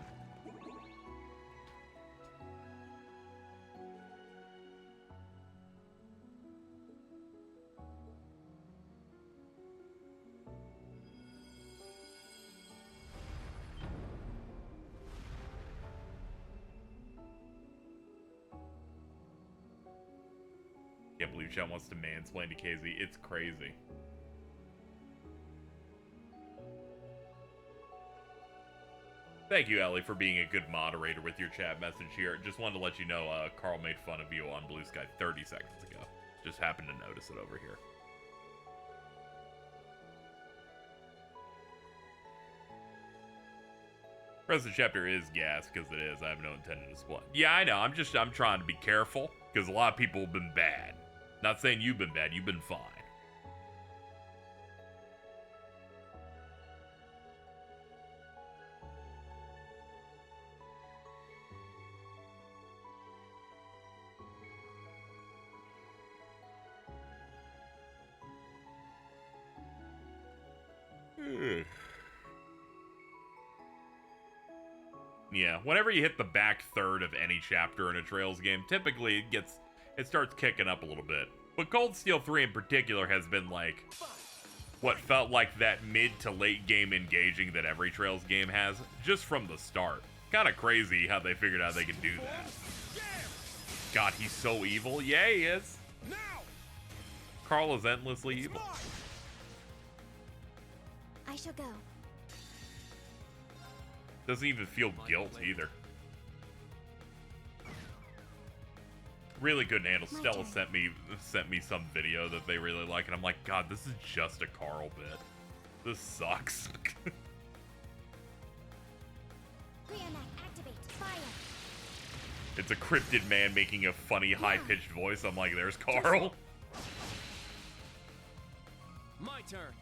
Can't believe chat wants to mansplain to KZ. It's crazy. Thank you, Ellie, for being a good moderator with your chat message here. Just wanted to let you know, Carl made fun of you on Blue Sky 30 seconds ago. Just happened to notice it over here. Rest of the chapter is gas, because it is. I have no intention to spoil. Yeah, I know. I'm trying to be careful, because a lot of people have been bad. Not saying you've been bad. You've been fine. Yeah, whenever you hit the back third of any chapter in a Trails game, typically it starts kicking up a little bit. But Cold Steel 3 in particular has been like what felt like that mid to late game engaging that every Trails game has, just from the start. Kind of crazy how they figured out they could do that. God, he's so evil. Yeah, he is. Carl is endlessly evil. I shall go. Doesn't even feel guilt either. Really couldn't handle. Stella sent me some video that they really like, and I'm like, God, this is just a Carl bit. This sucks. It's a cryptid man making a funny, high-pitched voice. I'm like, there's Carl. My turn.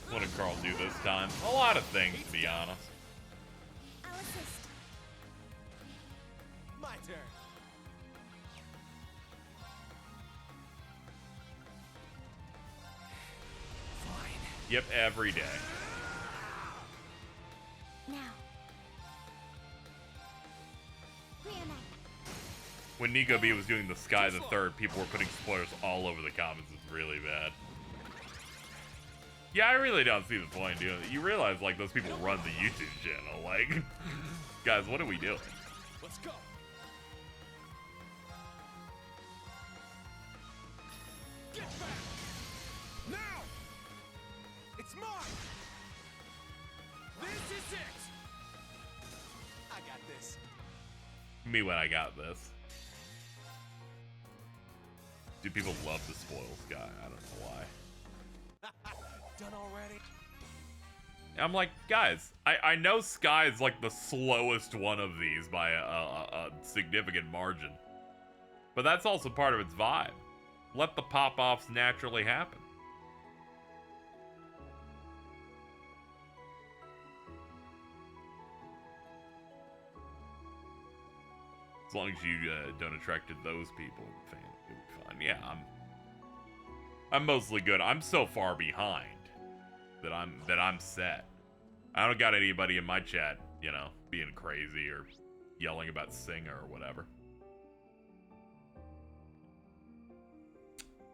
What did Carl do this time? A lot of things, to be honest. I'll assist. My turn. Fine. Yep, every day. Now. Reunite. When Nico B was doing the Sky the Third, people were putting spoilers all over the comments. It's really bad. Yeah, I really don't see the point in doing it. You realize, like, those people run the YouTube channel. Like, guys, what are we doing? Let's go. Get back! Now! It's mine! This is it! I got this. Me when I got this. Do people love the spoils guy? I don't know why. Done already? I'm like, guys, I know Sky's like the slowest one of these by a significant margin. But that's also part of its vibe. Let the pop-offs naturally happen. As long as you don't attract to those people, it'll be fine. Yeah, I'm mostly good. I'm so far behind that I'm set. I don't got anybody in my chat, you know, being crazy or yelling about Singer or whatever.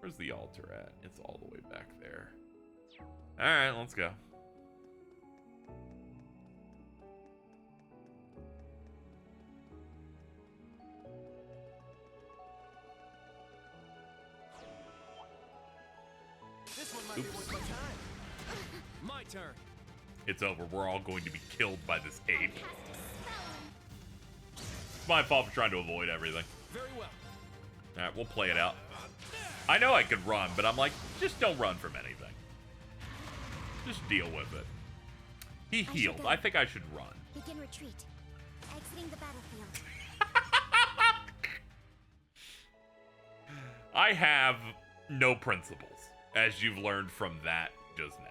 Where's the altar at? It's all the way back there. All right, let's go. This one might be worth my time. My turn. It's over. We're all going to be killed by this ape. It's my fault for trying to avoid everything. Very well. All right, we'll play it out. I know I could run, but I'm like, just don't run from anything. Just deal with it. He healed. I think I should run. Begin retreat. Exiting the battlefield. I have no principles, as you've learned from that just now.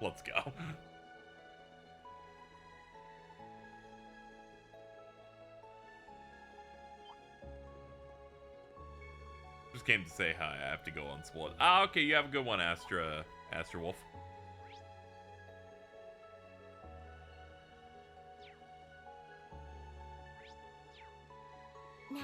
Let's go. Just came to say hi. I have to go on split. Ah, okay. You have a good one, Astra Wolf. Now.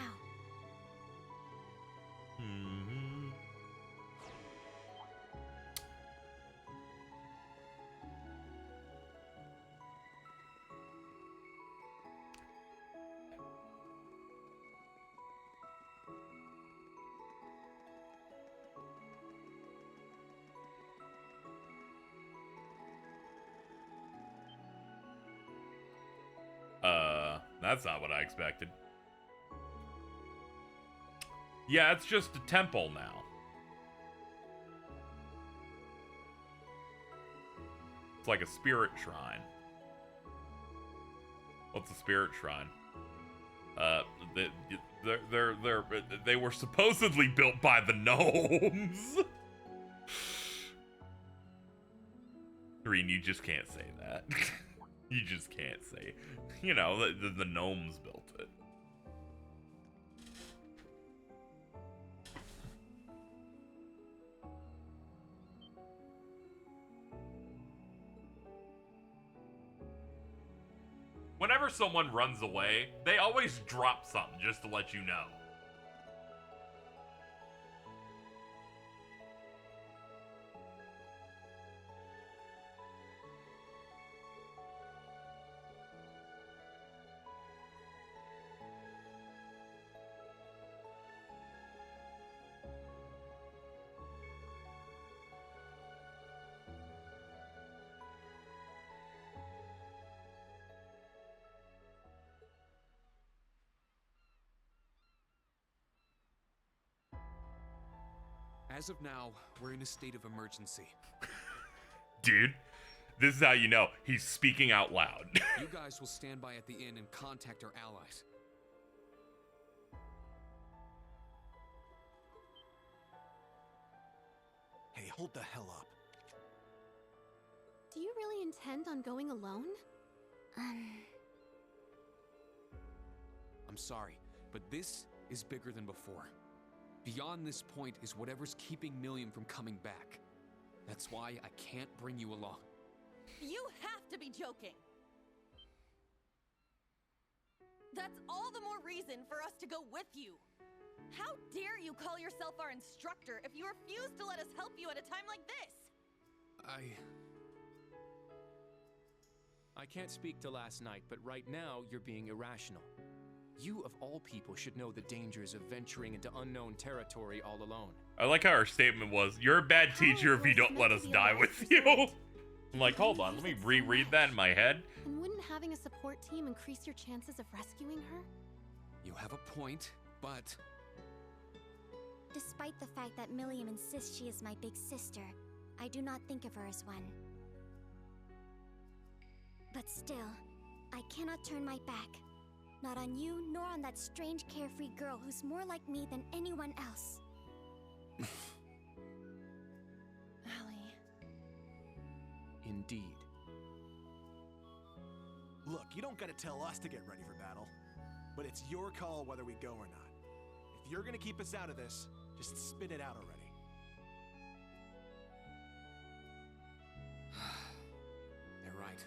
That's not what I expected. Yeah, it's just a temple now. It's like a spirit shrine. What's a spirit shrine? They were supposedly built by the gnomes. Green, you just can't say that. You just can't say. You know, the gnomes built it. Whenever someone runs away, they always drop something just to let you know. As of now, we're in a state of emergency. Dude, this is how you know he's speaking out loud. You guys will stand by at the inn and contact our allies. Hey, hold the hell up. Do you really intend on going alone? I'm sorry, but this is bigger than before. Beyond this point is whatever's keeping Millium from coming back. That's why I can't bring you along. You have to be joking! That's all the more reason for us to go with you! How dare you call yourself our instructor if you refuse to let us help you at a time like this? I can't speak to last night, but right now you're being irrational. You, of all people, should know the dangers of venturing into unknown territory all alone. I like how her statement was, "You're a bad teacher if you don't let us die with you." I'm like, hold on, let me reread that in my head. And wouldn't having a support team increase your chances of rescuing her? You have a point, but... Despite the fact that Millium insists she is my big sister, I do not think of her as one. But still, I cannot turn my back. Not on you, nor on that strange carefree girl who's more like me than anyone else. Allie. Indeed. Look, you don't gotta tell us to get ready for battle. But it's your call whether we go or not. If you're gonna keep us out of this, just spit it out already. They're right.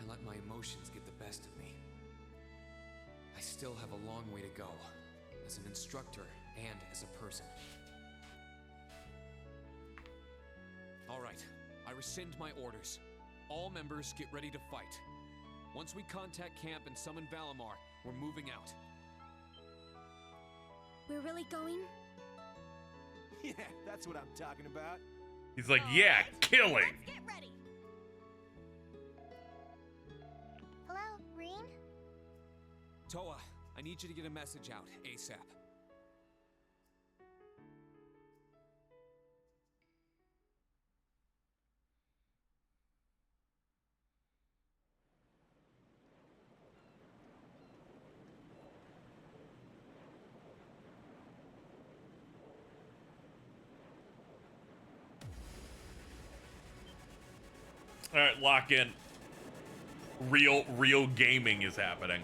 I let my emotions get the best of me. I still have a long way to go, as an instructor and as a person. All right, I rescind my orders. All members get ready to fight. Once we contact camp and summon Valimar, we're moving out. We're really going? Yeah, that's what I'm talking about. He's like, yeah, killing. Let's get ready. Hello, Reen? Toa, I need you to get a message out, ASAP. All right, lock in. Real gaming is happening.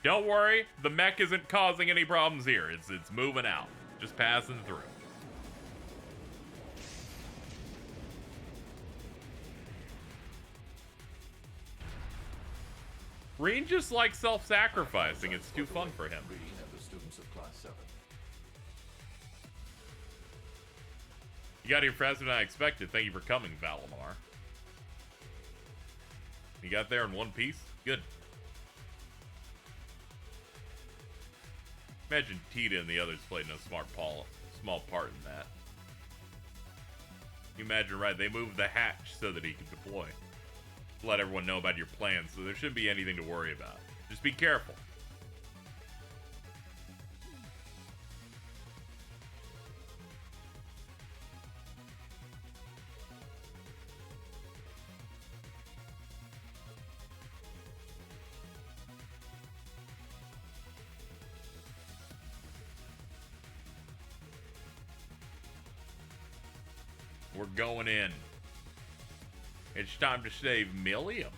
Don't worry, the mech isn't causing any problems here. It's moving out, just passing through. Reen just likes self-sacrificing. It's too fun for him. You got here faster than I expected. Thank you for coming, Valimar. You got there in one piece? Good. Imagine Tita and the others played a small part in that. You imagine, right? They moved the hatch so that he could deploy. Let everyone know about your plans, so there shouldn't be anything to worry about. Just be careful. We're going in. It's time to save Millium.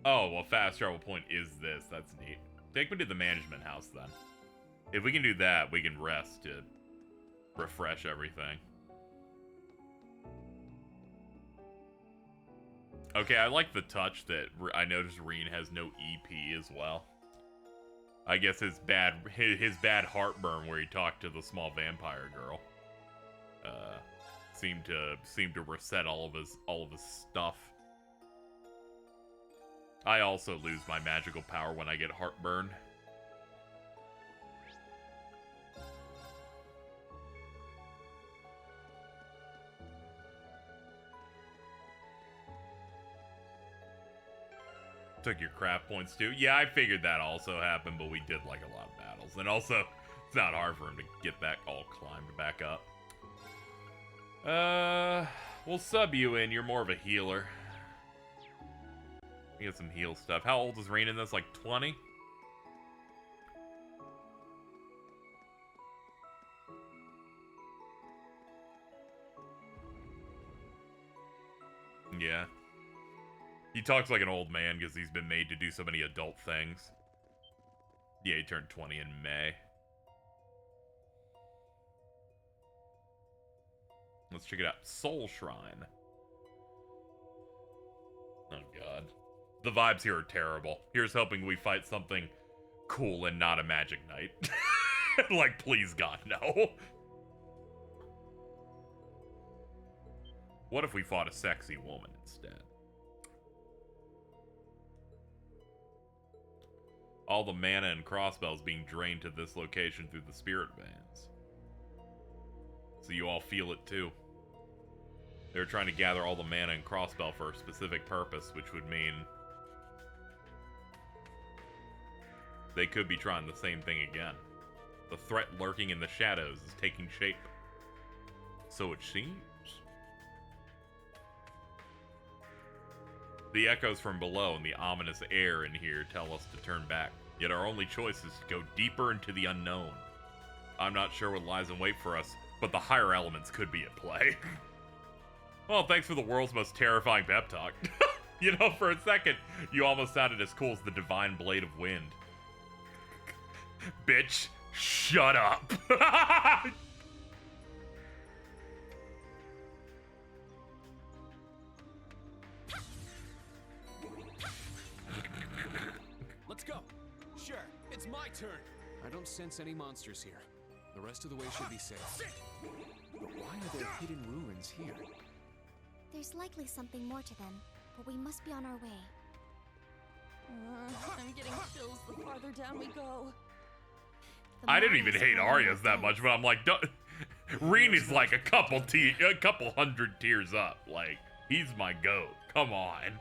Oh, well, fast travel point is this. That's neat. Take me to the management house, then. If we can do that, we can rest to refresh everything. Okay, I like the touch that I noticed Reen has no EP as well. I guess his bad heartburn where he talked to the small vampire girl seemed to reset all of his stuff. I also lose my magical power when I get heartburn. Took your craft points too. Yeah, I figured that also happened, but we did like a lot of battles. And also, it's not hard for him to get back all climbed back up. We'll sub you in. You're more of a healer. We get some heal stuff. How old is Reen in this? Like 20? Yeah. He talks like an old man because he's been made to do so many adult things. Yeah, he turned 20 in May. Let's check it out. Soul Shrine. Oh, God. The vibes here are terrible. Here's hoping we fight something cool and not a magic knight. Like, please, God, no. What if we fought a sexy woman instead? All the mana and crossbows being drained to this location through the spirit veins. So you all feel it too. They're trying to gather all the mana and crossbow for a specific purpose, which would mean they could be trying the same thing again. The threat lurking in the shadows is taking shape. So it seems. The echoes from below and the ominous air in here tell us to turn back. Yet our only choice is to go deeper into the unknown. I'm not sure what lies in wait for us, but the higher elements could be at play. Well, thanks for the world's most terrifying pep talk. You know, for a second, you almost sounded as cool as the divine blade of wind. Bitch, shut up. Let's go. Sure, it's my turn. I don't sense any monsters here. The rest of the way should be safe. But why are there hidden ruins here? There's likely something more to them, but we must be on our way. I'm getting chills the farther down we go. I didn't even hate Arya's that much, but I'm like, Reen is like a couple hundred tiers up. Like, he's my goat. Come on.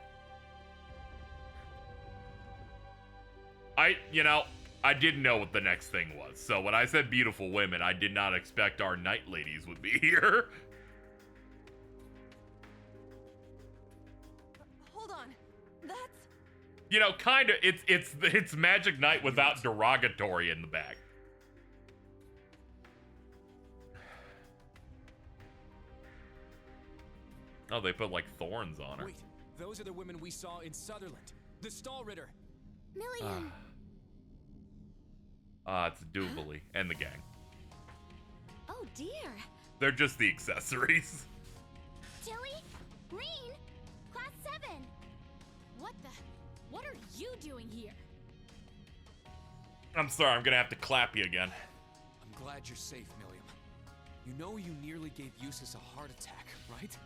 I didn't know what the next thing was. So when I said beautiful women, I did not expect our night ladies would be here. Hold on. That's... You know, kind of, it's Magic Knight without derogatory in the back. Oh, they put like thorns on her. Wait, those are the women we saw in Sutherland. The Stall Ritter. Millium! It's Duvalie and the gang. Oh dear! They're just the accessories. Tilly? Reen? Class 7! What are you doing here? I'm sorry, I'm gonna have to clap you again. I'm glad you're safe, Millium. You know you nearly gave Eustace a heart attack, right?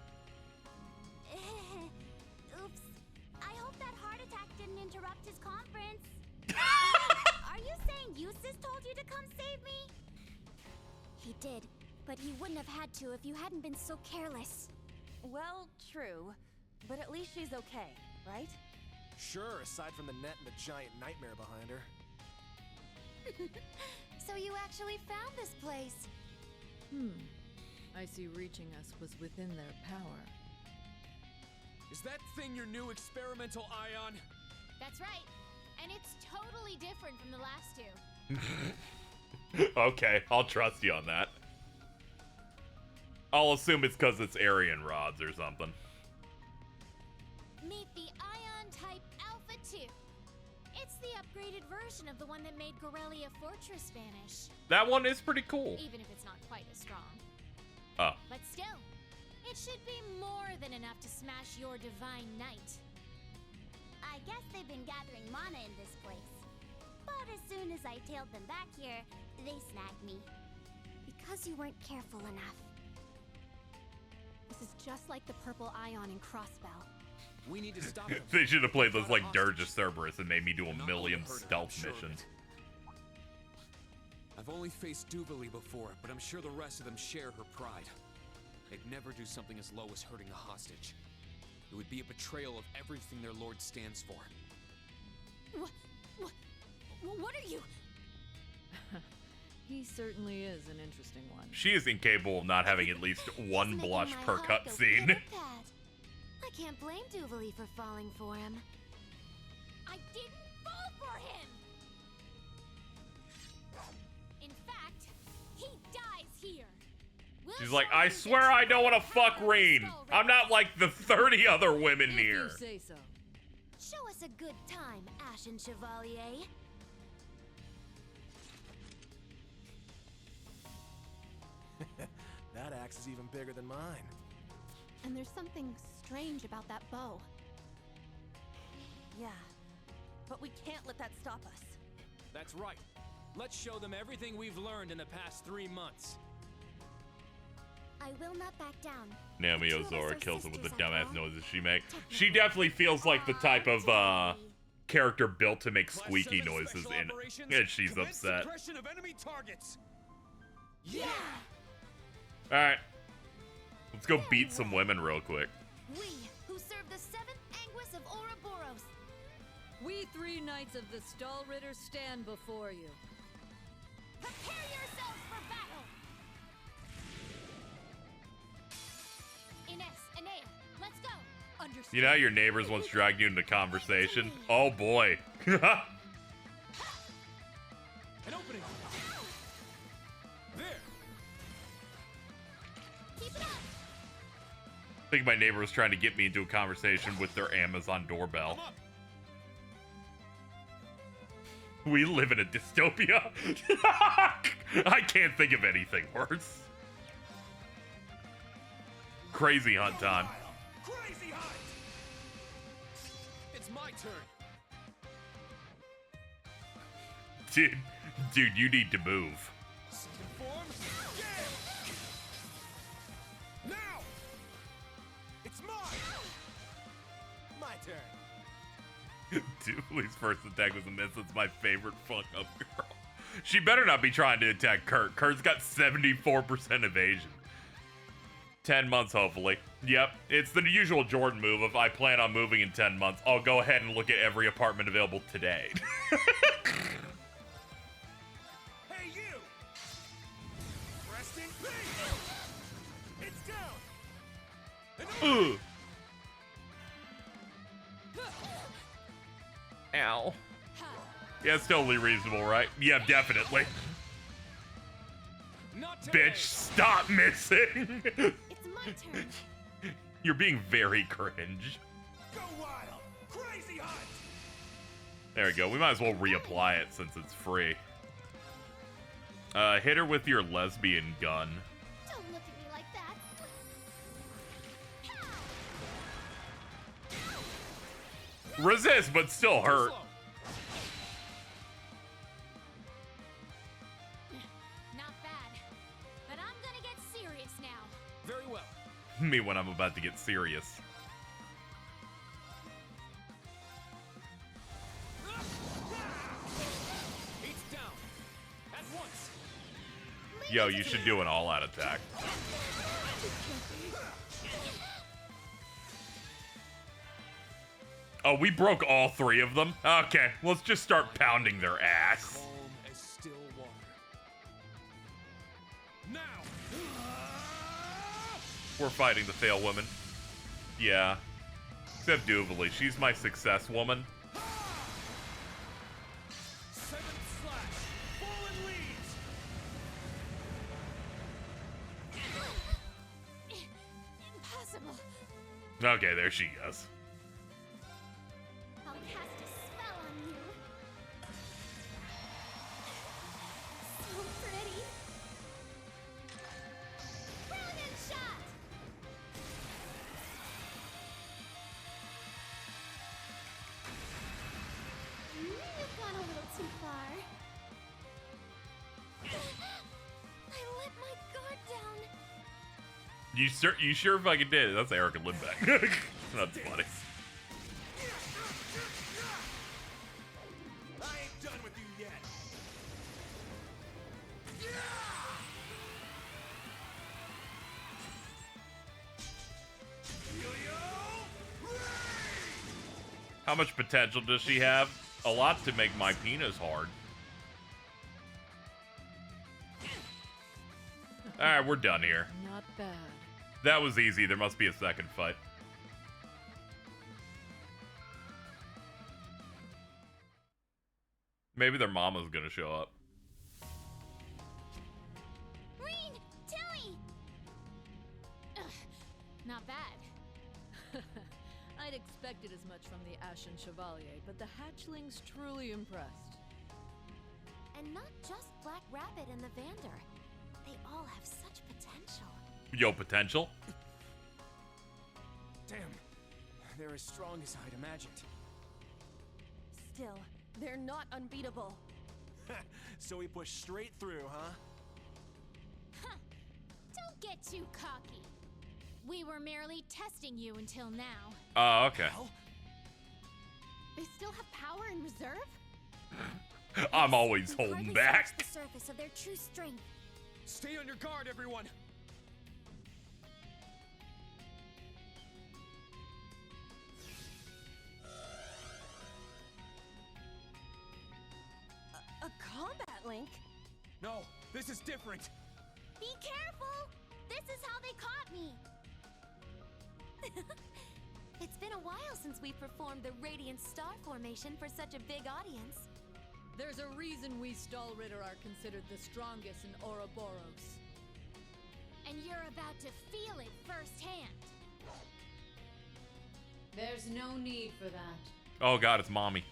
Oops. I hope that heart attack didn't interrupt his conference. Wait, are you saying Eustace told you to come save me? He did, but he wouldn't have had to if you hadn't been so careless. Well, true. But at least she's okay, right? Sure, aside from the net and the giant nightmare behind her. So you actually found this place. I see reaching us was within their power. Is that thing your new experimental ion? That's right. And it's totally different from the last two. Okay, I'll trust you on that. I'll assume it's because it's Arianrhods or something. Meet the Ion Type Alpha 2. It's the upgraded version of the one that made Gorelia Fortress vanish. That one is pretty cool. Even if it's not quite as strong. Oh. But still, it should be more than enough to smash your Divine Knight. I guess they've been gathering mana in this place. But as soon as I tailed them back here, they snagged me. Because you weren't careful enough. This is just like the purple Ion in Crossbell. We need to stop them. They should have played this like Hostage. Dirge of Cerberus and made me do a Not Millium gonna hurt her, stealth I'm sure of mission. it. I've only faced Duvalie before, but I'm sure the rest of them share her pride. They'd never do something as low as hurting a hostage. It would be a betrayal of everything their lord stands for. What are you? He certainly is an interesting one. She is incapable of not having at least one He's making blush my per heart go cutscene. pit-a-pat. I can't blame Duvalie for falling for him. I didn't fall for him! In fact, he dies here. We'll She's like, show I you swear just I don't want to how fuck powerful Reen. Skull I'm not Raiders. like the 30 other women If here. you say so. Show us a good time, Ashen Chevalier. axe is even bigger than mine. And there's something strange about that bow. Yeah, but we can't let that stop us. That's right. Let's show them everything we've learned in the past 3 months. I will not back down. Naomi The two of us Ozora are kills him with the sisters, dumbass after all. noises she makes. She definitely feels like the type of character built to make squeaky noises and she's upset. Suppression of enemy targets. Yeah! Alright. Let's go beat some women real quick. We, who serve the 7th Anguis of Ouroboros. We 3 knights of the Stall Ritter stand before you. Prepare yourselves for battle! Ines, Anea, let's go! Understood. You know how your neighbors once dragged you into conversation? Oh boy. An opening. There. Keep it up! I think my neighbor was trying to get me into a conversation with their Amazon doorbell. Come up. We live in a dystopia. I can't think of anything worse. Crazy hunt time. Crazy hunt. It's my turn. Dude, you need to move. Second form. Yeah. Now! It's mine! My turn. Dooley's first attack was a miss. That's my favorite fuck up girl. She better not be trying to attack Kurt. Kurt's got 74% evasion. 10 months, hopefully. Yep, it's the usual Jordan move. If I plan on moving in 10 months, I'll go ahead and look at every apartment available today. Hey, you! Resting B! It's down! Ugh. Ow. Yeah, it's totally reasonable, right? Yeah, definitely. Not today. Bitch, stop missing. It's my turn. You're being very cringe. Go wild! Crazy hunt! There we go. We might as well reapply it since it's free. Hit her with your lesbian gun. Don't look at me like that! Resist, but still hurt. Slow. Not bad. But I'm gonna get serious now. Very well. Me when I'm about to get serious. It's down. At once. Yo, you should do an all-out attack. Oh, we broke all 3 of them? Okay, let's just start pounding their ass. Calm as still water. Now. We're fighting the fail woman. Yeah. Except Duvalie, she's my success woman. 7th slash. Fallen leaves. Impossible. Okay, there she goes. I'll cast a spell on you. So pretty. Brilliant shot! You've gone a little too far. I let my guard down. You sure fucking did. That's Erica Lindbeck. That's funny. I ain't done with you yet. How much potential does she have? A lot to make my penis hard. Alright, we're done here. Not bad. That was easy. There must be a second fight. Maybe their mama's gonna show up. Green! Tilly! Ugh, not bad. I'd expected as much from the Ashen Chevalier, but the hatchlings truly impressed. And not just Black Rabbit and the Vander. They all have such potential. Yo, potential. Damn. They're as strong as I'd imagined. Still, they're not unbeatable. So we push straight through, huh? Huh. Don't get too cocky. We were merely testing you until now. Oh, okay. Well, They still have power in reserve? I'm always We've holding hardly back. scratched the surface of their true strength. Stay on your guard, everyone. A combat link? No, this is different. Be careful! This is how they caught me! It's been a while since we performed the Radiant Star Formation for such a big audience. There's a reason we Stallritter are considered the strongest in Ouroboros. And you're about to feel it firsthand. There's no need for that. Oh god, it's mommy.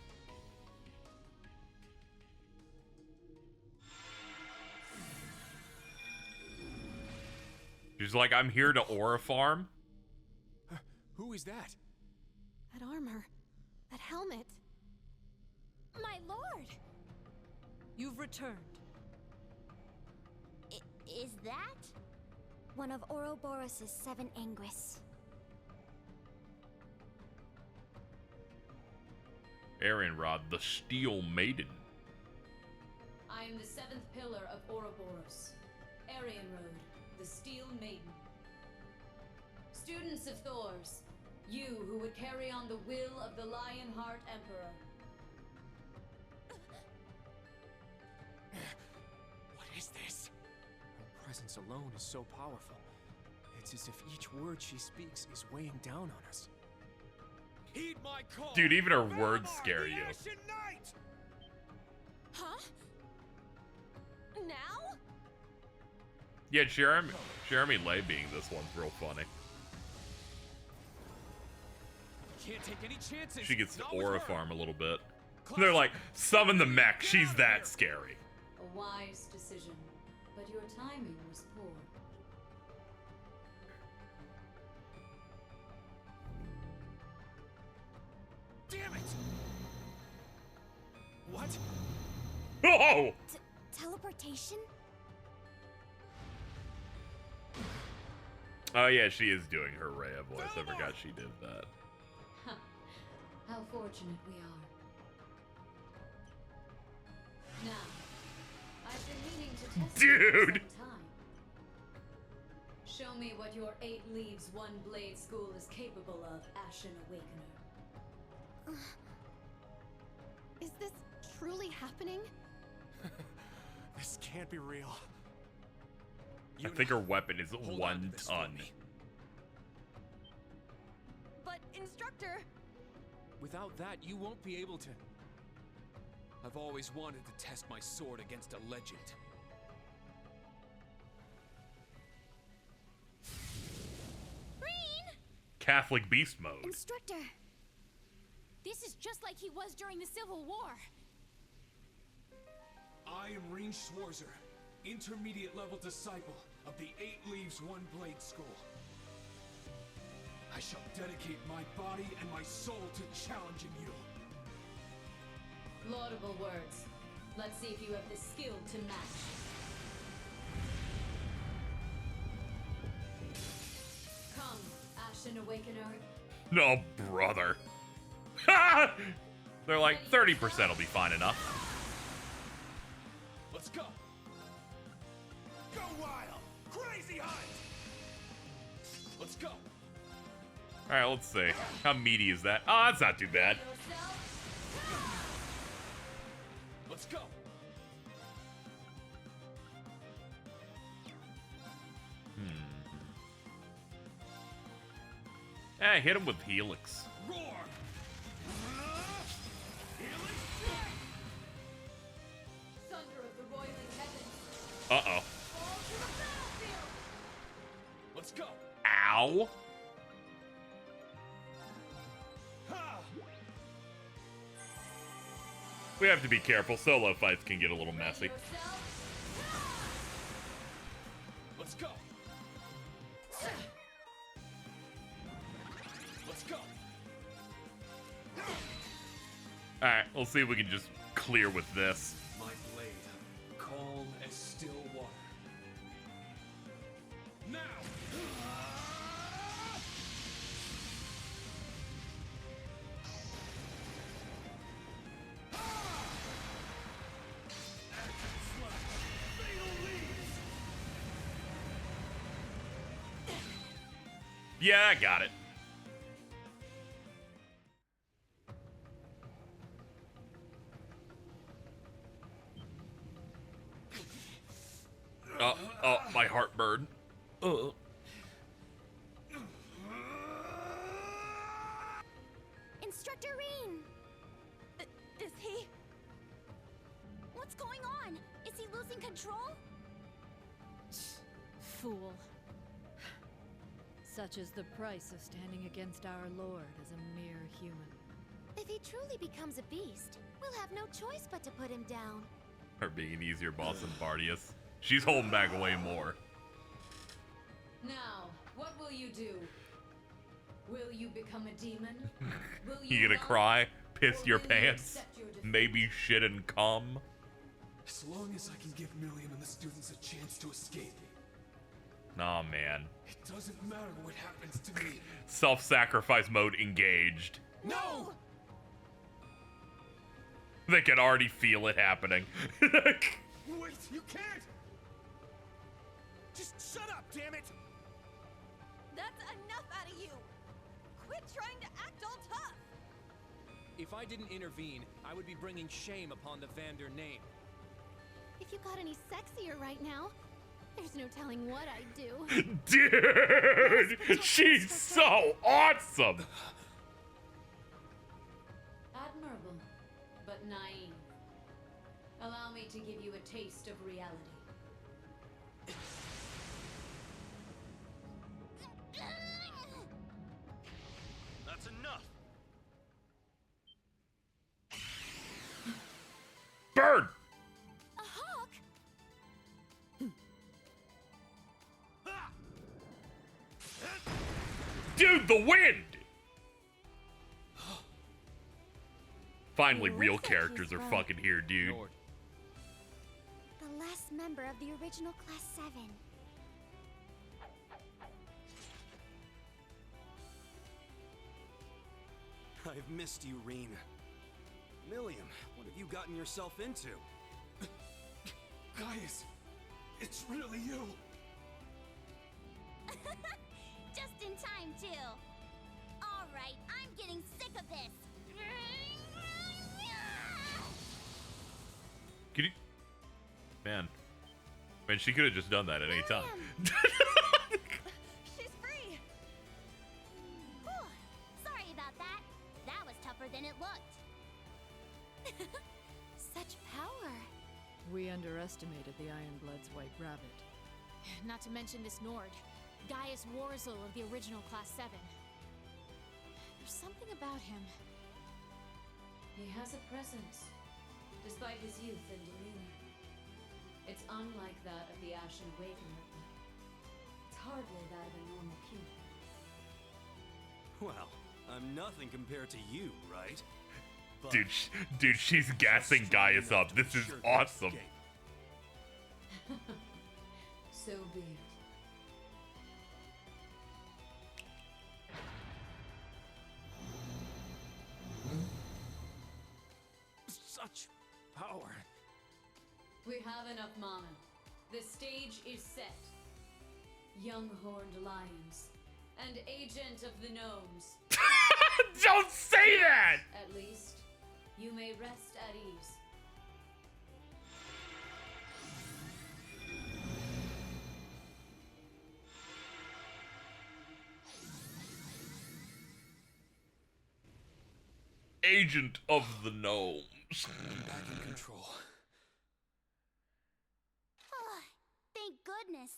She's like, I'm here to aura farm. Who is that? That armor. That helmet. My lord! You've returned. Is that? One of Ouroboros' 7 Anguis. Arianrhod, the Steel Maiden. I am the 7th pillar of Ouroboros, Arianrhod, the Steel Maiden. Students of Thor's, you who would carry on the will of the Lionheart Emperor. What is this? Her presence alone is so powerful. It's as if each word she speaks is weighing down on us. Heed my call. Dude, even her words scare you. Huh? Now? Yeah, Jeremy Lay being this one's real funny. Can't take any chances. She gets to Not with aura her. farm a little bit. They're like, summon the mech, she's that scary. A wise decision, but your timing was poor. damn it! What? Oh! Teleportation? Oh yeah, she is doing her Rhea voice. I forgot she did that. How fortunate we are. Now, I've been meaning to test you for Dude! some time. Show me what your 8 Leaves, 1 Blade school is capable of, Ashen Awakener. Is this truly happening? This can't be real. I think her weapon is Hold on 1 to this for ton. me. But, Instructor, Without that, you won't be able to. I've always wanted to test my sword against a legend. Green! Catholic beast mode. Instructor! This is just like he was during the Civil War. I am Reen Schwarzer, intermediate level disciple of the 8 Leaves, 1 Blade School. I shall dedicate my body and my soul to challenging you. Laudable words. Let's see if you have the skill to match. Come, Ashen Awakener. No, brother. They're like, 30% will be fine enough. Let's go! Go wild! Crazy hunt! Let's go! Alright, let's see. How meaty is that? Oh, that's not too bad. Let's go! Hit him with Helix. Roar! Thunder of the roiling heavens. Uh-oh. Fall to the battlefield! Let's go! Ow. Ha! We have to be careful. Solo fights can get a little messy. Let's go! Alright, we'll see if we can just clear with this. My blade, calm as still water. Now! Yeah, I got it. Oh, my heartburn. Instructor Reen! Is he... What's going on? Is he losing control? Fool. Such is the price of standing against our lord as a mere human. If he truly becomes a beast, we'll have no choice but to put him down. Her being an easier boss than Bardius. She's holding back way more. Now, what will you do? Will you become a demon? Will You gonna run? cry? Piss Or your will you pants? accept your defeat? Maybe shit and cum? As long as I can give Millium and the students a chance to escape, Nah, man. it doesn't matter what happens to me. Self-sacrifice mode engaged. No! They can already feel it happening. Wait, you can't! Just shut up, damn it! That's enough out of you! Quit trying to act all tough! If I didn't intervene, I would be bringing shame upon the Vander name. If you got any sexier right now, there's no telling what I'd do. Dude! She's so awesome! Admirable, but naive. Allow me to give you a taste of reality. That's enough! Bird! A hawk? Dude, the wind! Finally, real Terrific, characters are Yusra. fucking here, dude. Lord, The last member of the original Class 7. I've missed you, Reen. Millium, what have you gotten yourself into? Gaius, it's really you. Just in time, too. All right, I'm getting sick of this. Could you... Man, she could have just done that at any time. She's free. Whew. Sorry about that. That was tougher than it looked. Such power. We underestimated the Ironblood's White Rabbit. Not to mention this Nord, Gaius Warzel of the original Class 7. There's something about him. He has a presence, despite his youth and demeanor. It's unlike that of the Ashen Awakener. It's hardly that of a normal human. Well, I'm nothing compared to you, right? But Dude, she's gassing Gaius up. This is awesome. So be it. Such power. We have enough mana. The stage is set. Young horned lions and agent of the gnomes. Don't say that! At least, you may rest at ease. Agent of the gnomes. I'm back in control. Oh, thank goodness.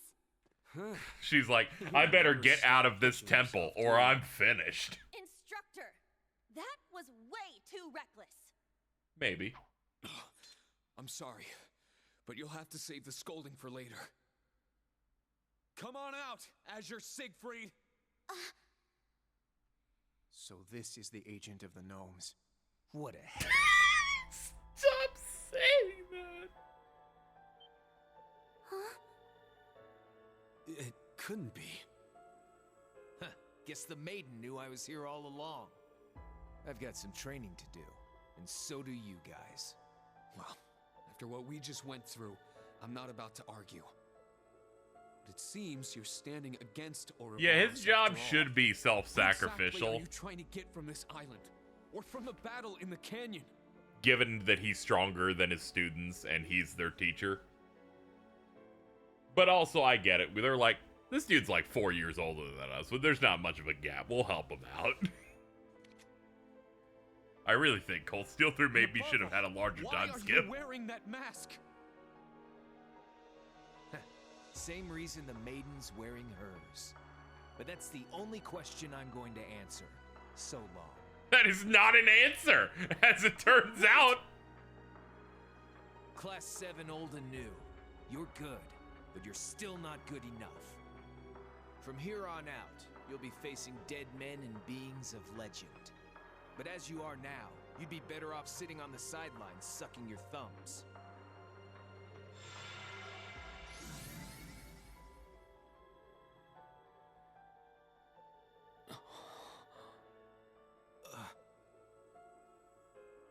She's like, I better get out of this temple or I'm finished. Instructor, that was way too reckless. Maybe. I'm sorry, but you'll have to save the scolding for later. Come on out, Azure Siegfried! so this is the agent of the gnomes. What a head. couldn't be. Huh, guess the maiden knew I was here all along. I've got some training to do, and so do you guys. Well, after what we just went through, I'm not about to argue. But it seems you're standing against Ouroboros. Yeah, his job after all. should be What self-sacrificial. exactly are you trying to get from this island? Or from the battle in the canyon? Given that he's stronger than his students and he's their teacher. But also, I get it. They're like, this dude's like 4 years older than us, but there's not much of a gap. We'll help him out. I really think Cold Steel 3 maybe should have had a larger time skip. Why are you wearing that mask? Same reason the maiden's wearing hers. But that's the only question I'm going to answer. So long. That is not an answer, as it turns out. Class 7 old and new. You're good, but you're still not good enough. From here on out, you'll be facing dead men and beings of legend. But as you are now, you'd be better off sitting on the sidelines sucking your thumbs.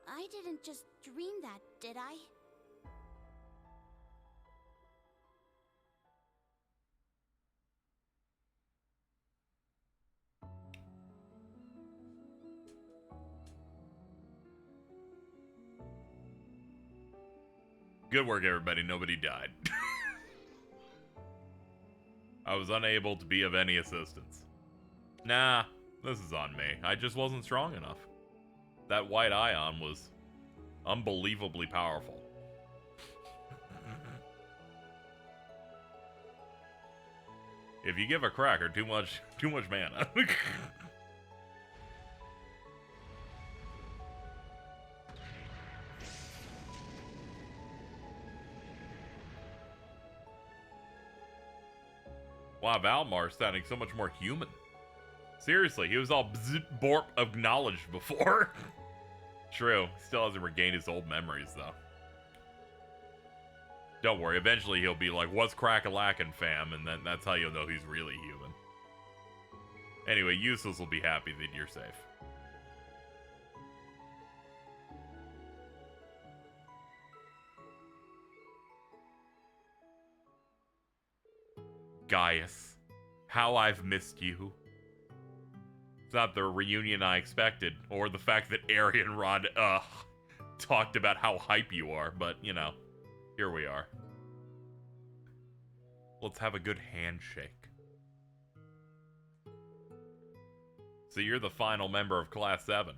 I didn't just dream that, did I? Good work, everybody. Nobody died. I was unable to be of any assistance. Nah, this is on me. I just wasn't strong enough. That white ion was unbelievably powerful. If you give a cracker too much mana. Wow, Valmar sounding so much more human. Seriously, he was all bzz, borp acknowledged before. True, still hasn't regained his old memories, though. Don't worry, eventually he'll be like, what's crack-a-lackin', fam? And then that's how you'll know he's really human. Anyway, Useless will be happy that you're safe. Gaius, how I've missed you. It's not the reunion I expected, or the fact that Arianrhod, talked about how hype you are, but, you know, here we are. Let's have a good handshake. So you're the final member of Class 7.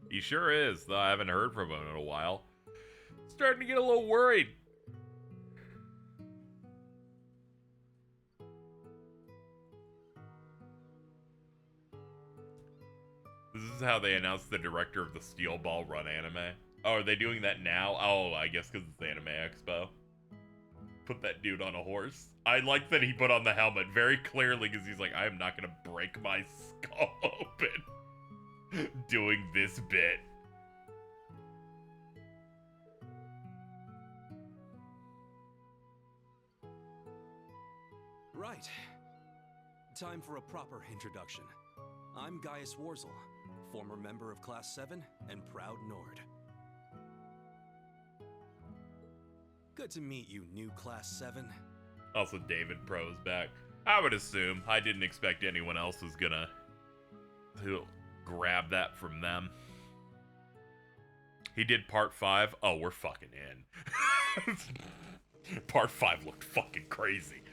He sure is, though I haven't heard from him in a while. Starting to get a little worried. This is how they announced the director of the Steel Ball Run anime. Oh, are they doing that now? Oh, I guess because it's the Anime Expo. Put that dude on a horse. I like that he put on the helmet very clearly because he's like, I am not going to break my skull open doing this bit. Right. Time for a proper introduction. I'm Gaius Warzel, former member of Class 7 and proud Nord. Good to meet you, new Class 7. Also, David Pro's back. I would assume. I didn't expect anyone else was gonna grab that from them. He did part 5. Oh, we're fucking in. Part 5 looked fucking crazy.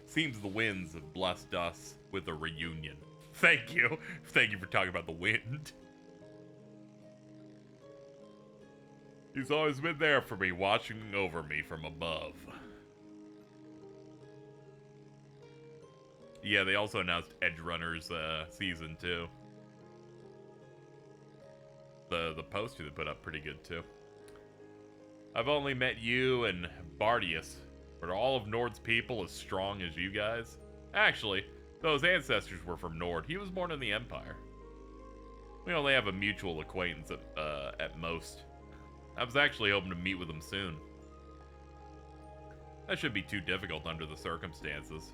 Seems the winds have blessed us with a reunion. Thank you. Thank you for talking about the wind. He's always been there for me, watching over me from above. Yeah, they also announced Edge Runners Season 2. The poster they put up pretty good, too. I've only met you and Bardius. Are all of Nord's people as strong as you guys? Actually, Though his ancestors were from Nord, he was born in the Empire. We only have a mutual acquaintance at most. I was actually hoping to meet with him soon. That shouldn't be too difficult under the circumstances.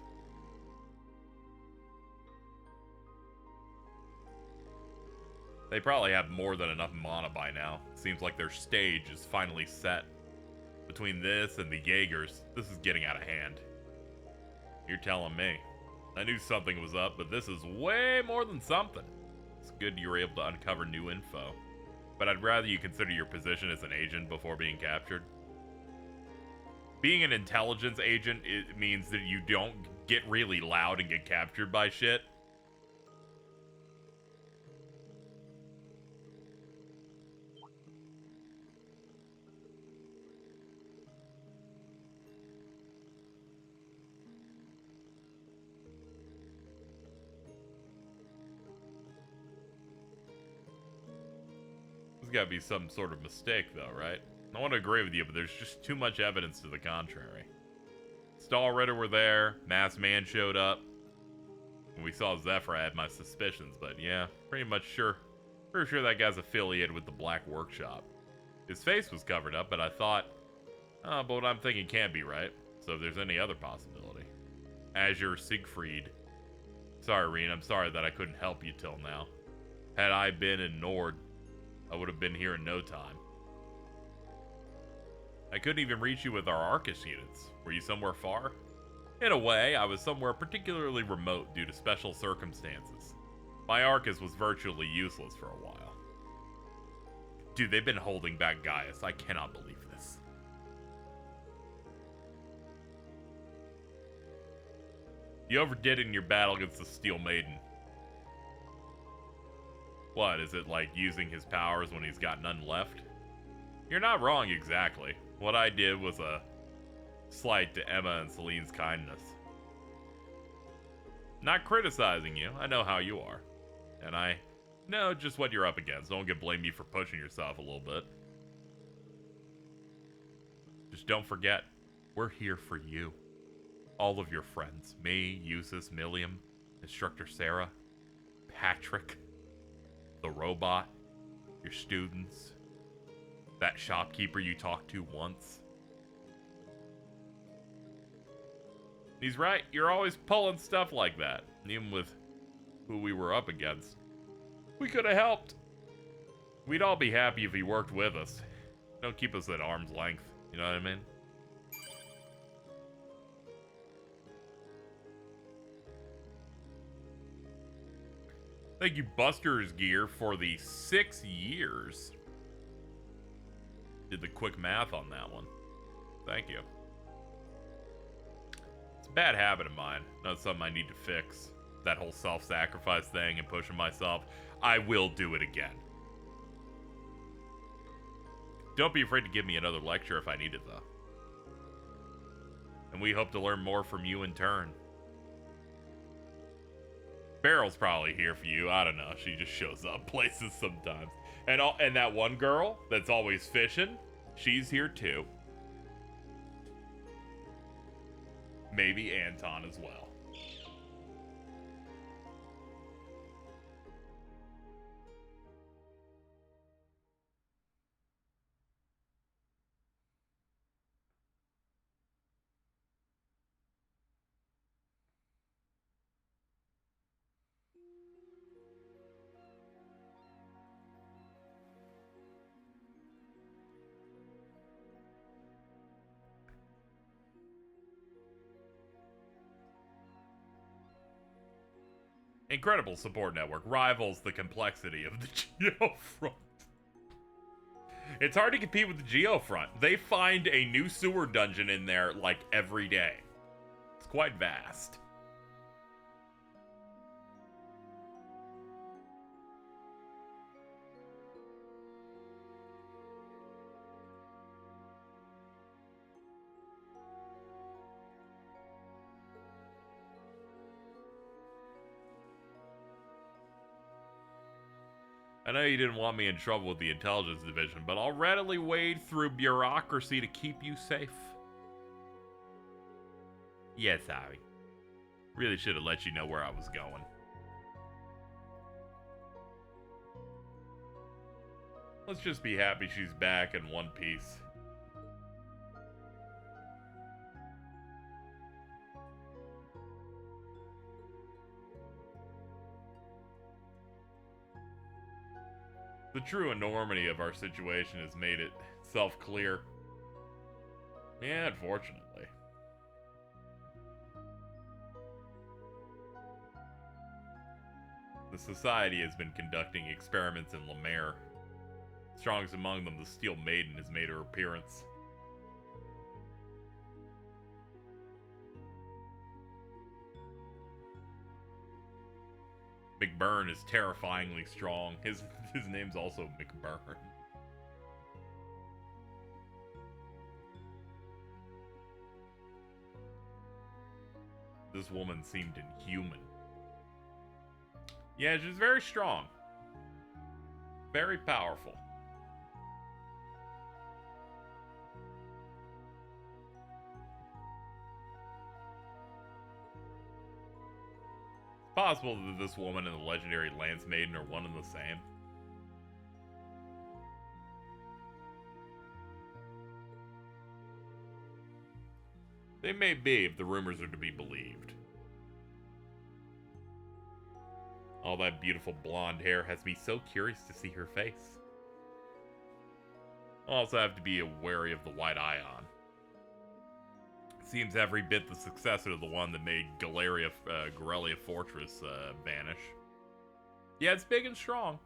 They probably have more than enough mana by now. Seems like their stage is finally set. Between this and the Jaegers, this is getting out of hand. You're telling me. I knew something was up, but this is way more than something. It's good you were able to uncover new info. But I'd rather you consider your position as an agent before being captured. Being an intelligence agent, it means that you don't get really loud and get captured by shit. There's gotta be some sort of mistake though, right? I want to agree with you, but there's just too much evidence to the contrary. Stahlritter were there, Masked Man showed up. When we saw Zephyr, I had my suspicions, but yeah, pretty sure that guy's affiliated with the Black Workshop. His face was covered up, but I thought, but what I'm thinking can't be right. So if there's any other possibility. Azure Siegfried. Sorry, Reen, I'm sorry that I couldn't help you till now. Had I been in Nord, I would have been here in no time. I couldn't even reach you with our Arcus units. Were you somewhere far? In a way, I was somewhere particularly remote due to special circumstances. My Arcus was virtually useless for a while. Dude, they've been holding back Gaius. I cannot believe this. You overdid it in your battle against the Steel Maiden. What, is it like using his powers when he's got none left? You're not wrong exactly. What I did was a slight to Emma and Celine's kindness. Not criticizing you, I know how you are. And I know just what you're up against. Don't get blame you for pushing yourself a little bit. Just don't forget, we're here for you. All of your friends. Me, Eustace, Millium, Instructor Sarah, Patrick, the robot, your students, that shopkeeper you talked to once. He's right, you're always pulling stuff like that, even with who we were up against. We could have helped. We'd all be happy if he worked with us. Don't keep us at arm's length, you know what I mean? Thank you, Buster's Gear, for the 6 years. Did the quick math on that one. Thank you. It's a bad habit of mine. Not something I need to fix. That whole self-sacrifice thing and pushing myself. I will do it again. Don't be afraid to give me another lecture if I need it, though. And we hope to learn more from you in turn. Beryl's probably here for you. I don't know. She just shows up places sometimes. And that one girl that's always fishing, she's here too. Maybe Anton as well. Incredible support network rivals the complexity of the Geofront. It's hard to compete with the Geofront. They find a new sewer dungeon in there like every day. It's quite vast. I know you didn't want me in trouble with the intelligence division, but I'll readily wade through bureaucracy to keep you safe. Yes, Harry. Really should have let you know where I was going. Let's just be happy she's back in one piece. The true enormity of our situation has made itself clear. Yeah, unfortunately. The Society has been conducting experiments in Lemaire. Strongest among them, the Steel Maiden, has made her appearance. McBurn is terrifyingly strong. His name's also McBurn. This woman seemed inhuman. Yeah, she's very strong. Very powerful. It's possible that this woman and the legendary Lance Maiden are one and the same. They may be, if the rumors are to be believed. All that beautiful blonde hair has me so curious to see her face. I'll also have to be wary of the White Ion. Seems every bit the successor to the one that made Gorelia Fortress vanish. Yeah, it's big and strong.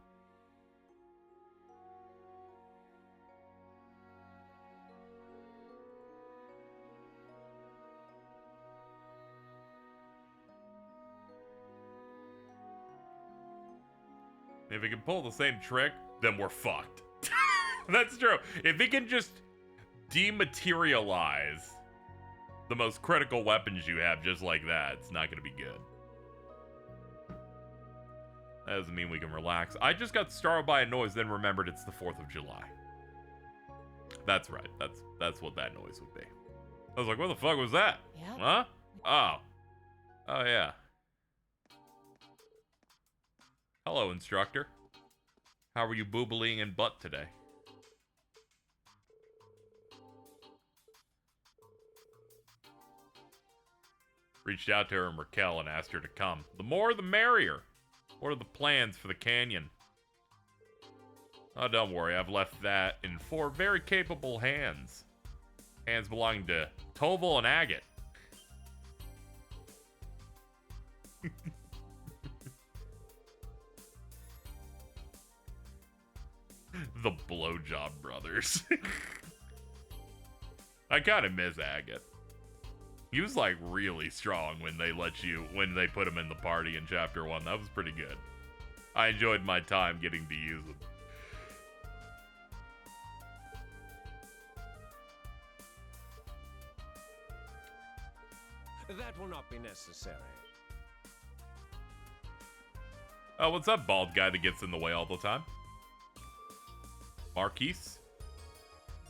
If he can pull the same trick, then we're fucked. That's true. If he can just dematerialize the most critical weapons you have just like that, it's not going to be good. That doesn't mean we can relax. I just got startled by a noise, then remembered it's the 4th of July. That's right. That's what that noise would be. I was like, what the fuck was that? Yep. Huh? Oh. Oh, yeah. Hello, instructor. How are you boobling in butt today? Reached out to her and Raquel and asked her to come. The more the merrier. What are the plans for the canyon? Oh, don't worry. I've left that in 4 very capable hands. Hands belonging to Toval and Agate. The Blowjob Brothers. I kind of miss Agate. He was like really strong when they put him in the party in chapter 1. That was pretty good. I enjoyed my time getting to use him. That will not be necessary. Oh, what's up, bald guy that gets in the way all the time? Marquise?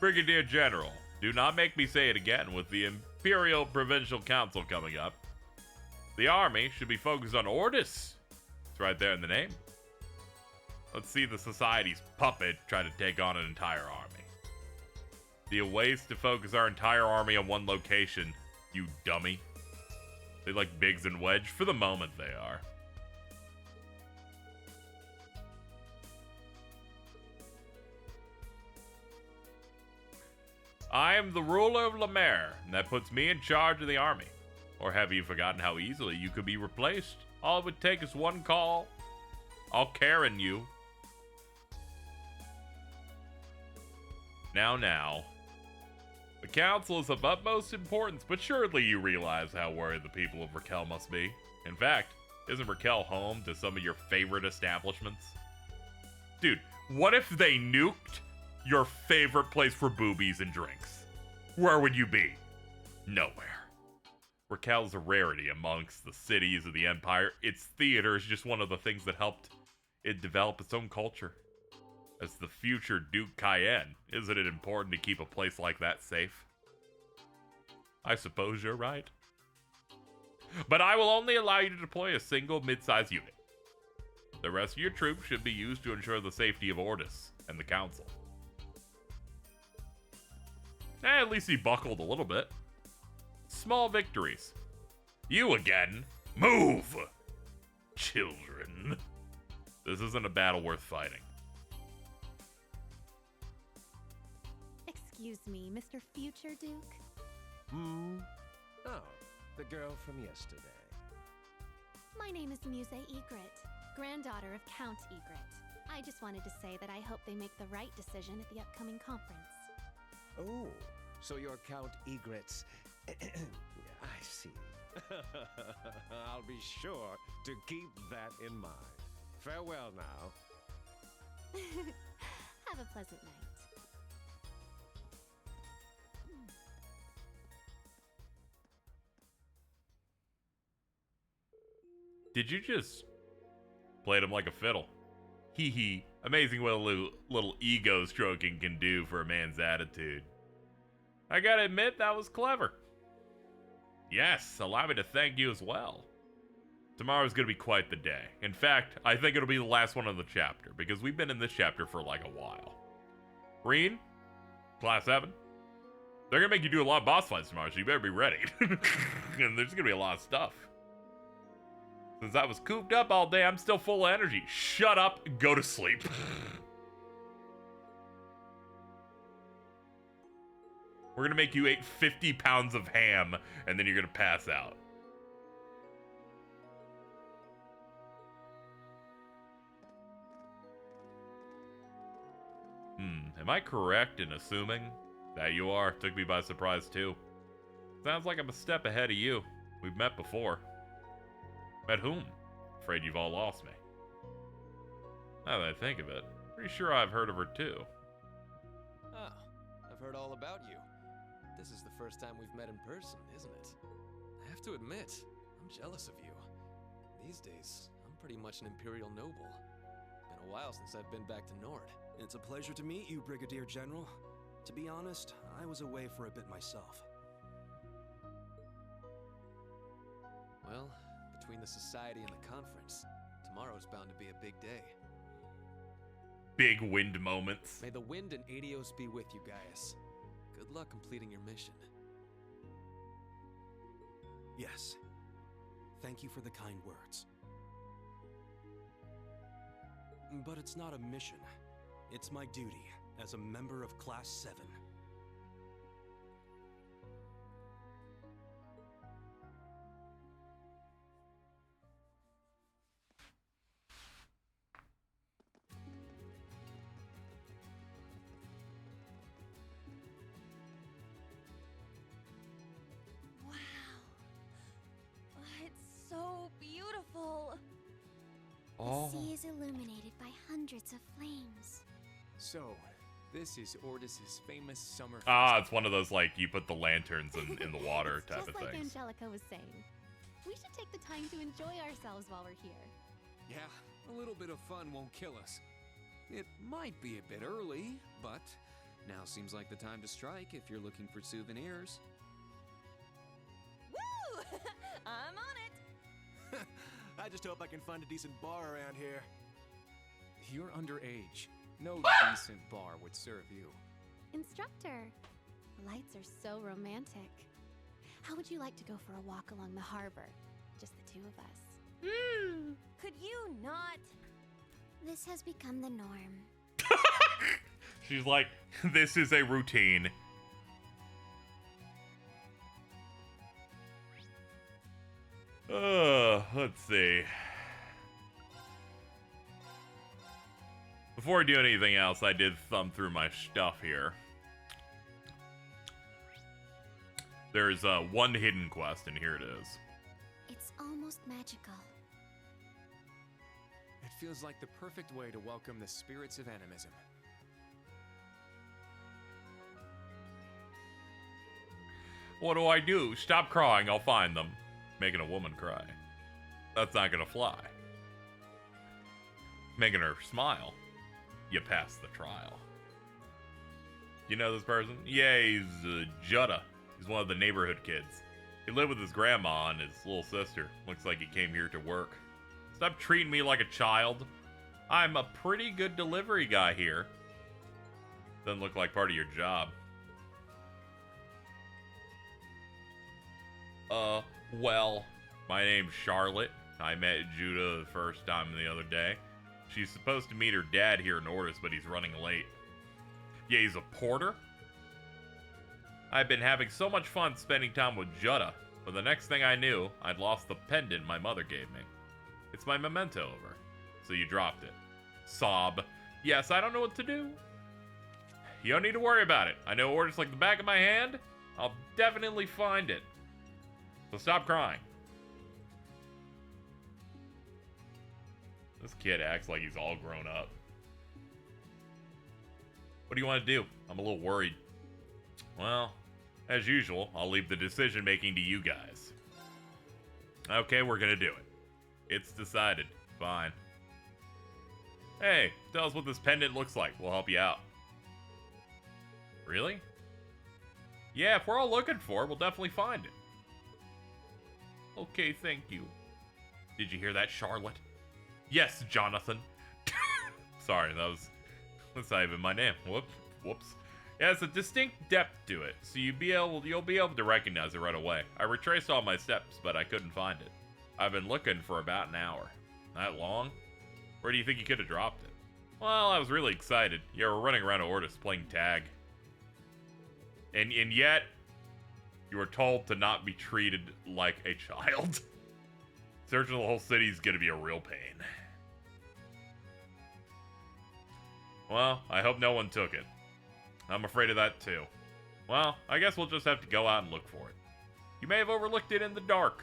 Brigadier General, do not make me say it again. With the Imperial Provincial Council coming up, the army should be focused on Ordis. It's right there in the name. Let's see the Society's puppet try to take on an entire army. Be a waste to focus our entire army on one location, you dummy. They like Biggs and Wedge? For the moment, they are. I am the ruler of Lemaire, and that puts me in charge of the army. Or have you forgotten how easily you could be replaced? All it would take is one call. I'll Karen you. Now. The council is of utmost importance, but surely you realize how worried the people of Raquel must be. In fact, isn't Raquel home to some of your favorite establishments? Dude, what if they nuked your favorite place for boobies and drinks? Where would you be? Nowhere. Raquel's a rarity amongst the cities of the Empire. Its theater is just one of the things that helped it develop its own culture. As the future Duke Cayenne, isn't it important to keep a place like that safe? I suppose you're right. but I will only allow you to deploy a single mid-sized unit. The rest of your troops should be used to ensure the safety of Ordis and the Council. At least he buckled a little bit. Small victories. You again. Move! Children. This isn't a battle worth fighting. Excuse me, Mr. Future Duke? Oh, the girl from yesterday. My name is Muse Egret, granddaughter of Count Egret. I just wanted to say that I hope they make the right decision at the upcoming conference. Oh, so you're Count Egret's... I see. I'll be sure to keep that in mind. Farewell now. Have a pleasant night. Did you just played him like a fiddle? Hee hee. Amazing what a little ego stroking can do for a man's attitude. I gotta admit, that was clever. Yes, allow me to thank you as well. Tomorrow's gonna be quite the day. In fact, I think it'll be the last one of the chapter, because we've been in this chapter for like a while. Brion, Class 7. They're gonna make you do a lot of boss fights tomorrow, so you better be ready. And there's gonna be a lot of stuff. Since I was cooped up all day, I'm still full of energy. Shut up, go to sleep. We're gonna make you eat 50 pounds of ham, and then you're gonna pass out. Am I correct in assuming that you are? Took me by surprise too. Sounds like I'm a step ahead of you. We've met before. Met whom? Afraid you've all lost me. Now that I think of it, pretty sure I've heard of her too. Oh, I've heard all about you. This is the first time we've met in person, isn't it? I have to admit, I'm jealous of you. These days, I'm pretty much an Imperial noble. Been a while since I've been back to Nord. It's a pleasure to meet you, Brigadier General. To be honest, I was away for a bit myself. Well, between the Society and the conference, tomorrow's bound to be a big day. Big wind moments. May the wind and Adios be with you, Gaius. Good luck completing your mission. Yes. Thank you for the kind words. But it's not a mission. It's my duty as a member of Class 7. Wow. It's so beautiful. The sea is illuminated by hundreds of flames. So, this is Ordis's famous summer Ah, it's one of those, like, you put the lanterns in the water type Just of like things. Angelica was saying. We should take the time to enjoy ourselves while we're here. Yeah, a little bit of fun won't kill us. It might be a bit early, but now seems like the time to strike if you're looking for souvenirs. Woo! I'm on it. I just hope I can find a decent bar around here. You're underage. No decent bar would serve you. Instructor, the lights are so romantic. How would you like to go for a walk along the harbor? Just the two of us. Could you not? This has become the norm. She's like, this is a routine. Let's see. Before I do anything else, I did thumb through my stuff here. There's one hidden quest, and here it is. It's almost magical. It feels like the perfect way to welcome the spirits of animism. What do I do? Stop crying, I'll find them. Making a woman cry. That's not gonna fly. Making her smile. You pass the trial. You know this person? Yeah, he's Jutta. He's one of the neighborhood kids. He lived with his grandma and his little sister. Looks like he came here to work. Stop treating me like a child. I'm a pretty good delivery guy here. Doesn't look like part of your job. Well, my name's Charlotte. I met Judah the first time the other day. She's supposed to meet her dad here in Ordis, but he's running late. Yeah, he's a porter? I've been having so much fun spending time with Jutta, but the next thing I knew, I'd lost the pendant my mother gave me. It's my memento of her. So you dropped it. Sob. Yes, I don't know what to do. You don't need to worry about it. I know Ordis like the back of my hand. I'll definitely find it. So stop crying. This kid acts like he's all grown up. What do you want to do? I'm a little worried. Well, as usual, I'll leave the decision making to you guys. Okay, we're gonna do it. It's decided. Fine. Hey, tell us what this pendant looks like. We'll help you out. Really? Yeah, if we're all looking for it, we'll definitely find it. Okay, thank you. Did you hear that, Charlotte? Yes, Jonathan. Sorry, that's not even my name. Whoops. It has a distinct depth to it, so you'll be able to recognize it right away. I retraced all my steps, but I couldn't find it. I've been looking for about an hour. That long? Where do you think you could have dropped it? Well, I was really excited. Yeah, we're running around Ordis playing tag. And yet, you were told to not be treated like a child. Searching the whole city is gonna be a real pain. Well, I hope no one took it. I'm afraid of that too. Well, I guess we'll just have to go out and look for it. You may have overlooked it in the dark.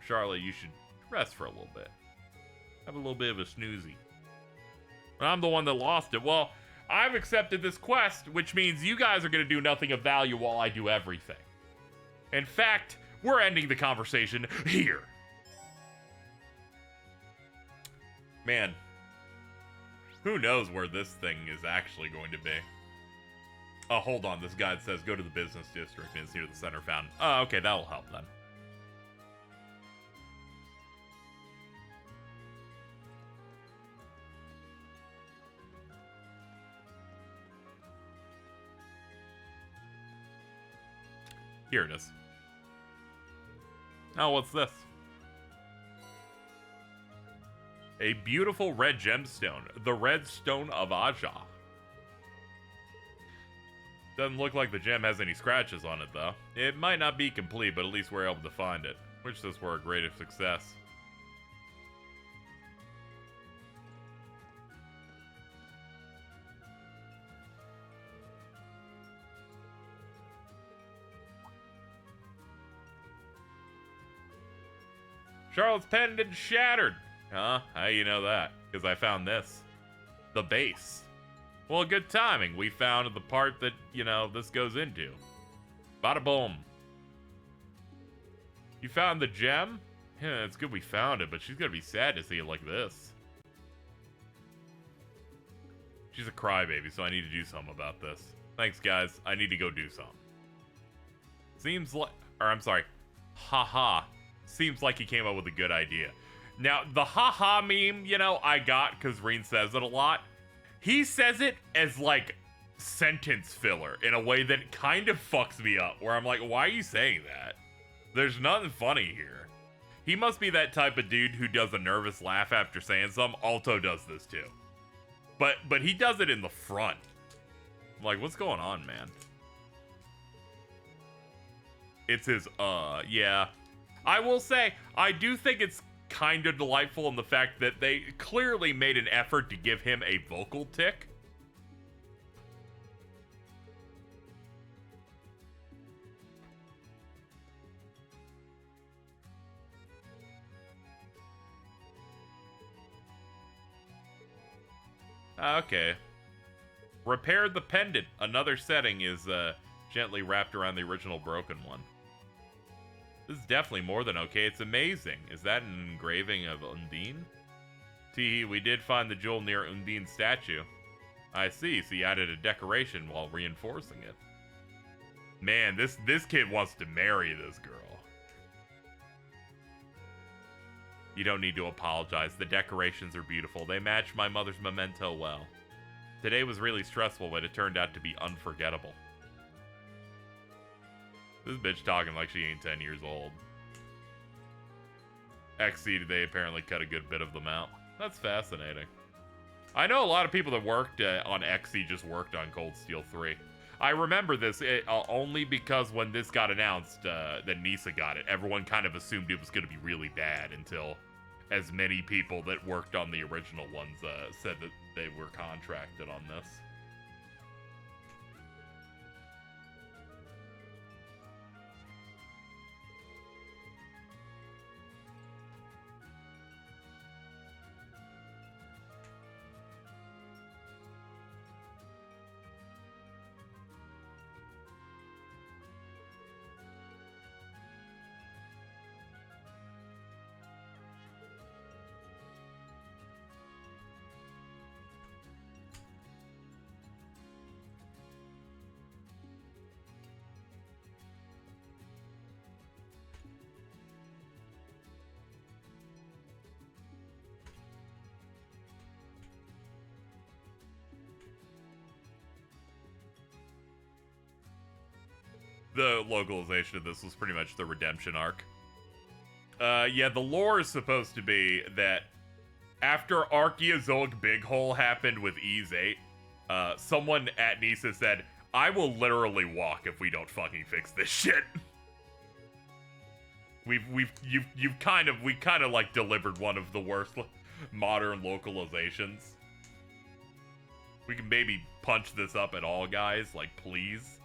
Charlotte, you should rest for a little bit. Have a little bit of a snoozy. I'm the one that lost it. Well, I've accepted this quest, which means you guys are going to do nothing of value while I do everything. In fact, we're ending the conversation here. Man, who knows where this thing is actually going to be? Oh, hold on. This guide says go to the business district and it's near the center fountain. Oh, okay. That'll help then. Here it is. Oh, what's this? A beautiful red gemstone. The Red Stone of Aja. Doesn't look like the gem has any scratches on it, though. It might not be complete, but at least we're able to find it. Wish this were a greater success. Charlotte's pendant shattered. Huh? How you know that? Because I found this. The base. Well, good timing. We found the part that, this goes into. Bada boom. You found the gem? Yeah, it's good we found it, but she's gonna be sad to see it like this. She's a crybaby, so I need to do something about this. Thanks, guys. I need to go do something. Seems like... Haha. Seems like he came up with a good idea. Now, the haha meme, I got because Reen says it a lot. He says it as, sentence filler in a way that kind of fucks me up, where I'm like, why are you saying that? There's nothing funny here. He must be that type of dude who does a nervous laugh after saying something. Alto does this too. But he does it in the front. I'm like, what's going on, man? It's his, yeah. I will say, I do think it's kind of delightful in the fact that they clearly made an effort to give him a vocal tick. Okay. Repaired the pendant. Another setting is gently wrapped around the original broken one. This is definitely more than okay. It's amazing. Is that an engraving of Undine? Tee, we did find the jewel near Undine's statue. I see, so you added a decoration while reinforcing it. Man, this kid wants to marry this girl. You don't need to apologize. The decorations are beautiful. They match my mother's memento well. Today was really stressful, but it turned out to be unforgettable. This bitch talking like she ain't 10 years old. XC, they apparently cut a good bit of them out. That's fascinating. I know a lot of people that worked on XC just worked on Cold Steel 3. I remember this only because when this got announced that Nisa got it, everyone kind of assumed it was going to be really bad until as many people that worked on the original ones said that they were contracted on this. The localization of this was pretty much the redemption arc. Yeah, the lore is supposed to be that after Archaeozoic Big Hole happened with Ys 8, someone at Nisa said, I will literally walk if we don't fucking fix this shit. We kind of like delivered one of the worst modern localizations. We can maybe punch this up at all, guys, like please.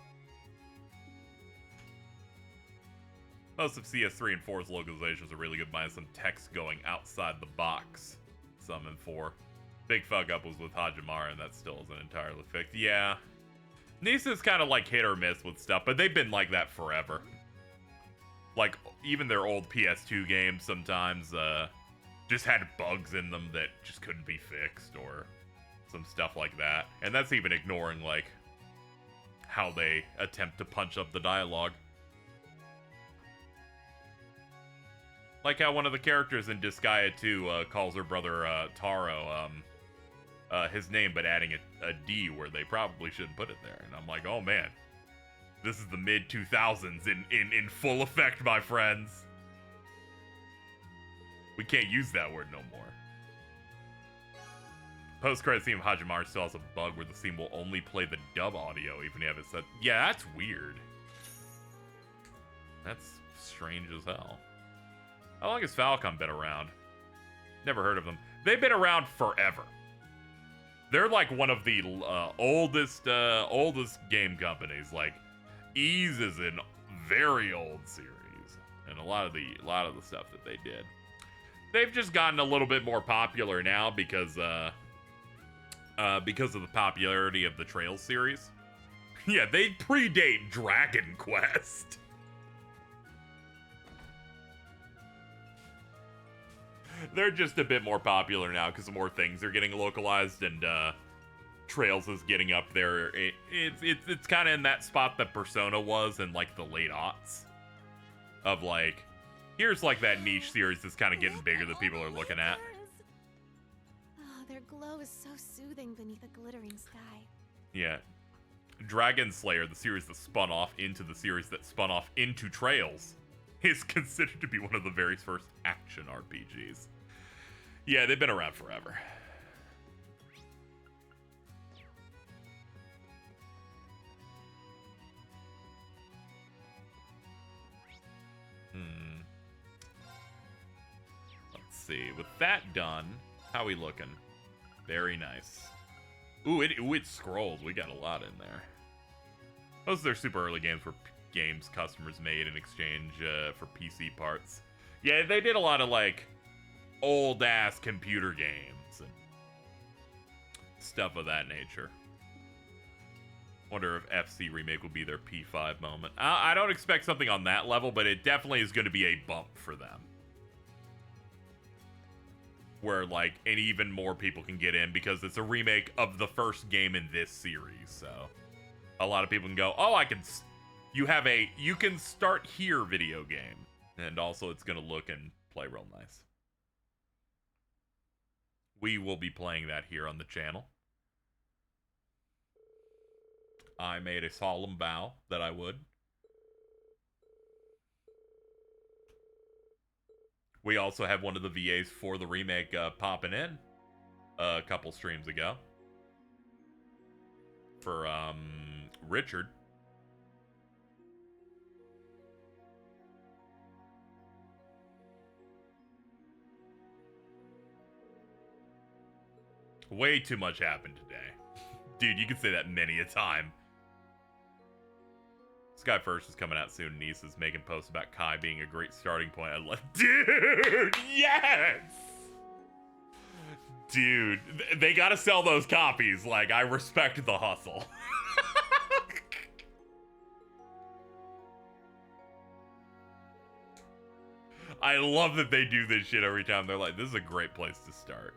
Most of CS3 and 4's localizations are really good, minus some text going outside the box. Some in 4. Big fuck up was with Hajimara, and that still isn't entirely fixed. Yeah. Nisa's kind of like hit or miss with stuff, but they've been like that forever. Like, even their old PS2 games sometimes just had bugs in them that just couldn't be fixed, or some stuff like that. And that's even ignoring, like, how they attempt to punch up the dialogue. Like how one of the characters in Disgaea 2 calls her brother Taro his name, but adding a D where they probably shouldn't put it there. And I'm like, oh man, this is the mid-2000s in full effect, my friends. We can't use that word no more. Post-credit scene of Hajimara still has a bug where the scene will only play the dub audio even if you have it set. Yeah, that's weird. That's strange as hell. How long has Falcom been around? Never heard of them. They've been around forever. They're like one of the oldest game companies. Like, Ys is a very old series, and a lot of the stuff that they did. They've just gotten a little bit more popular now because of the popularity of the Trails series. Yeah, they predate Dragon Quest. They're just a bit more popular now because more things are getting localized, and Trails is getting up there. It's kind of in that spot that Persona was in like the late aughts. Of like, here's like that niche series that's kind of getting bigger that people are looking at. Oh, their glow is so soothing beneath a glittering sky. Yeah. Dragon Slayer, the series that spun off into the series that spun off into Trails, is considered to be one of the very first action RPGs. Yeah, they've been around forever. Let's see. With that done, how we looking? Very nice. Ooh, it scrolls. We got a lot in there. Those are their super early games where games customers made in exchange for PC parts. Yeah, they did a lot of like old ass computer games and stuff of that nature. Wonder if FC Remake will be their P5 moment. I don't expect something on that level, but it definitely is going to be a bump for them. Where like, and even more people can get in because it's a remake of the first game in this series. So a lot of people can go, oh, you can start here video game. And also it's going to look and play real nice. we will be playing that here on the channel. I made a solemn vow that I would. We also have one of the VAs for the remake popping in a couple streams ago. For Richard. Way too much happened today. Dude, you can say that many a time. Sky First is coming out soon, and Nisa's making posts about Kai being a great starting point. I love, dude, yes! Dude, they gotta sell those copies. Like, I respect the hustle. I love that they do this shit every time. They're like, this is a great place to start.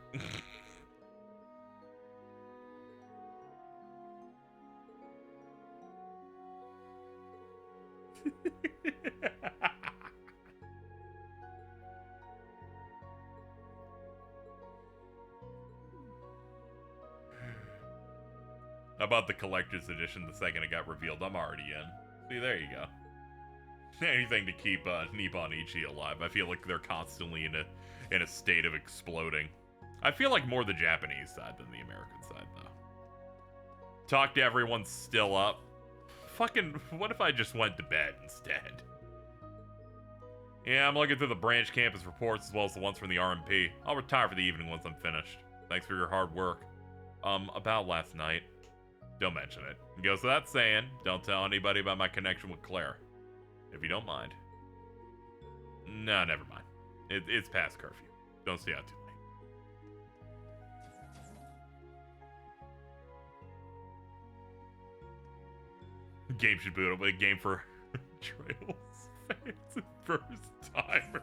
How about the collector's edition the second it got revealed? I'm already in. See, there you go. Anything to keep Nippon Ichi alive. I feel like they're constantly in a state of exploding. I feel like more the Japanese side than the American side, though. Talk to everyone still up. Fucking, what if I just went to bed instead? Yeah, I'm looking through the branch campus reports as well as the ones from the RMP. I'll retire for the evening once I'm finished. Thanks for your hard work. About last night. Don't mention it. It goes without saying, don't tell anybody about my connection with Claire. If you don't mind. No, never mind. It's past curfew. Don't stay out too late. Game should boot up with a game for Trails fans and first timers.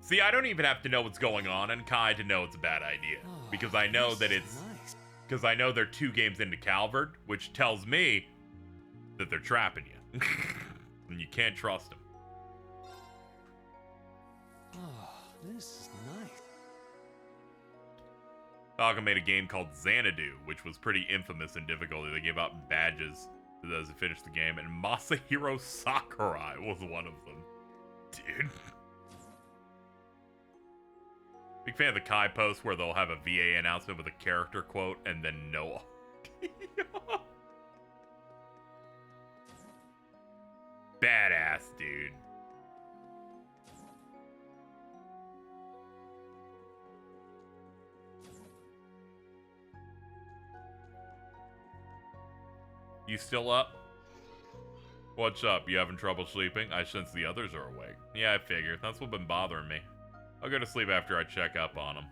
See, I don't even have to know what's going on in Kai to know it's a bad idea. Because I know that it's... Because I know they're 2 games into Calvard, which tells me that they're trapping you. And you can't trust them. Oh, this is nice. Falcon made a game called Xanadu, which was pretty infamous in difficulty. They gave out badges to those who finished the game, and Masahiro Sakurai was one of them. Dude. Big fan of the Kai post where they'll have a VA announcement with a character quote and then no audio. Badass, dude. You still up? What's up? You having trouble sleeping? I sense the others are awake. Yeah, I figured. That's what's been bothering me. I'll go to sleep after I check up on them.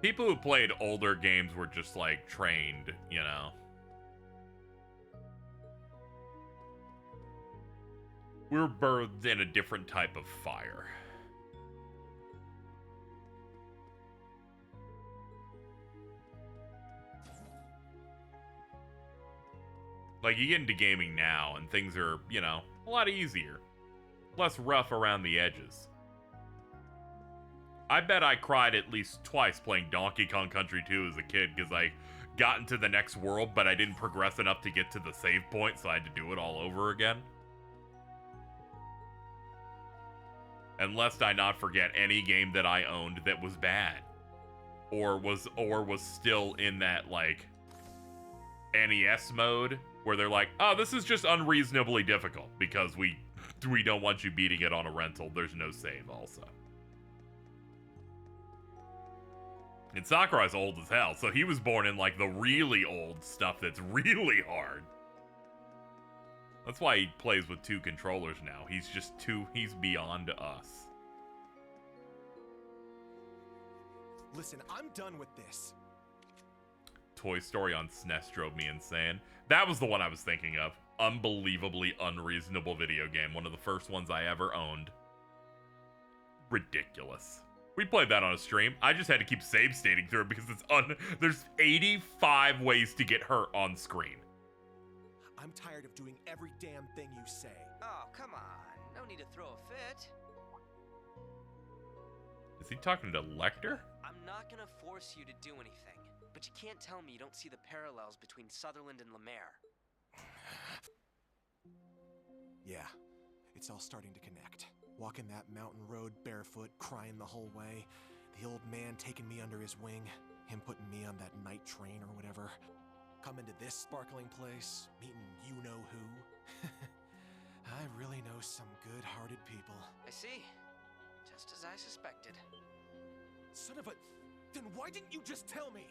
People who played older games were just like trained, you know. We're birthed in a different type of fire. Like, you get into gaming now, and things are, you know, a lot easier. Less rough around the edges. I bet I cried at least twice playing Donkey Kong Country 2 as a kid, because I got into the next world, but I didn't progress enough to get to the save point, so I had to do it all over again. And lest I not forget any game that I owned that was bad. Or was still in that, like, NES mode, where they're like, oh, this is just unreasonably difficult, because we don't want you beating it on a rental. There's no save, also. And Sakurai's old as hell, so he was born in, like, the really old stuff that's really hard. That's why he plays with 2 controllers now. He's just he's beyond us. Listen, I'm done with this. Toy Story on SNES drove me insane. That was the one I was thinking of. Unbelievably unreasonable video game. One of the first ones I ever owned. Ridiculous. We played that on a stream. I just had to keep save stating through it because there's 85 ways to get hurt on screen. I'm tired of doing every damn thing you say. Oh, come on. No need to throw a fit. Is he talking to Lecter? I'm not gonna force you to do anything, but you can't tell me you don't see the parallels between Sutherland and Lemaire. Yeah, it's all starting to connect. Walking that mountain road barefoot, crying the whole way. The old man taking me under his wing. Him putting me on that night train or whatever. Coming to this sparkling place, meeting you-know-who. I really know some good-hearted people. I see. Just as I suspected. Son of a... Then why didn't you just tell me?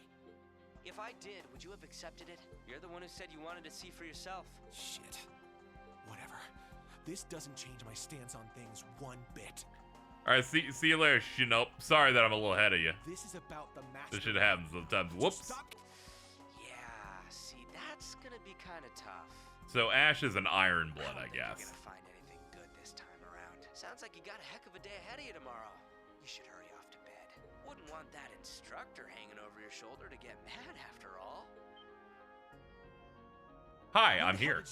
If I did, would you have accepted it? You're the one who said you wanted to see for yourself. Shit. Whatever. This doesn't change my stance on things one bit. Alright, see you later, Shinope. Sorry that I'm a little ahead of you. This is about the master. This shit happens sometimes. Whoops. Yeah, see, that's gonna be kind of tough. So Ash is an Iron Blood, I guess. You're gonna find anything good this time around. Sounds like you got a heck of a day ahead of you tomorrow. You should hurry off to bed. Wouldn't want that instructor hanging over your shoulder to get mad after all. Hi, I'm here.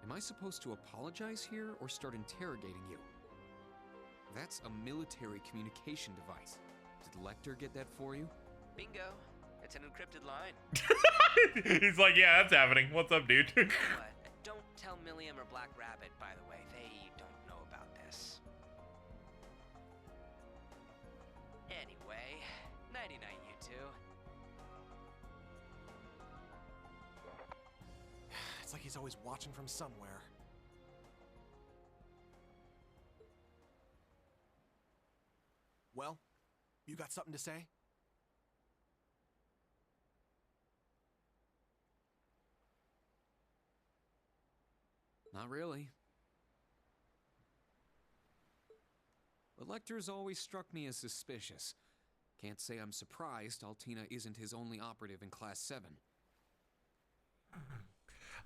Am I supposed to apologize here or start interrogating you? That's a military communication device. Did Lecter get that for you? Bingo. It's an encrypted line. He's like, yeah, that's happening. What's up, dude? What? Don't tell Millium or Black Rabbit, by the way. They don't know about this. Anyway, nighty-night, you two. It's like he's always watching from somewhere. Well, you got something to say? Not really. But Lecter's always struck me as suspicious. Can't say I'm surprised Altina isn't his only operative in Class 7.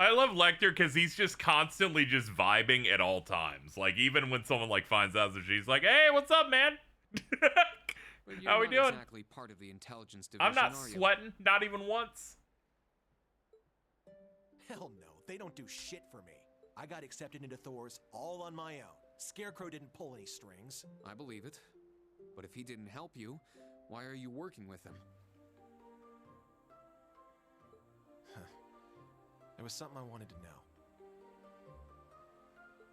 I love Lecter because he's just constantly just vibing at all times. Like, even when someone, like, finds out that she's like, hey, what's up, man? How we doing? Exactly part of the intelligence division, I'm not sweating, not even once. Hell no, they don't do shit for me. I got accepted into Thor's all on my own. Scarecrow didn't pull any strings. I believe it. But if he didn't help you, why are you working with him? There was something I wanted to know.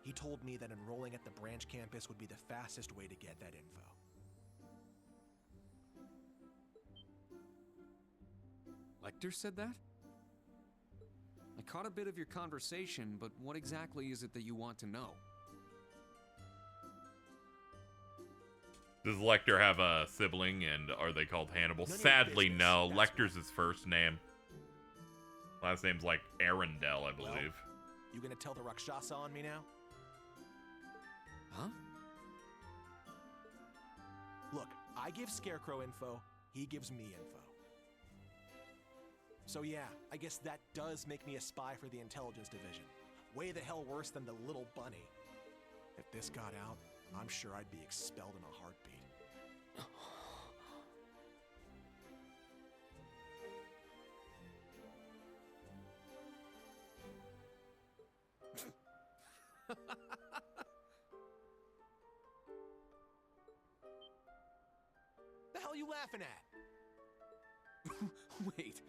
He told me that enrolling at the branch campus would be the fastest way to get that info. Lecter said that? I caught a bit of your conversation, but what exactly is it that you want to know? Does Lecter have a sibling, and are they called Hannibal? Sadly, no. Lecter's his first name. Last name's like Arendelle, I believe. Well, you gonna tell the Rakshasa on me now? Huh? Look, I give Scarecrow info, he gives me info. So yeah, I guess that does make me a spy for the intelligence division. Way the hell worse than the little bunny. If this got out, I'm sure I'd be expelled in a heartbeat. The hell are you laughing at? Wait,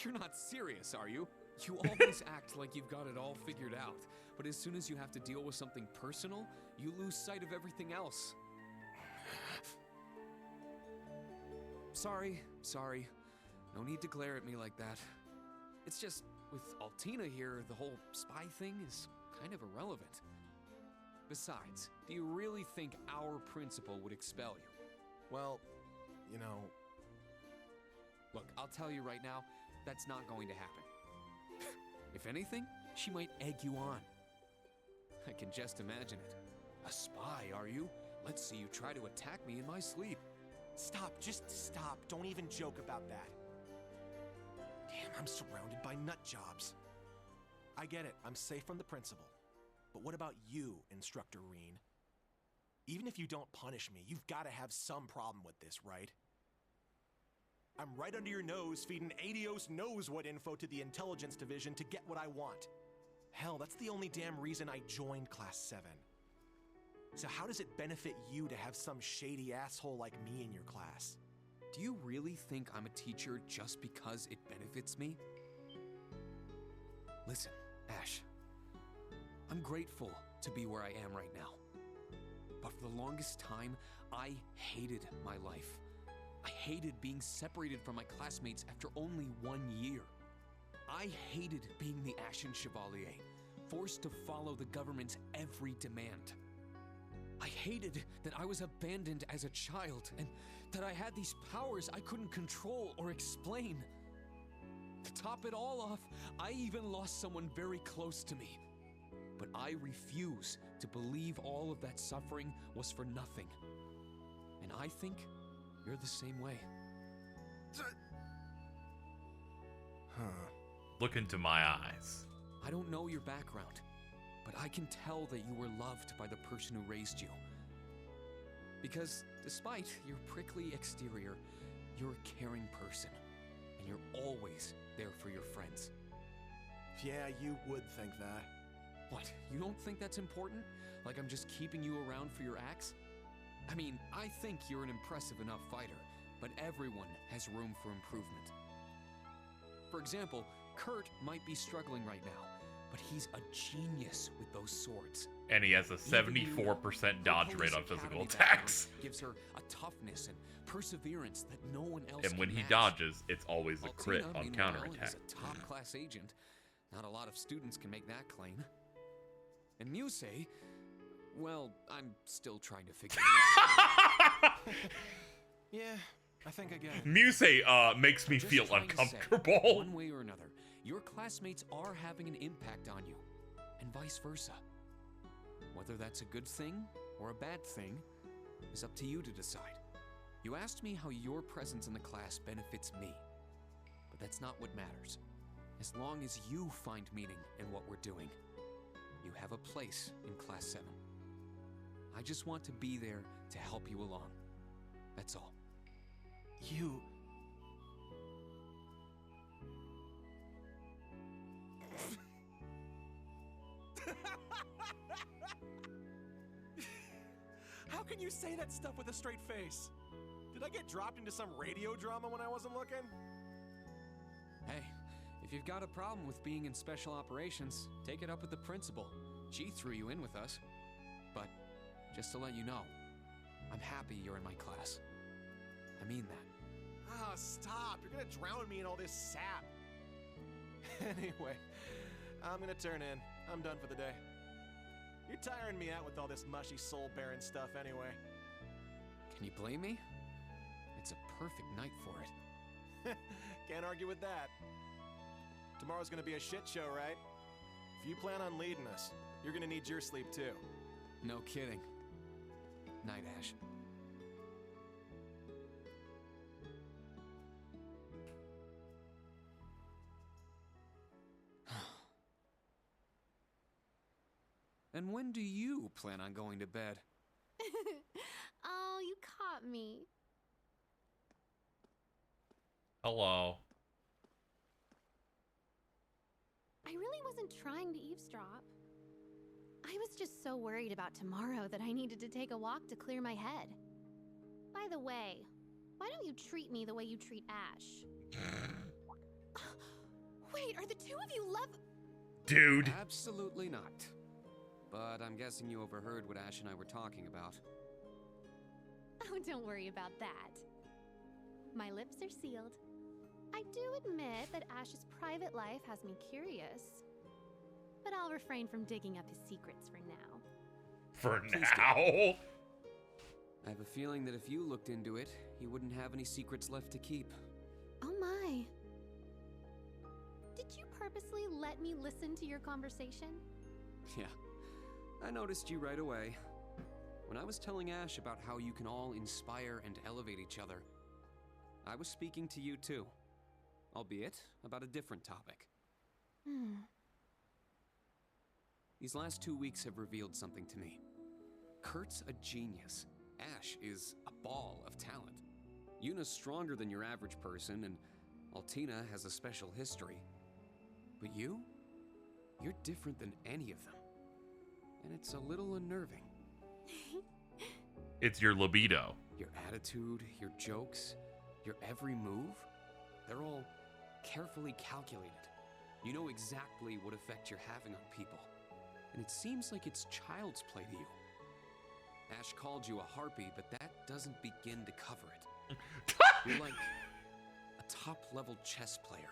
you're not serious, are you? You always act like you've got it all figured out, but as soon as you have to deal with something personal, you lose sight of everything else. Sorry. No need to glare at me like that. It's just, with Altina here, the whole spy thing is kind of irrelevant. Besides, do you really think our principal would expel you? Well, you know... Look, I'll tell you right now, that's not going to happen. If anything, She might egg you on. I can just imagine it. A spy, are you? Let's see you try to attack me in my sleep. Stop, just stop. Don't even joke about that. Damn, I'm surrounded by nut jobs. I get it, I'm safe from the principal. But what about you, Instructor Reen? Even if you don't punish me, you've got to have some problem with this, right? I'm right under your nose feeding Adios knows what info to the intelligence division to get what I want. Hell, that's the only damn reason I joined Class 7. So how does it benefit you to have some shady asshole like me in your class? Do you really think I'm a teacher just because it benefits me? Listen, Ash. I'm grateful to be where I am right now. But for the longest time, I hated my life. I hated being separated from my classmates after only 1 year. I hated being the Ashen Chevalier, forced to follow the government's every demand. I hated that I was abandoned as a child, and that I had these powers I couldn't control or explain. To top it all off, I even lost someone very close to me. But I refuse to believe all of that suffering was for nothing. And I think you're the same way. Look into my eyes. I don't know your background, but I can tell that you were loved by the person who raised you. Because despite your prickly exterior, you're a caring person, and you're always there for your friends. Yeah, you would think that. What, you don't think that's important? Like I'm just keeping you around for your acts? I mean, I think you're an impressive enough fighter, but everyone has room for improvement. For example, Kurt might be struggling right now, but he's a genius with those swords. And he has a 74% dodge rate on physical attacks. Gives her a toughness and perseverance that no one else And when can he match. dodges, it's always a crit Altina, on meanwhile, counterattack. is a top-class agent. Not a lot of students can make that claim. And Muse, well, I'm still trying to figure it out. Yeah, I think I get it. Muse makes me Just feel trying to say, uncomfortable. one way or another, your classmates are having an impact on you, and vice versa. Whether that's a good thing or a bad thing is up to you to decide. You asked me how your presence in the class benefits me, but that's not what matters. As long as you find meaning in what we're doing, you have a place in Class 7. I just want to be there to help you along. That's all. You... How can you say that stuff with a straight face? Did I get dropped into some radio drama when I wasn't looking? Hey, if you've got a problem with being in special operations, take it up with the principal. She threw you in with us. But, just to let you know, I'm happy you're in my class. I mean that. Ah, stop! You're gonna drown me in all this sap! Anyway, I'm gonna turn in. I'm done for the day. You're tiring me out with all this mushy soul-bearing stuff anyway. Can you blame me? It's a perfect night for it. Can't argue with that. Tomorrow's gonna be a shit show, right? If you plan on leading us, you're gonna need your sleep too. No kidding. Night, Ash. And when do you plan on going to bed? Oh, you caught me. Hello. I really wasn't trying to eavesdrop. I was just so worried about tomorrow that I needed to take a walk to clear my head. By the way, why don't you treat me the way you treat Ash? Wait, are the two of you Dude. Absolutely not. But I'm guessing you overheard what Ash and I were talking about. Oh, don't worry about that. My lips are sealed. I do admit that Ash's private life has me curious. But I'll refrain from digging up his secrets for now. For Please now? I have a feeling that if you looked into it, he wouldn't have any secrets left to keep. Oh my. Did you purposely let me listen to your conversation? Yeah, I noticed you right away. When I was telling Ash about how you can all inspire and elevate each other, I was speaking to you too, albeit about a different topic. These last 2 weeks have revealed something to me. Kurt's a genius. Ash is a ball of talent. Yuna's stronger than your average person, and Altina has a special history. But you're different than any of them. And it's a little unnerving. It's your libido. Your attitude, your jokes, your every move, they're all carefully calculated. You know exactly what effect you're having on people. And it seems like it's child's play to you. Ash called you a harpy, but that doesn't begin to cover it. You're like a top-level chess player,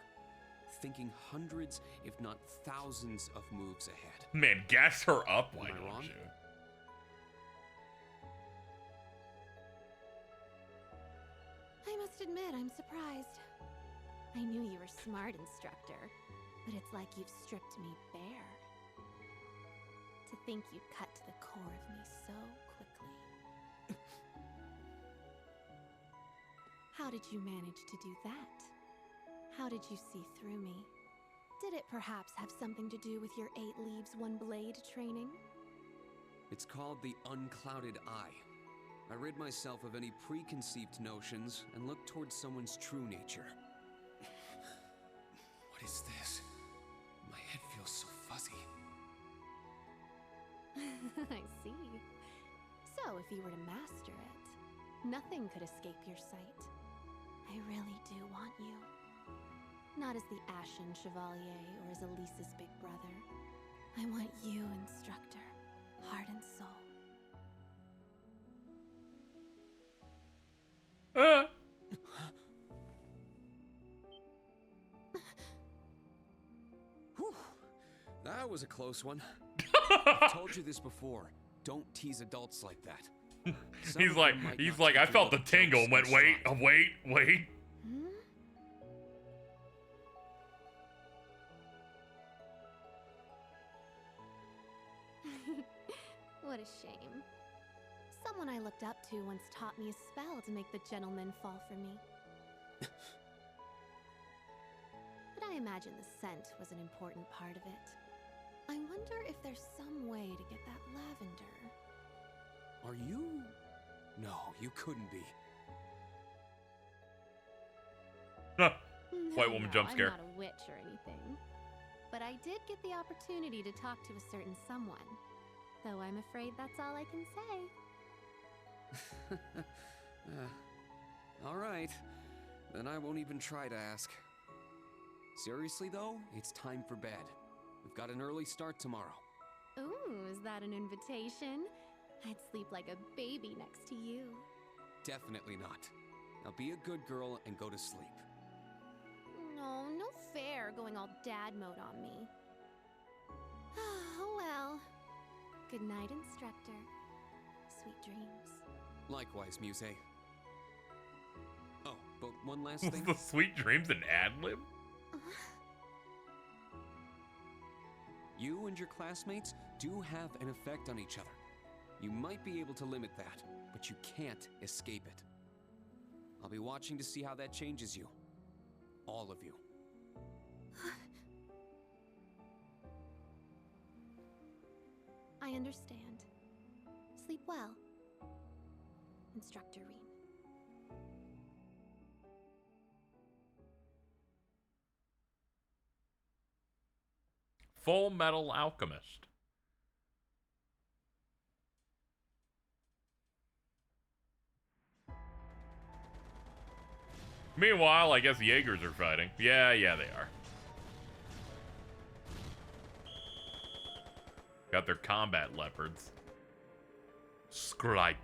thinking hundreds, if not thousands, of moves ahead. Man, gas her up, why Am I don't wrong? you? I must admit, I'm surprised. I knew you were smart, instructor, but it's like you've stripped me bare. To think you'd cut to the core of me so quickly. How did you manage to do that? How did you see through me? Did it perhaps have something to do with your 8 leaves, 1 blade training? It's called the unclouded eye. I rid myself of any preconceived notions and look towards someone's true nature. What is this? My head feels so fuzzy. I see. So if you were to master it, nothing could escape your sight. I really do want you. Not as the Ashen Chevalier or as Elise's big brother. I want you, instructor, heart and soul. Whew. That was a close one. I've told you this before. Don't tease adults like that. He's like, I felt the tingle and went, wait. What a shame. Someone I looked up to once taught me a spell to make the gentleman fall for me. But I imagine the scent was an important part of it. I wonder if there's some way to get that lavender. Are you? No, you couldn't be. White woman jump scare. I'm not a witch or anything. But I did get the opportunity to talk to a certain someone. Though I'm afraid that's all I can say. All right. Then I won't even try to ask. Seriously, though, it's time for bed. We've got an early start tomorrow. Ooh, is that an invitation? I'd sleep like a baby next to you. Definitely not. Now be a good girl and go to sleep. No, no fair going all dad mode on me. Oh well. Good night, instructor. Sweet dreams. Likewise, Muse. Oh, but one last Was thing. the sweet dreams an ad-lib? You and your classmates do have an effect on each other. You might be able to limit that, but you can't escape it. I'll be watching to see how that changes you. All of you. I understand. Sleep well, Instructor Rean. Full Metal Alchemist. Meanwhile, I guess the Jaegers are fighting. Yeah, they are. Got their combat leopards. Scriptid.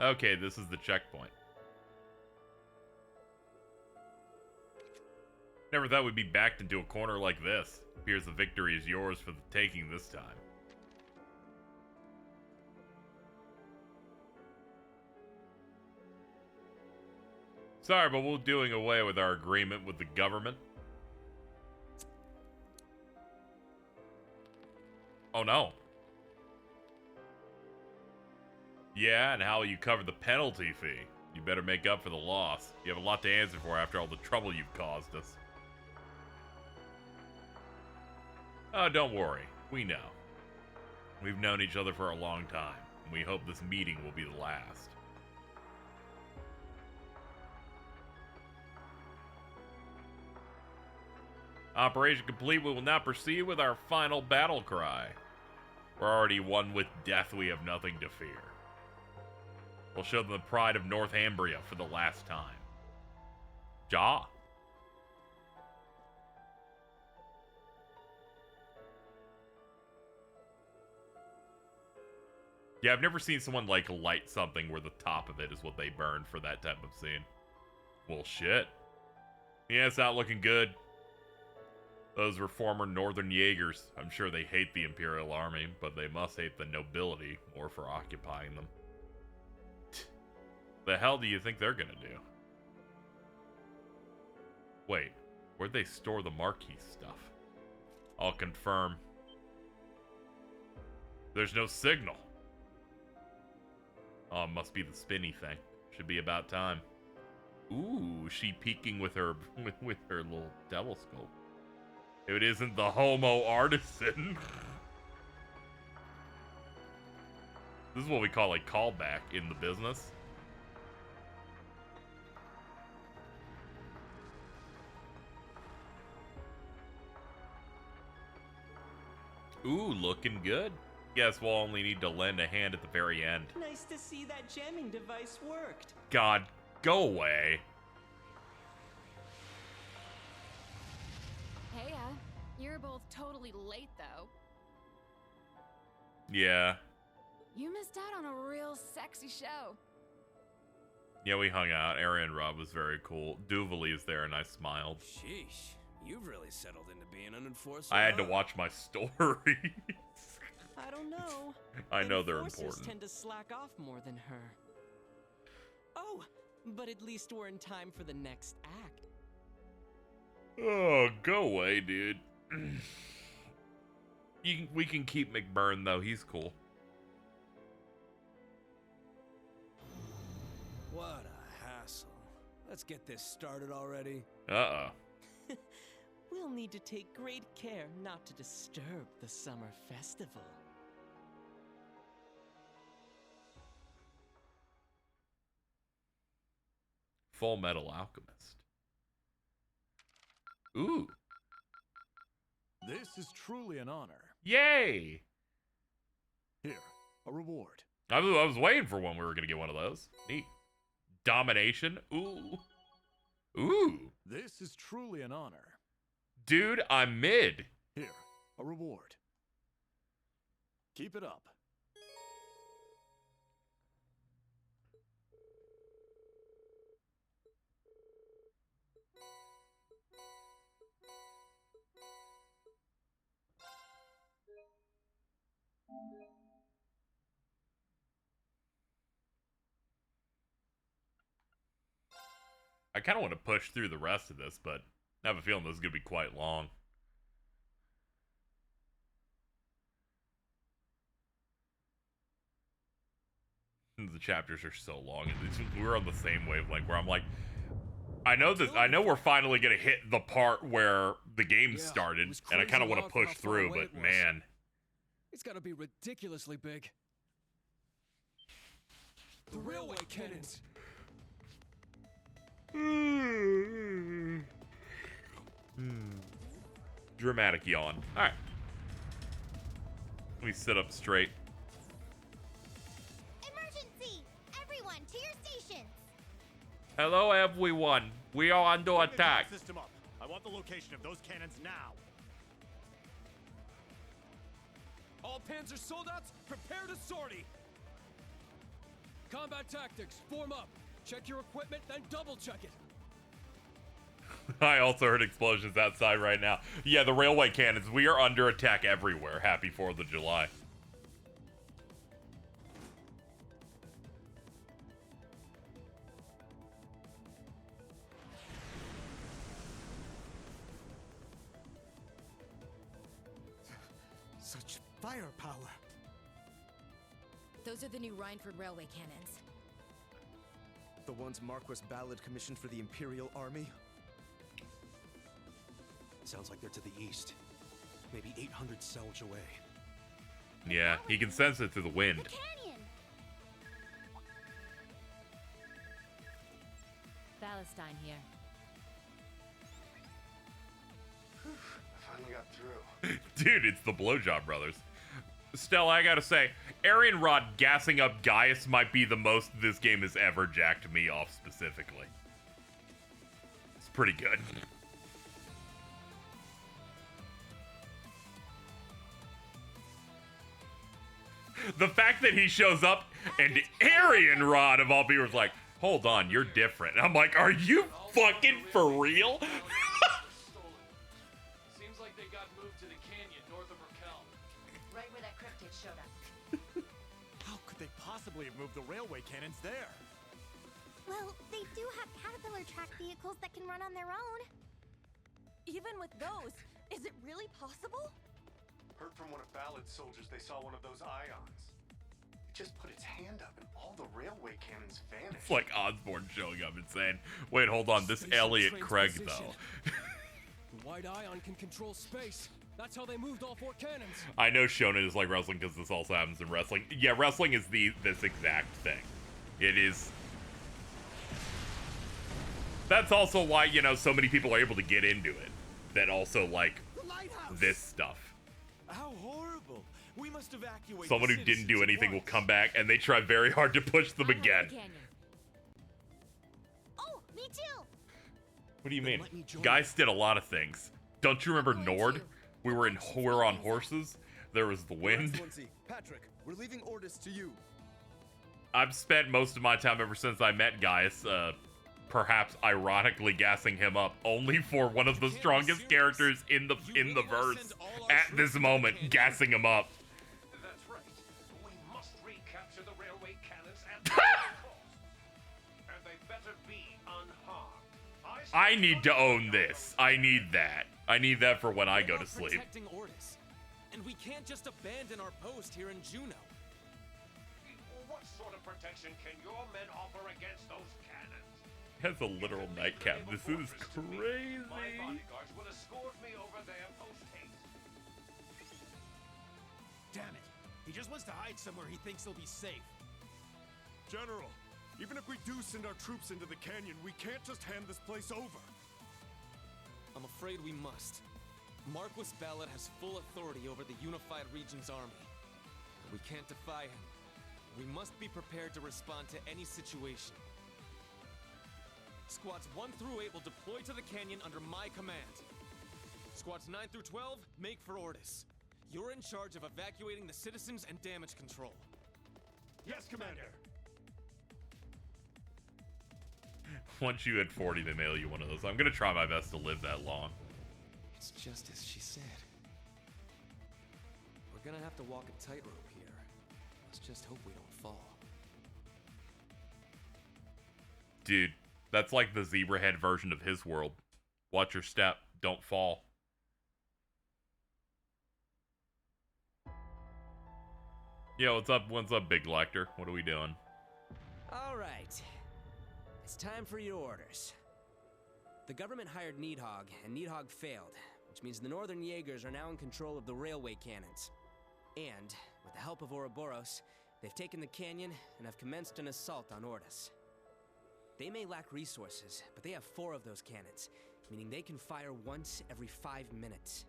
Okay, this is the checkpoint. Never thought we'd be backed into a corner like this. Appears the victory is yours for the taking this time. Sorry, but we're doing away with our agreement with the government. Oh no. Yeah, and how will you cover the penalty fee? You better make up for the loss. You have a lot to answer for after all the trouble you've caused us. Oh, don't worry. We know. We've known each other for a long time, and we hope this meeting will be the last. Operation complete, we will now proceed with our final battle cry. We're already one with death, we have nothing to fear. We'll show them the pride of Northumbria for the last time. Ja. Yeah, I've never seen someone, like, light something where the top of it is what they burn for that type of scene. Well, shit. Yeah, it's not looking good. Those were former Northern Jaegers. I'm sure they hate the Imperial Army, but they must hate the nobility more for occupying them. The hell do you think they're gonna do? Wait, where'd they store the Marquis stuff? I'll confirm. There's no signal. Oh, it must be the spinny thing. Should be about time. Ooh, she peeking with her with her little telescope. If it isn't the Homo Artisan. This is what we call a callback in the business. Ooh, looking good. Guess we'll only need to lend a hand at the very end. Nice to see that jamming device worked. God, go away. Hey, you're both totally late, though. Yeah. You missed out on a real sexy show. Yeah, we hung out. Arianrhod was very cool. Duvali's there, and I smiled. Sheesh, you've really settled into being an enforcer. I had to watch my stories. I don't know. I know they're Enforcers important. Tend to slack off more than her. Oh, but at least we're in time for the next act. Oh, go away, dude. We can keep McBurn, though. He's cool. What a hassle. Let's get this started already. Uh-oh. We'll need to take great care not to disturb the summer festival. Full Metal Alchemist. Ooh. This is truly an honor. Yay! Here, a reward. I was waiting for when we were going to get one of those. Neat. Domination. Ooh. Ooh. This is truly an honor. Dude, I'm mid. Here, a reward. Keep it up. I kind of want to push through the rest of this, but I have a feeling this is going to be quite long. The chapters are so long, and we're on the same wavelength where I'm like, I know we're finally going to hit the part where the game started, and I kind of want to push through, but man. It's got to be ridiculously big. The railway cannons. Dramatic yawn. Alright. Let me sit up straight. Emergency! Everyone, to your stations! Hello, everyone. We are under attack. System up. I want the location of those cannons now. All Panzer soldats, prepare to sortie. Combat tactics, form up. Check your equipment, then double check it. I also heard explosions outside right now. Yeah, the railway cannons. We are under attack everywhere. Happy 4th of July. Such firepower. Those are the new Rhineford Railway cannons. The ones Marquis Ballard commissioned for the Imperial Army? Sounds like they're to the east. Maybe 800 selge away. Yeah, he can sense it through the wind. Canyon! Palestine here. I finally got through. Dude, it's the Blowjob Brothers. Stella, I gotta say, Arianrhod gassing up Gaius might be the most this game has ever jacked me off specifically. It's pretty good. The fact that he shows up and Arianrhod of all people is like, hold on, you're different. And I'm like, are you fucking for real? Seems like they got moved to the canyon north of Raquel. Right where that cryptid showed up. How could they possibly have moved the railway cannons there? Well, they do have caterpillar track vehicles that can run on their own. Even with those, is it really possible? Heard from one of Ballad's soldiers they saw one of those ions. It just put its hand up and all the railway cannons vanished. It's like Osborne showing up and saying, wait, hold on, this Elliot Craig, though. The white ion can control space. That's how they moved all 4 cannons. I know Shonen is like wrestling because this also happens in wrestling. Yeah, wrestling is this exact thing. It is. That's also why, you know, so many people are able to get into it. That also like this stuff. How horrible! We must evacuate. Someone who didn't do anything will come back, and they try very hard to push them again. Oh, me too! What do you mean? Guys did a lot of things. Don't you remember Nord? We were on horses. There was the wind. Patrick, we're leaving orders to you. I've spent most of my time ever since I met Gaius, perhaps ironically gassing him up, only for one of the strongest characters in the verse at this moment, gassing him up. That's right. We must recapture the railway cannons at all costs. And they better be unharmed. I need to own this. I need that. I need that for when I go to sleep. Protecting Ortis. And we can't just abandon our post here in Juneau. What sort of protection can your men offer against those cannons? Has a literal nightcap. This is crazy. My bodyguards will escort me over there post-haste. Damn it. He just wants to hide somewhere he thinks he'll be safe. General, even if we do send our troops into the canyon, we can't just hand this place over. I'm afraid we must. Marquis Ballard has full authority over the Unified Region's army. We can't defy him. We must be prepared to respond to any situation. Squads 1 through 8 will deploy to the canyon under my command. Squads 9 through 12, make for Ortis. You're in charge of evacuating the citizens and damage control. Yes, Commander. Once you hit 40, they mail you one of those. I'm gonna try my best to live that long. It's just as she said. We're gonna have to walk a tightrope here. Let's just hope we don't fall. Dude, that's like the zebra head version of his world. Watch your step, don't fall. Yo, what's up? What's up, Big Lecter? What are we doing? All right. It's time for your orders. The government hired Needhog, and Needhog failed, which means the Northern Jaegers are now in control of the railway cannons. And, with the help of Ouroboros, they've taken the canyon and have commenced an assault on Ortis. They may lack resources, but they have 4 of those cannons, meaning they can fire once every 5 minutes.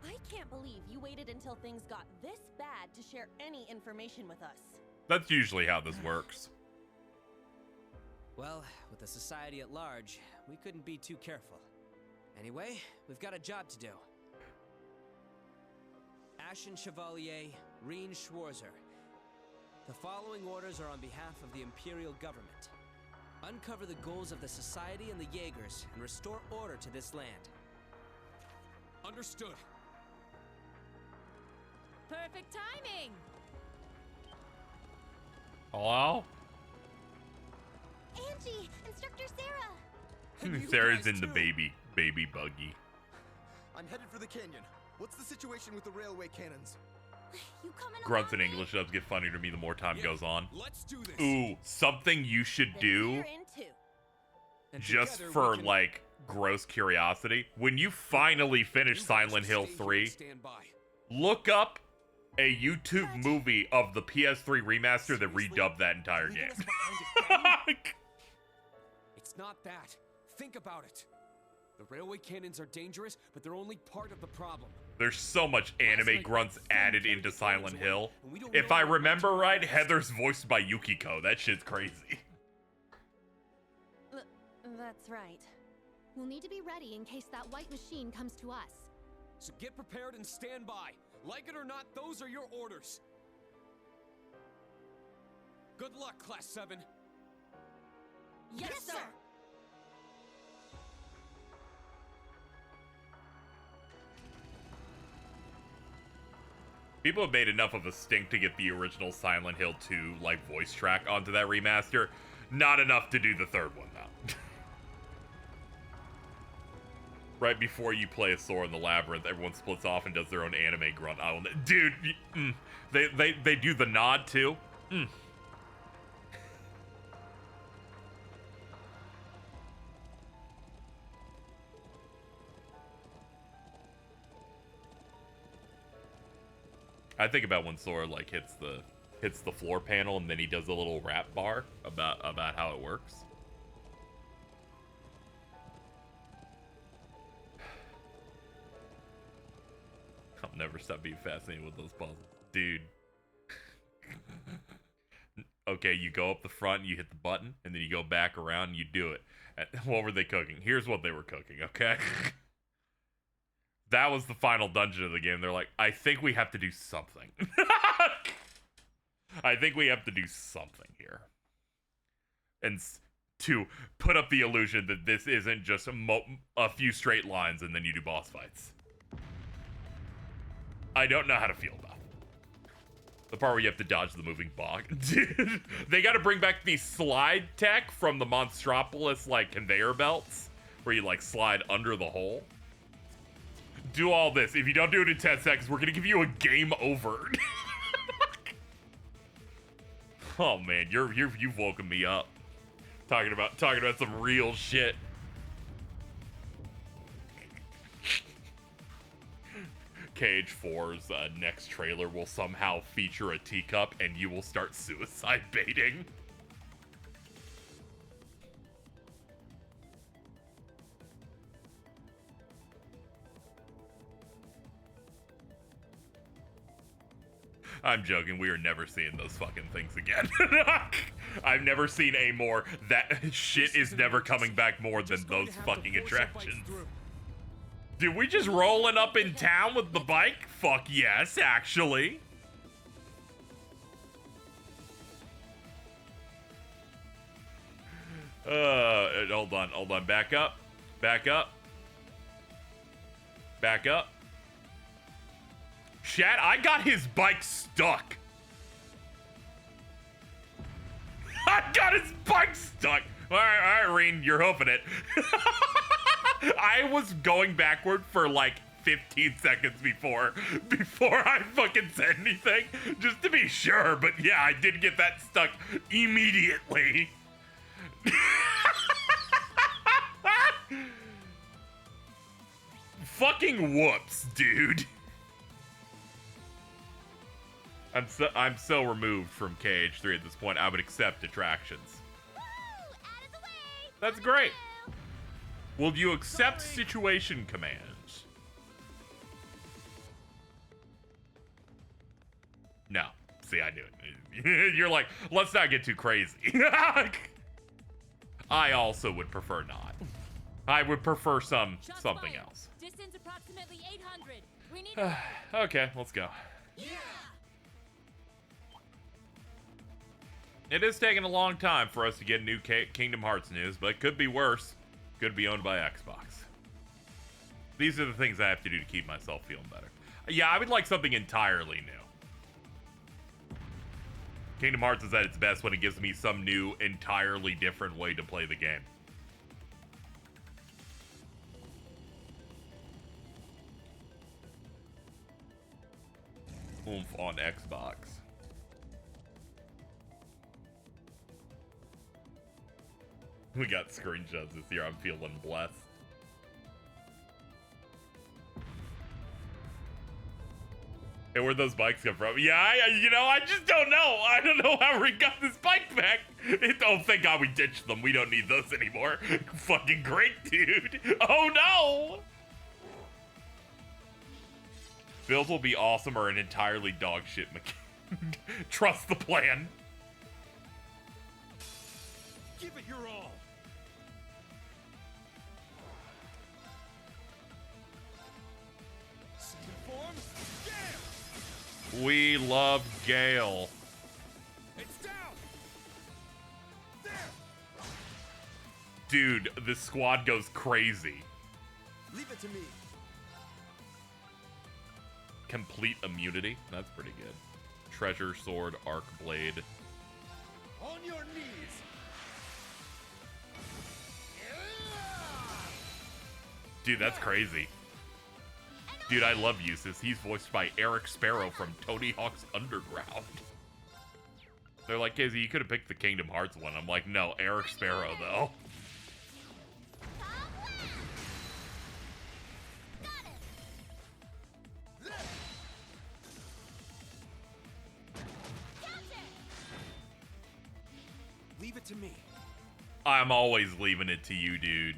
I can't believe you waited until things got this bad to share any information with us. That's usually how this works. Well, with the society at large, we couldn't be too careful. Anyway, we've got a job to do. Ashen Chevalier, Rien Schwarzer. The following orders are on behalf of the Imperial Government. Uncover the goals of the Society and the Jaegers and restore order to this land. Understood. Perfect timing! Hello? Angie! Instructor Sarah! Sarah's in the baby buggy. I'm headed for the canyon. What's the situation with the railway cannons? You coming Grunts in English dubs get funnier to me the more time goes on. Let's do this. Ooh, something you should do, just for, like, gross curiosity. When you finally finish Silent Hill 3, look up a YouTube movie of the PS3 remaster that redubbed that entire game. It's not that. Think about it. The railway cannons are dangerous, but they're only part of the problem. There's so much anime grunts added into Silent Hill. If I remember right, Heather's voiced by Yukiko. That shit's crazy. That's right. We'll need to be ready in case that white machine comes to us. So get prepared and stand by. Like it or not, those are your orders. Good luck, Class 7. Yes, sir! People have made enough of a stink to get the original Silent Hill 2, like, voice track onto that remaster. Not enough to do the third one, though. Right before you play a Sora in the Labyrinth, everyone splits off and does their own anime grunt. Dude, they do the nod, too. I think about when Sora, like, hits the floor panel and then he does a little rap bar about how it works. I'll never stop being fascinated with those puzzles. Dude. Okay, you go up the front, you hit the button, and then you go back around and you do it. What were they cooking? Here's what they were cooking, okay? That was the final dungeon of the game. They're like, I think we have to do something. I think we have to do something here. And to put up the illusion that this isn't just a few straight lines and then you do boss fights. I don't know how to feel about it. The part where you have to dodge the moving bog. Dude, they got to bring back the slide tech from the Monstropolis, like, conveyor belts, where you, like, slide under the hole. Do all this. If you don't do it in 10 seconds, we're gonna give you a game over. Oh man, you've woken me up. Talking about some real shit. KH4's next trailer will somehow feature a teacup and you will start suicide baiting. I'm joking, we are never seeing those fucking things again. I've never seen a more, that shit is never coming back more than those fucking attractions. Dude, we just rolling up in town with the bike? Fuck yes, actually. Hold on, back up. Back up. Back up. Chat, I got his bike stuck. I got his bike stuck. All right, Irene, you're hoofing it. I was going backward for like 15 seconds before I fucking said anything, just to be sure. But yeah, I did get that stuck immediately. Fucking whoops, dude. I'm so removed from KH3 at this point, I would accept attractions. That's great. Will you accept situation commands? No. See, I knew it. You're like, let's not get too crazy. I also would prefer not. I would prefer something else. Distance approximately 800. We need Okay, let's go. Yeah. It is taking a long time for us to get new Kingdom Hearts news, but it could be worse. Could be owned by Xbox. These are the things I have to do to keep myself feeling better. Yeah, I would like something entirely new. Kingdom Hearts is at its best when it gives me some new, entirely different way to play the game. oomph on Xbox. We got screenshots this year. I'm feeling blessed. Hey, where'd those bikes come from? Yeah, I just don't know. I don't know how we got this bike back. Oh, thank God we ditched them. We don't need those anymore. Fucking great, dude. Oh, no. Build will be awesome or an entirely dog shit mechanic. Trust the plan. Give it your all. Second form, Gale. We love Gale. It's down. There. Dude, the squad goes crazy. Leave it to me. Complete immunity. That's pretty good. Treasure sword, arc blade. On your knees. Dude, that's crazy. Dude, I love Eustace. He's voiced by Eric Sparrow from Tony Hawk's Underground. They're like, Casey, you could have picked the Kingdom Hearts one. I'm like, no, Eric Sparrow, though. Leave it to me. I'm always leaving it to you, dude.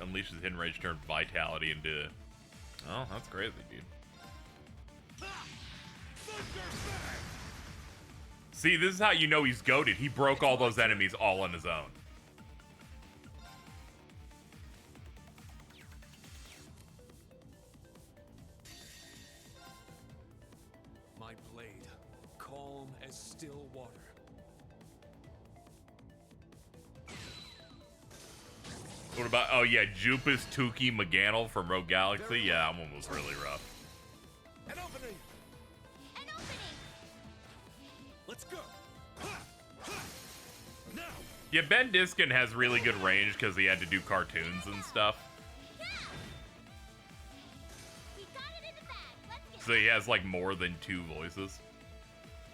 Unleashes hidden rage, turn vitality into... Oh, that's crazy, dude. See, this is how you know he's goated. He broke all those enemies all on his own. My blade, calm as still water. What about... Oh, yeah, Jupus Tuki McGannel from Rogue Galaxy? Yeah, that one was really rough. An opening. An opening. Let's go. Now. Yeah, Ben Diskin has really good range because he had to do cartoons and stuff. We got it in the bag. Let's get So he has, like, more than 2 voices.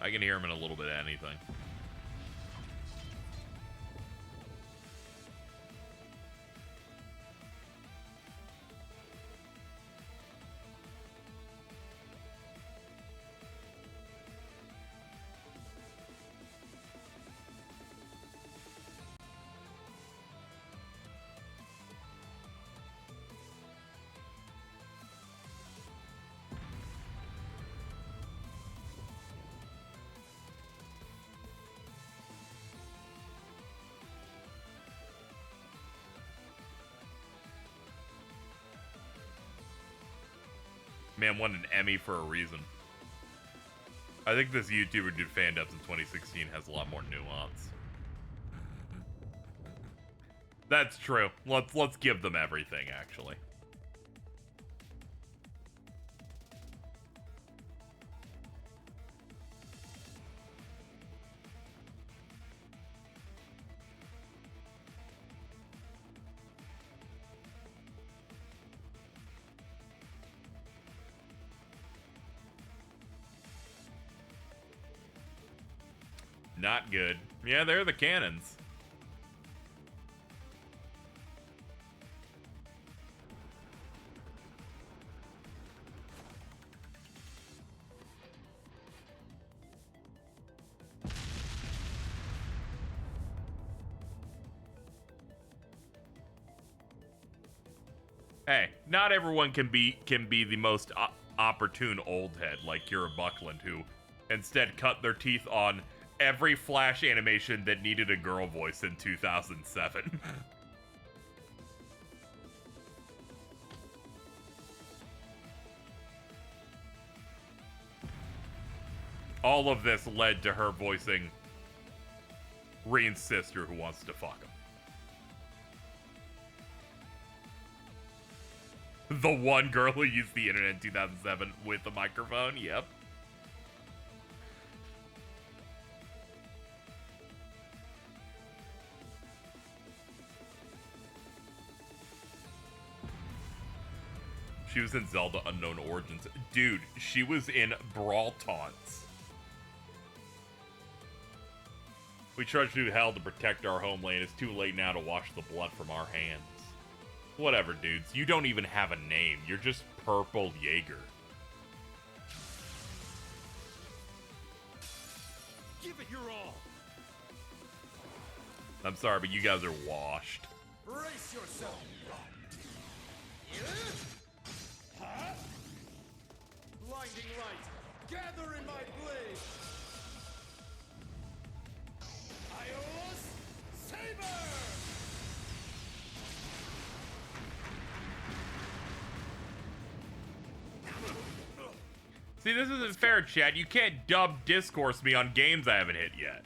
I can hear him in a little bit of anything. Man won an Emmy for a reason. I think this YouTuber did fan dubs in 2016 has a lot more nuance. That's true. Let's give them everything, actually. Not good. Yeah, they're the cannons. Hey, not everyone can be the most opportune old head like Kira Buckland, who instead cut their teeth on every Flash animation that needed a girl voice in 2007. All of this led to her voicing Reen's sister who wants to fuck him. The one girl who used the internet in 2007 with a microphone, yep. She was in Zelda Unknown Origins. Dude, she was in Brawl Taunts. We trudge through hell to protect our homeland. It's too late now to wash the blood from our hands. Whatever, dudes. You don't even have a name. You're just Purple Jaeger. Give it your all. I'm sorry, but you guys are washed. Brace yourself. Blinding light. Gather in my blade. Iola's Saber! See, this isn't fair, chat. You can't dub discourse me on games I haven't hit yet.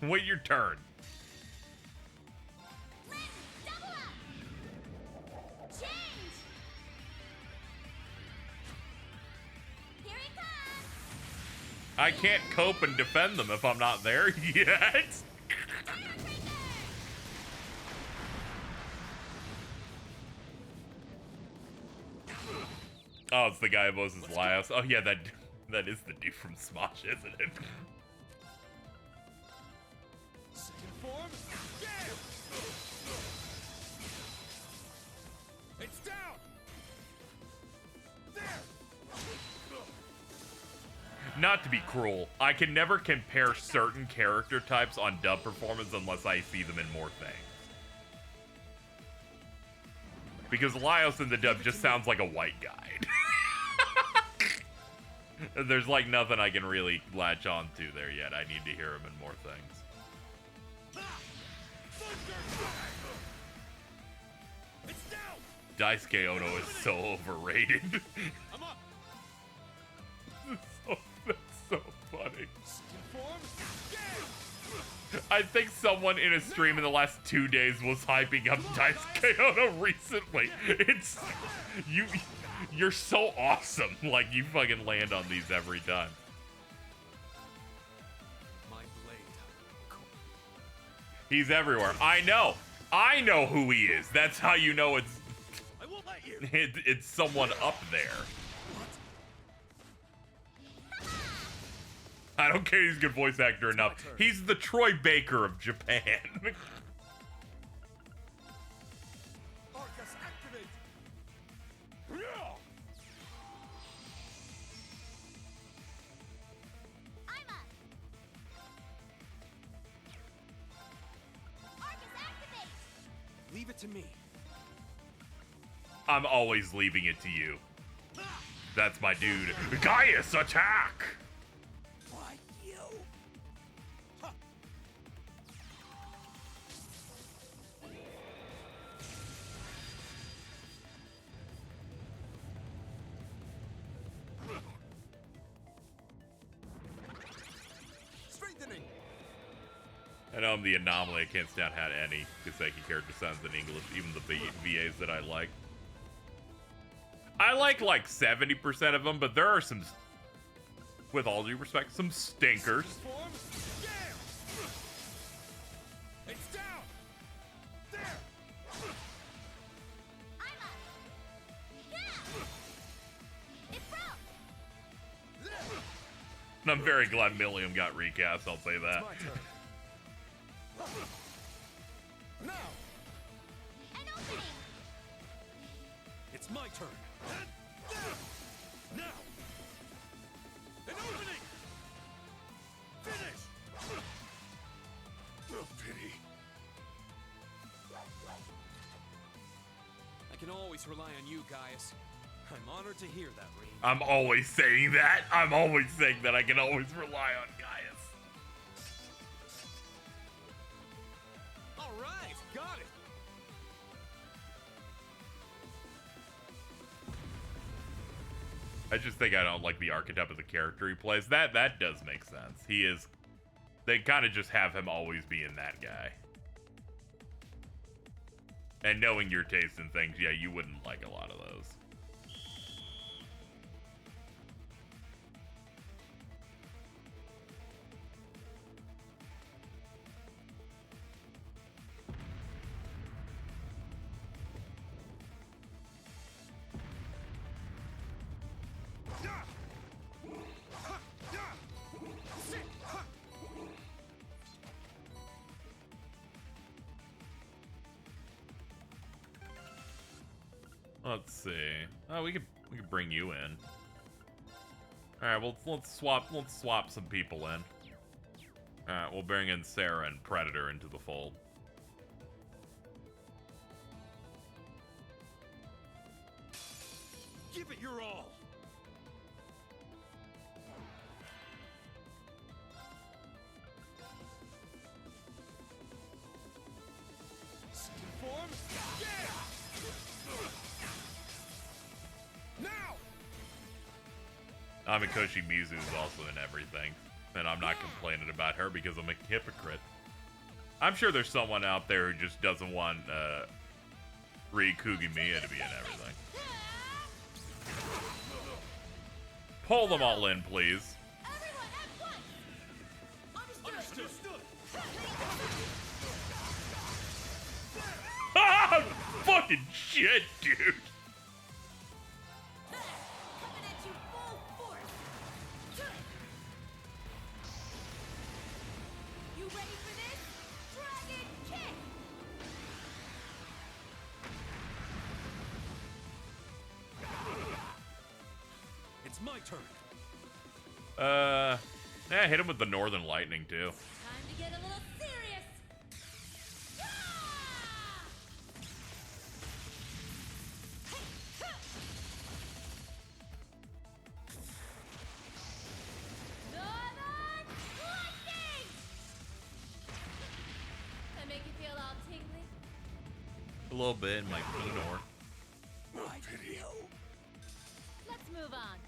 Wait your turn. I can't cope and defend them if I'm not there yet. Oh, it's the guy who voices Laios. Oh yeah, that is the dude from Smosh, isn't it? Second form. Gale! It's down. There. Not to be cruel, I can never compare certain character types on dub performance unless I see them in more things. Because Laios in the dub just sounds like a white guy. There's like nothing I can really latch on to there yet. I need to hear him in more things. Daisuke Ono is so overrated. That's so funny. I think someone in a stream in the last 2 days was hyping up Daisuke Ono recently. It's you're so awesome. Like you fucking land on these every time. My blade. He's everywhere. I know who he is. That's how you know it's I won't let you. it's someone up there. I don't care he's a good voice actor enough. He's the Troy Baker of Japan. Arcus, activate. I'm up. Arcus, activate. Leave it to me. I'm always leaving it to you. That's my dude. Gaius, attack! I know I'm the anomaly. I can't stand how any Kiseki character sounds in English, even the VAs that I like. I like 70% of them, but there are some, with all due respect, some stinkers. It's down. There. I'm up. Yeah. It broke. And I'm very glad Millium got recast, I'll say that. Now. An opening. It's my turn. Now. An opening. Finish. Oh, pity. I can always rely on you, Gaius. I'm honored to hear that, Rean. I'm always saying that. I'm always saying that I can always rely on Gaius. All right, got it. I just think I don't like the archetype of the character he plays. That does make sense. He is... They kind of just have him always being that guy. And knowing your taste in things, yeah, you wouldn't like a lot of those. Let's see. Oh, we could bring you in. All right, well, let's swap some people in. All right, we'll bring in Sarah and Predator into the fold. Give it your all. Form? Yeah! Now! Amikoshi Mizu is also in everything. And I'm not complaining about her because I'm a hypocrite. I'm sure there's someone out there who just doesn't want Ri Kugimiya to be in everything. Pull them all in, please. Ah, fucking shit, dude. You ready for this? Dragon kick! It's my turn. Yeah, hit him with the Northern Lightning, too. Time to get a little serious! Northern Lightning! That make you feel all tingly? A little bit in my Pinor. Let's move on.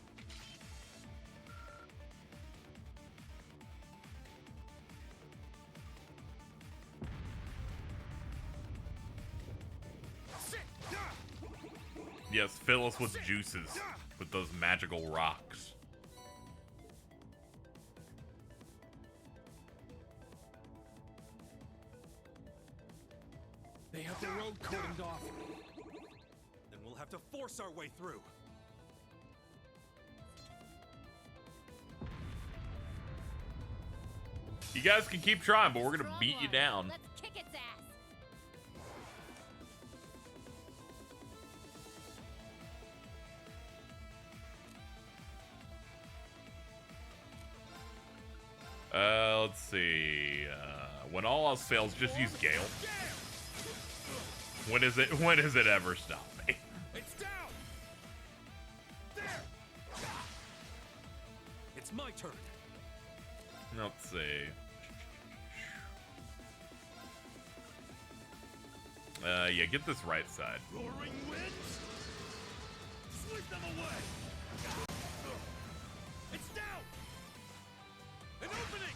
Yes, fill us with juices. With those magical rocks. They have the road cordoned off. Then we'll have to force our way through. You guys can keep trying, but we're gonna beat you down. Let's kick its ass. Let's see. When all else fails, just use Gale. When does it ever stop me? It's down. There. It's my turn. Let's see. Yeah, get this right side. Roaring winds. Sweep them away. It's down. An opening.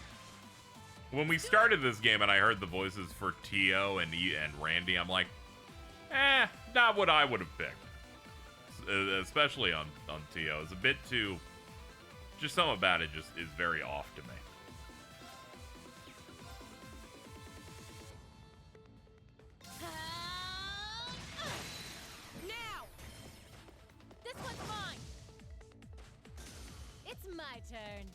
When we started this game and I heard the voices for Tio and Randy, I'm like, not what I would have picked. Especially on Tio. It's a bit too... Just something about it just is very off to me. Now! This one's mine! It's my turn.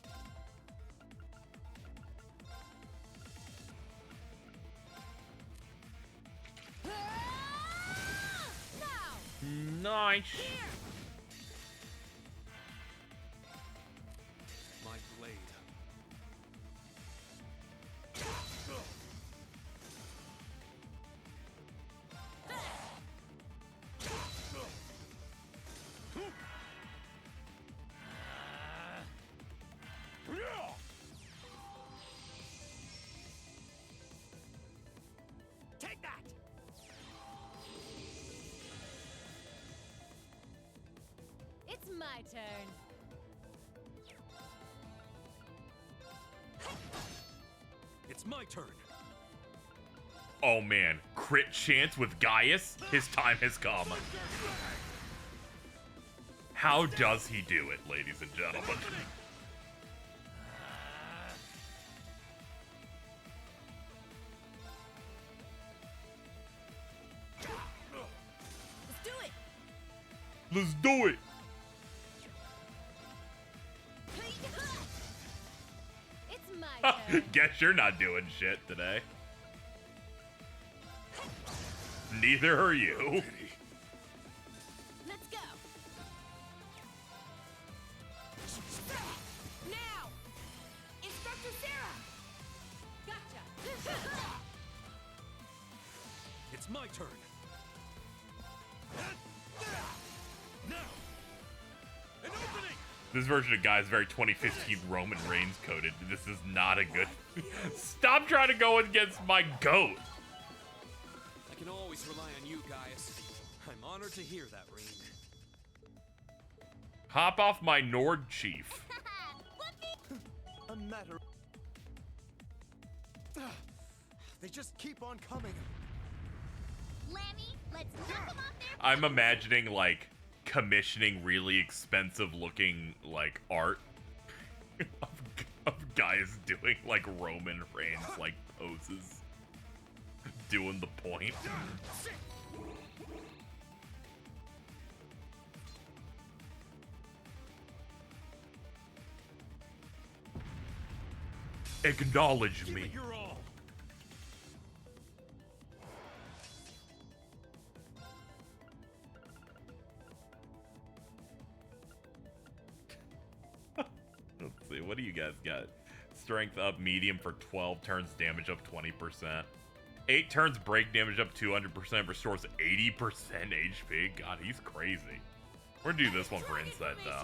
Nice. My blade. Take that! It's my turn. It's my turn. Oh man, crit chance with Gaius? His time has come. How does he do it, ladies and gentlemen? Let's do it! Let's do it! It's my turn. Guess you're not doing shit today. Neither are you. It's my turn. Now, an opening. This version of Guy is very 2015 Roman Reigns coded. This is not a good. Stop trying to go against my goat. I can always rely on you, Gaius. I'm honored to hear that, Ring. Hop off my Nord chief. A matter. They just keep on coming. Lammy, let's knock them off their I'm imagining like commissioning really expensive looking like art of guys doing like Roman Reigns like poses, doing the point. Acknowledge me. You're all. Let's see, what do you guys got? Strength up medium for 12 turns, damage up 20%. 8 turns, break damage up 200%, restores 80% HP. God, he's crazy. We're gonna do this one for insight though.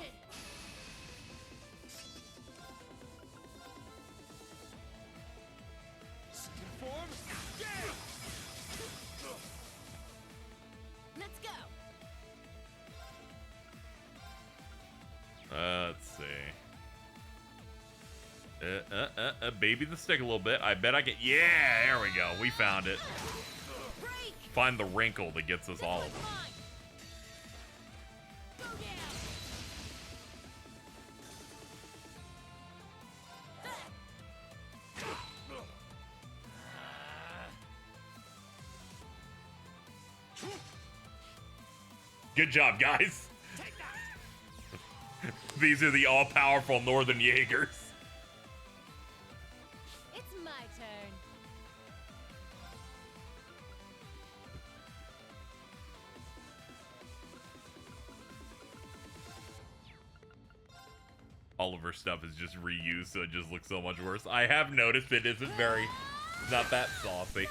Let's go. Let's see. Baby the stick a little bit. I bet I get. Yeah, there we go. We found it. Find the wrinkle that gets us all of them. Good job, guys. These are the all-powerful Northern Jaegers. It's my turn. All of her stuff is just reused, so it just looks so much worse. I have noticed it isn't very, not that saucy.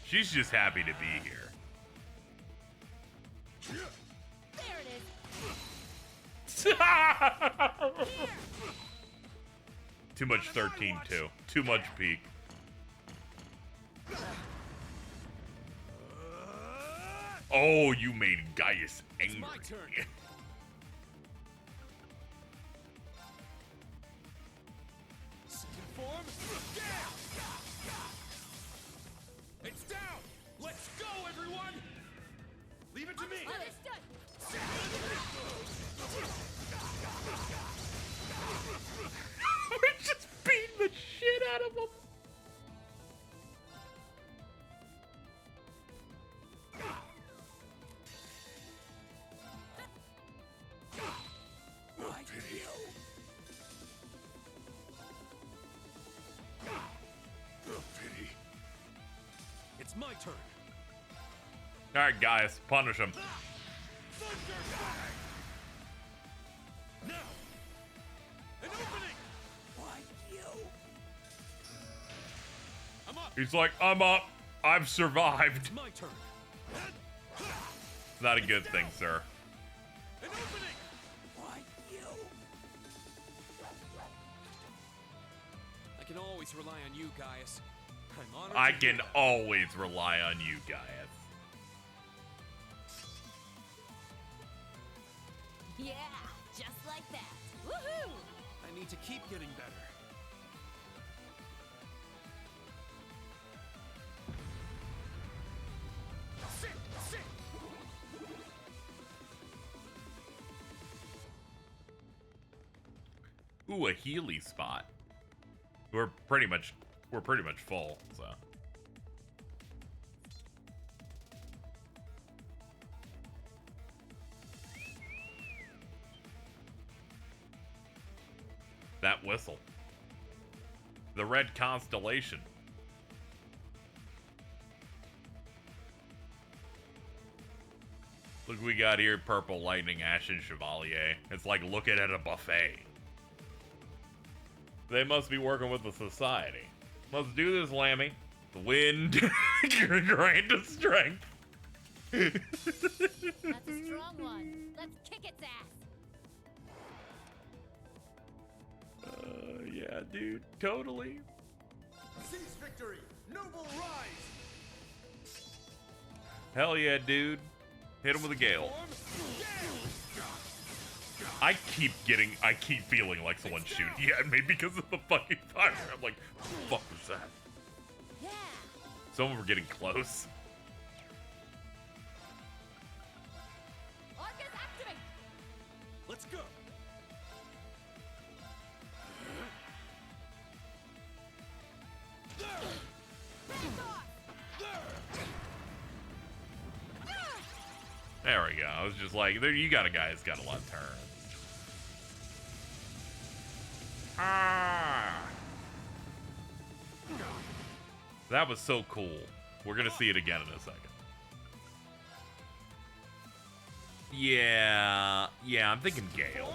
She's just happy to be here. There it is. Too much 13 too. Too much peak. Oh, you made Gaius angry. It's my turn. Form. It's down. Let's go, everyone. Leave it to me. Understood. We're just beating the shit out of them. It's my turn. All right, guys, punish him. Now, an opening. Why you? I'm up. He's like, I'm up. I've survived. It's my turn. It's not a good thing, sir. An opening. Why you? I can always rely on you, Gaius. I'm honored. I can always rely on you, Gaius. Yeah, just like that. Woohoo! I need to keep getting better. Sit, sit. Ooh, a Healy spot. We're pretty much full, so. That whistle. The red constellation. Look, we got here purple lightning, ashen chevalier. It's like looking at a buffet. They must be working with the society. Let's do this, Lammy. The wind grant us strength. That's a strong one. Let's kick its ass. Yeah, dude. Totally. Seize victory! Noble rise! Hell yeah, dude. Hit him with a gale. I keep feeling like someone's shooting at me because of the fucking fire. I'm like, what the fuck was that? Yeah. Some of them were getting close. Arcus, activate. Let's go! There we go. I was just like, there you got a guy that's got a lot of turns. Ah! That was so cool. We're gonna see it again in a second. Yeah, I'm thinking Gale.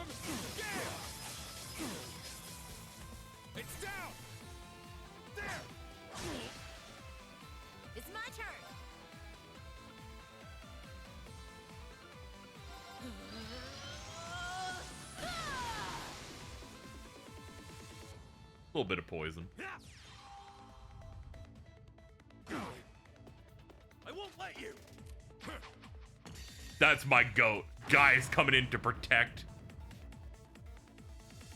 It's down! There! It's my turn. A little bit of poison. I won't let you! That's my goat. Guy's coming in to protect.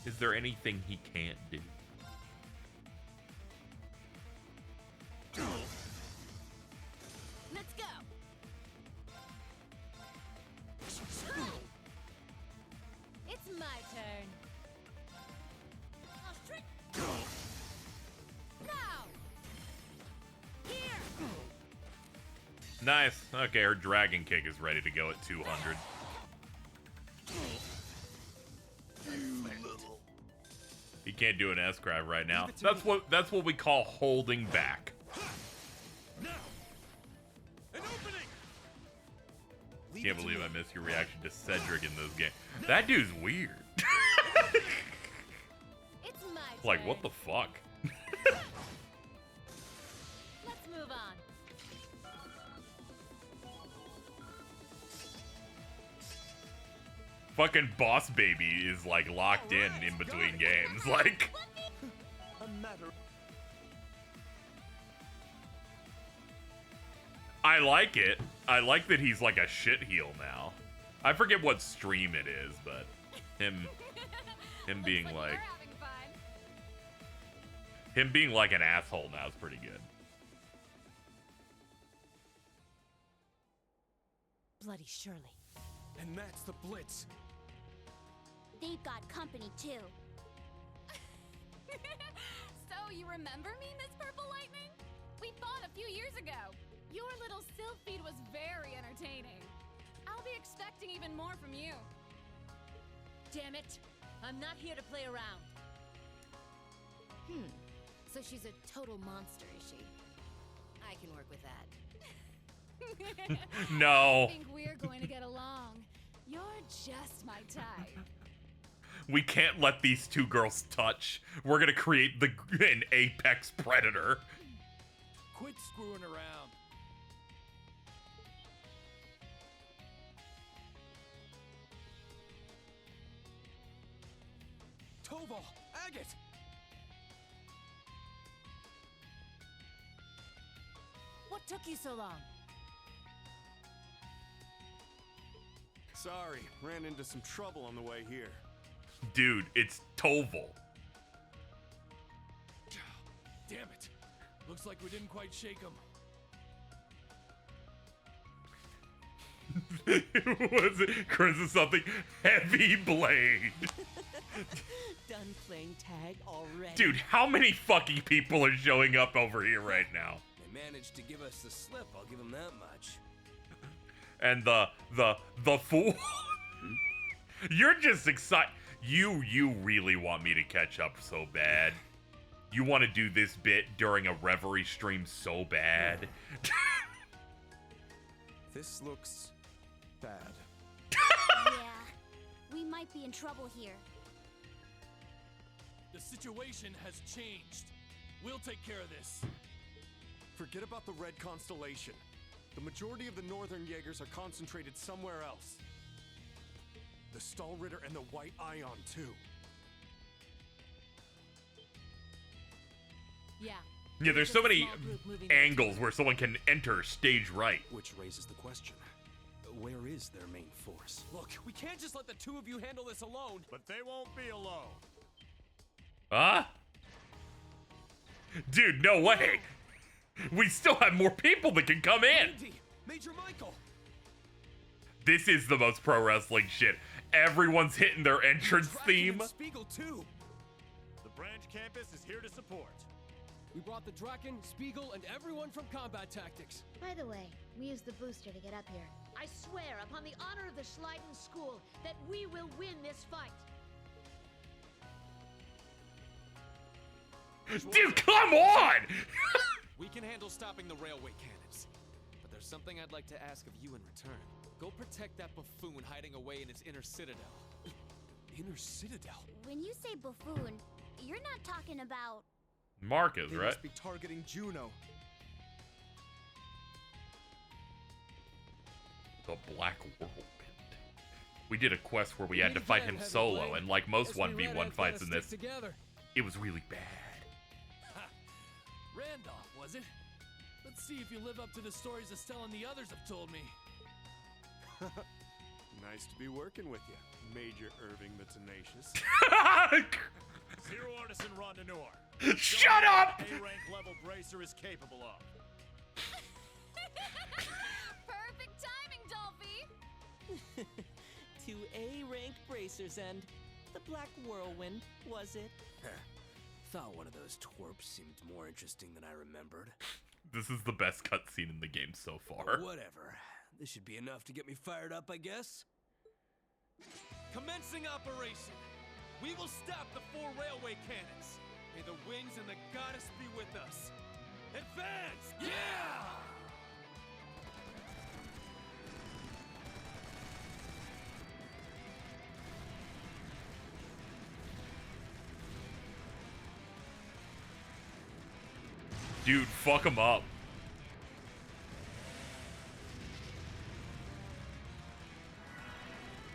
Is there anything he can't do? Let's go. It's my turn. Now. Here. Nice. Okay, her dragon kick is ready to go at 200. He can't do an S-Crab right now. That's what we call holding back. Can't believe I missed your reaction to Cedric in this game. That dude's weird. It's my turn. Like, what the fuck? Let's move on. Fucking Boss Baby is like locked in between games. Like, A matter. I like it. I like that he's like a shit heel now. I forget what stream it is, but him being like an asshole now is pretty good. Bloody Shirley. And that's the Blitz. They've got company too. So you remember me, Miss Purple Lightning? We fought a few years ago. Your little sylph feed was very entertaining. I'll be expecting even more from you. Damn it! I'm not here to play around. So she's a total monster, is she? I can work with that. No. I think we're going to get along. You're just my type. We can't let these two girls touch. We're gonna create an apex predator. Quit screwing around. Toval! Agate! What took you so long? Sorry, ran into some trouble on the way here. Dude, it's Toval. Damn it. Looks like we didn't quite shake him. Was it Chris is something heavy blade? Done playing tag already? Dude, how many fucking people are showing up over here right now? They managed to give us the slip, I'll give them that much. And the fool. You're just excited. You really want me to catch up so bad. You want to do this bit during a Reverie stream so bad. This looks bad. Yeah. We might be in trouble here. The situation has changed. We'll take care of this. Forget about the Red Constellation. The majority of the Northern Jaegers are concentrated somewhere else. The Stahlritter and the White Ion, too. Yeah. Yeah, there's so many angles where someone can enter stage right. Which raises the question. Where is their main force? Look, we can't just let the two of you handle this alone. But they won't be alone. Huh? Dude, no way. We still have more people that can come in. Major Michael. This is the most pro wrestling shit. Everyone's hitting their entrance theme. Spiegel too. The branch campus is here to support. We brought the Draken, Spiegel, and everyone from Combat Tactics. By the way, we used the booster to get up here. I swear upon the honor of the Schleiden School that we will win this fight. Dude, come on! We can handle stopping the railway cannons. But there's something I'd like to ask of you in return. Go protect that buffoon hiding away in his inner citadel. Inner citadel? When you say buffoon, you're not talking about... Marcus, They right? must be targeting Juno. The Black Whirlwind. We did a quest where we had to fight him solo, and like most 1v1 fights in this, it was really bad. Randolph, was it? Let's see if you live up to the stories Estelle and the others have told me. Nice to be working with you, Major Irving the Tenacious. Zero Artisan Rondinor. Shut up! A-rank level bracer is capable of. Perfect timing, Dolphy! 2 A-rank bracers and the Black Whirlwind, was it? Thought one of those twerps seemed more interesting than I remembered. This is the best cutscene in the game so far. But whatever. This should be enough to get me fired up, I guess. Commencing operation! We will stop the 4 railway cannons! May the winds and the goddess be with us! Advance! Yeah! Dude, fuck him up.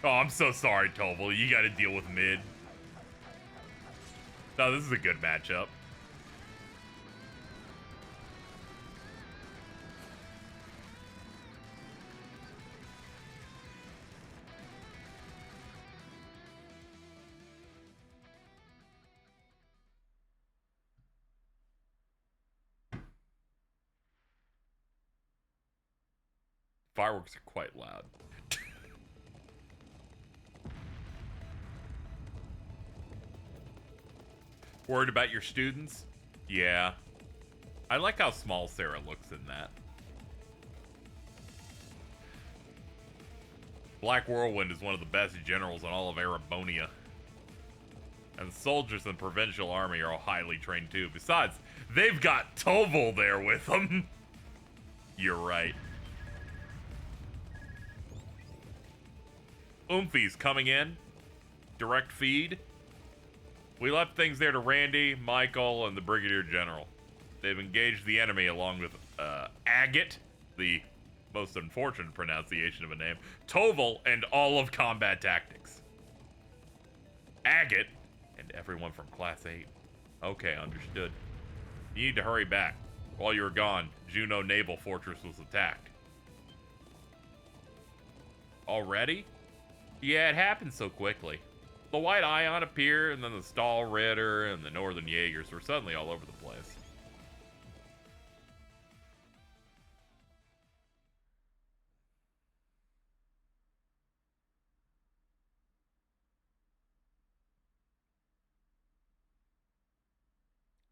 Oh, I'm so sorry, Toval. You gotta deal with mid. No, this is a good matchup. Fireworks are quite loud. Worried about your students? Yeah. I like how small Sarah looks in that. Black Whirlwind is one of the best generals in all of Arabonia. And the soldiers in the provincial army are all highly trained too. Besides, they've got Toval there with them. You're right. Oomphy's coming in. Direct feed. We left things there to Randy, Michael, and the Brigadier General. They've engaged the enemy along with Agate, the most unfortunate pronunciation of a name, Toval, and all of Combat Tactics. Agate, and everyone from Class 8. Okay, understood. You need to hurry back. While you were gone, Juno Naval Fortress was attacked. Already? Yeah, it happened so quickly. The White Ion appeared, and then the Stahlritter and the Northern Jaegers were suddenly all over the place.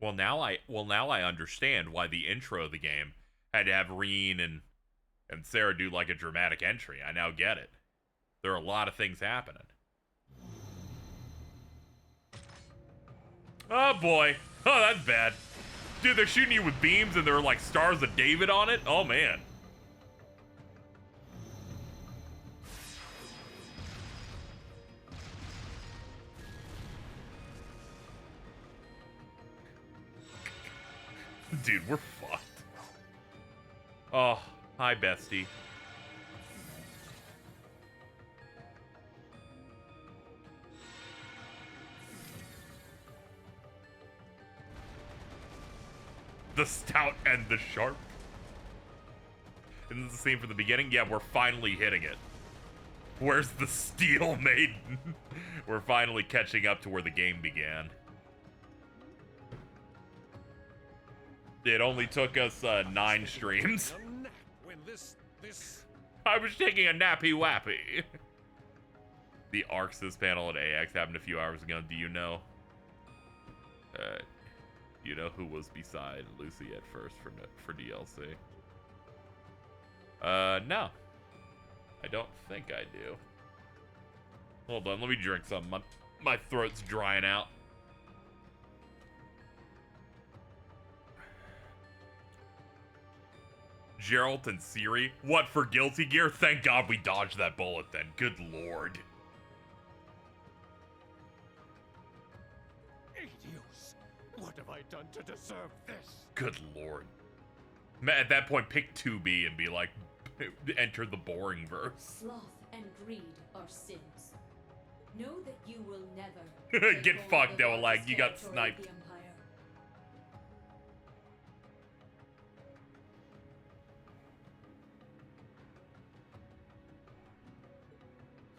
Well, now I understand why the intro of the game had to have Reen and Sarah do like a dramatic entry. I now get it. There are a lot of things happening. Oh boy. Oh, that's bad. Dude, they're shooting you with beams and there are like stars of David on it? Oh man. Dude, we're fucked. Oh, hi, bestie. The stout and the sharp. Isn't this the same for the beginning? Yeah, we're finally hitting it. Where's the steel maiden? We're finally catching up to where the game began. It only took us 9 streams. I was taking a nappy wappy. The Arxis panel at AX happened a few hours ago. Do you know? You know who was beside Lucy at first for DLC? No. I don't think I do. Hold on, let me drink something. My throat's drying out. Geralt and Ciri? What, for Guilty Gear? Thank God we dodged that bullet then. Good lord. Adios. What have I done to deserve this? Good lord. At that point, pick 2B and be like, enter the boring verse. Sloth and greed are sins. Know that you will never Get fucked, though, like, you got sniped.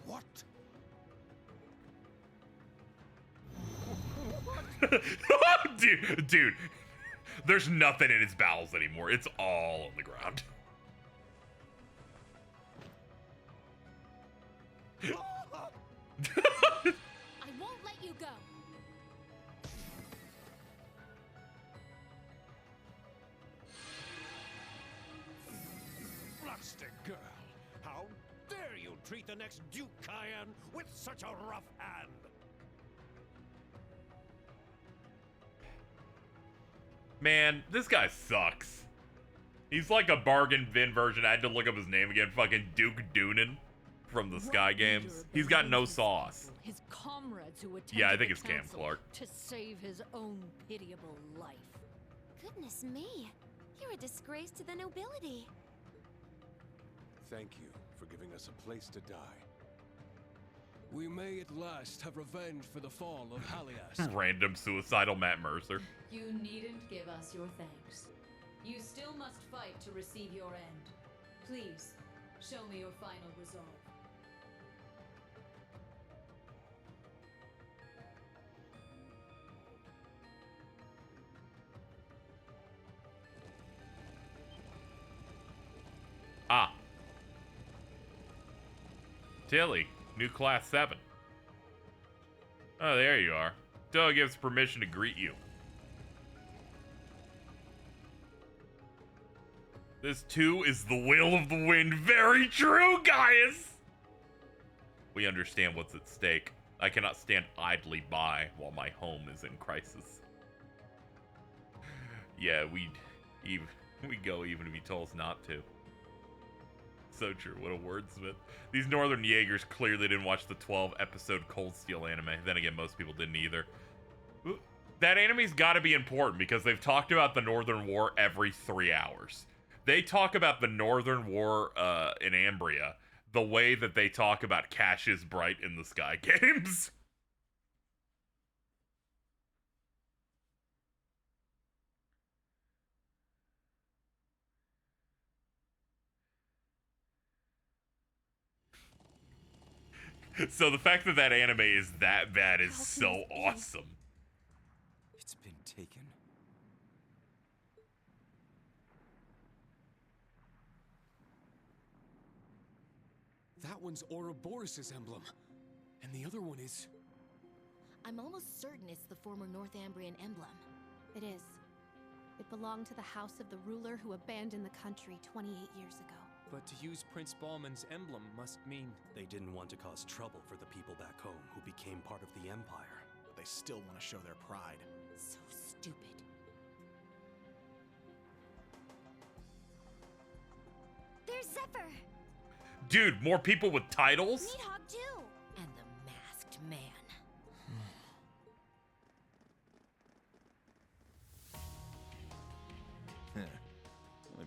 What? Dude, there's nothing in his bowels anymore. It's all on the ground. I won't let you go. Rustic girl, how dare you treat the next Duke Cayenne with such a rough hand? Man, this guy sucks. He's like a bargain bin version. I had to look up his name again. Fucking Duke Doonan from the Sky Games. He's got no sauce. His comrades who attended Yeah, I think the it's Cam council Clark. to save his own pitiable life. Goodness me. You're a disgrace to the nobility. Thank you for giving us a place to die. We may at last have revenge for the fall of Halias. Random suicidal Matt Mercer. You needn't give us your thanks. You still must fight to receive your end. Please, show me your final resolve. Ah. Tilly, new class 7. Oh, there you are. Tilly gives permission to greet you. This too is the will of the wind. Very true, guys! We understand what's at stake. I cannot stand idly by while my home is in crisis. Yeah, we go even if he told us not to. So true, what a wordsmith. These Northern Jaegers clearly didn't watch the 12-episode Cold Steel anime. Then again, most people didn't either. That anime's gotta be important because they've talked about the Northern War every 3 hours. They talk about the Northern War in Ambria the way that they talk about Cash is Bright in the Sky Games. So the fact that that anime is that bad is so awesome. It's been taken. That one's Ouroboros' emblem. And the other one is... I'm almost certain it's the former North Ambrian emblem. It is. It belonged to the house of the ruler who abandoned the country 28 years ago. But to use Prince Ballman's emblem must mean... They didn't want to cause trouble for the people back home who became part of the Empire. But they still want to show their pride. So stupid. There's Zephyr! Dude, more people with titles? Needhog too! And the masked man.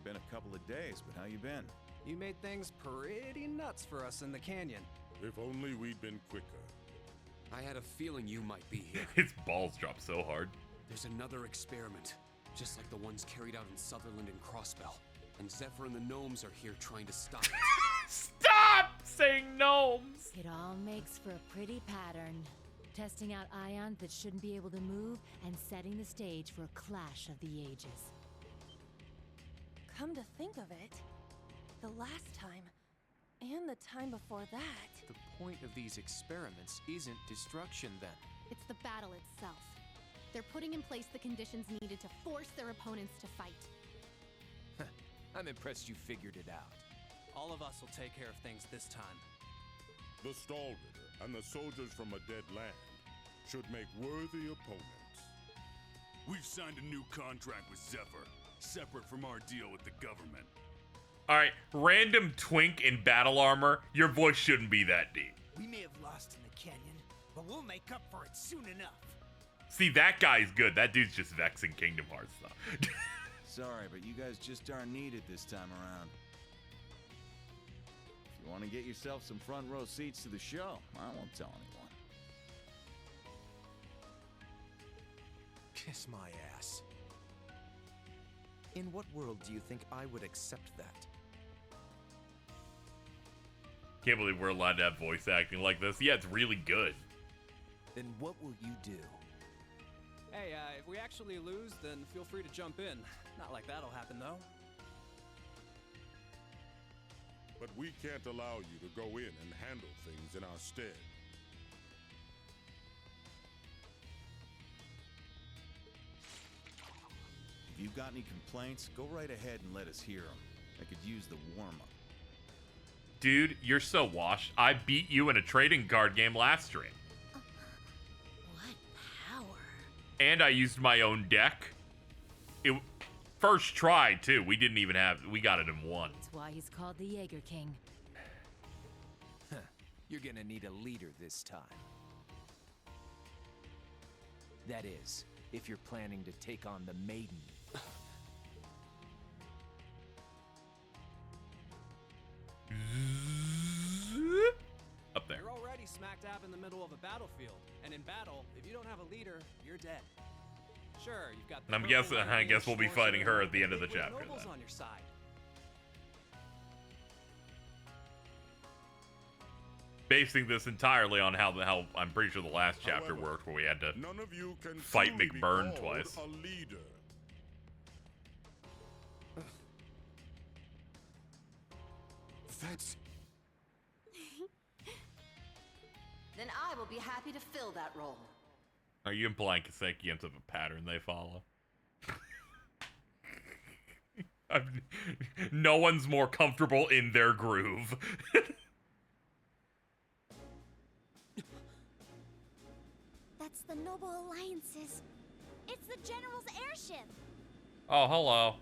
been a couple of days, but how you been? You made things pretty nuts for us in the canyon. If only we'd been quicker. I had a feeling you might be here. His balls drop so hard. There's another experiment, just like the ones carried out in Sutherland and Crossbell. And Zephyr and the gnomes are here trying to stop it. Stop saying gnomes! It all makes for a pretty pattern. Testing out ions that shouldn't be able to move and setting the stage for a clash of the ages. Come to think of it, the last time, and the time before that. The point of these experiments isn't destruction, then. It's the battle itself. They're putting in place the conditions needed to force their opponents to fight. I'm impressed you figured it out. All of us will take care of things this time. The Stallritter and the soldiers from a dead land should make worthy opponents. We've signed a new contract with Zephyr, separate from our deal with the government. Alright, random twink in battle armor, your voice shouldn't be that deep. We may have lost in the canyon, but we'll make up for it soon enough. See, that guy's good. That dude's just vexing Kingdom Hearts, though. Sorry, but you guys just aren't needed this time around. If you want to get yourself some front row seats to the show, I won't tell anyone. Kiss my ass. In what world do you think I would accept that? Can't believe we're allowed to have voice acting like this. Yeah, it's really good. Then what will you do? Hey, if we actually lose, then feel free to jump in. Not like that'll happen, though. But we can't allow you to go in and handle things in our stead. If you've got any complaints, go right ahead and let us hear them. I could use the warm-up. Dude, you're so washed. I beat you in a trading card game last stream. What power? And I used my own deck. It first try, too. We didn't even have... We got it in one. That's why he's called the Jaeger King. You're gonna need a leader this time. That is, if you're planning to take on the maiden. Up there. You're already smack dab in the middle of a battlefield, and in battle, if you don't have a leader, you're dead. Sure, you've got. And I guess we'll be fighting her at the end of the chapter. Nobles Then. on your side. Basing this entirely on how I'm pretty sure the last chapter worked, where we had to none of you can fight truly be McBurn called twice. A leader. That's... Then I will be happy to fill that role. Are you implying Kasekians have a pattern they follow? No one's more comfortable in their groove. That's the Noble Alliance's. It's the General's airship. Oh, hello.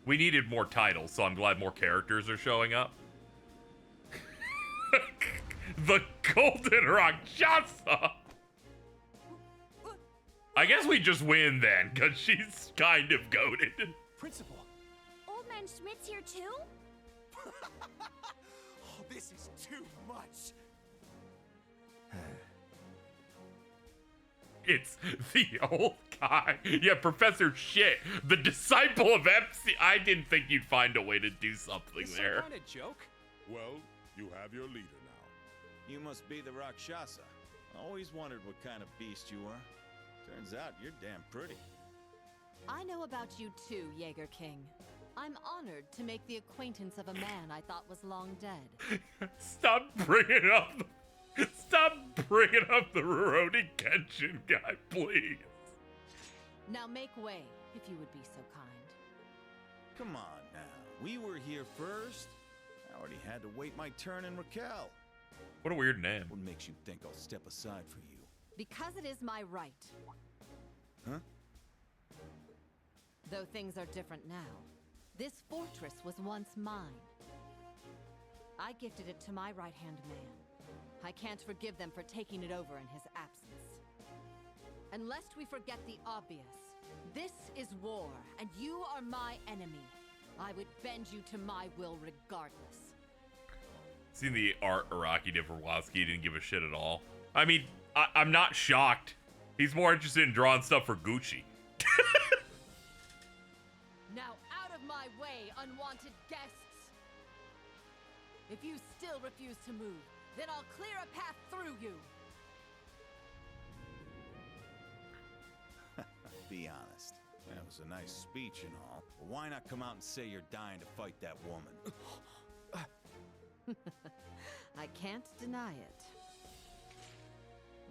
We needed more titles, so I'm glad more characters are showing up. The Golden Rakshasa! I guess we just win then, because she's kind of goated. Principal. Old Man Schmidt's here too? Oh, this is too much. It's the old guy. Yeah, Professor Shit, the disciple of MC. I didn't think you'd find a way to do something Is there. some kind of joke? Well, you have your leader now. You must be the Rakshasa. Always wondered what kind of beast you are. Turns out you're damn pretty. I know about you too, Jaeger King. I'm honored to make the acquaintance of a man I thought was long dead. Stop bringing up the Rurouni Kenshin guy, please. Now make way, if you would be so kind. Come on now. We were here first. I already had to wait my turn in Raquel. What a weird name. What makes you think I'll step aside for you? Because it is my right. Huh? Though things are different now, this fortress was once mine. I gifted it to my right-hand man. I can't forgive them for taking it over in his absence. And lest we forget the obvious, This is war, and you are my enemy. I would bend you to my will regardless. Seen the art Araki did for Wazki, didn't give a shit at all. I mean, I'm not shocked. He's more interested in drawing stuff for Gucci. Now out of my way, unwanted guests! If you still refuse to move, then I'll clear a path through you! Be honest. That was a nice speech and all. But why not come out and say you're dying to fight that woman? I can't deny it.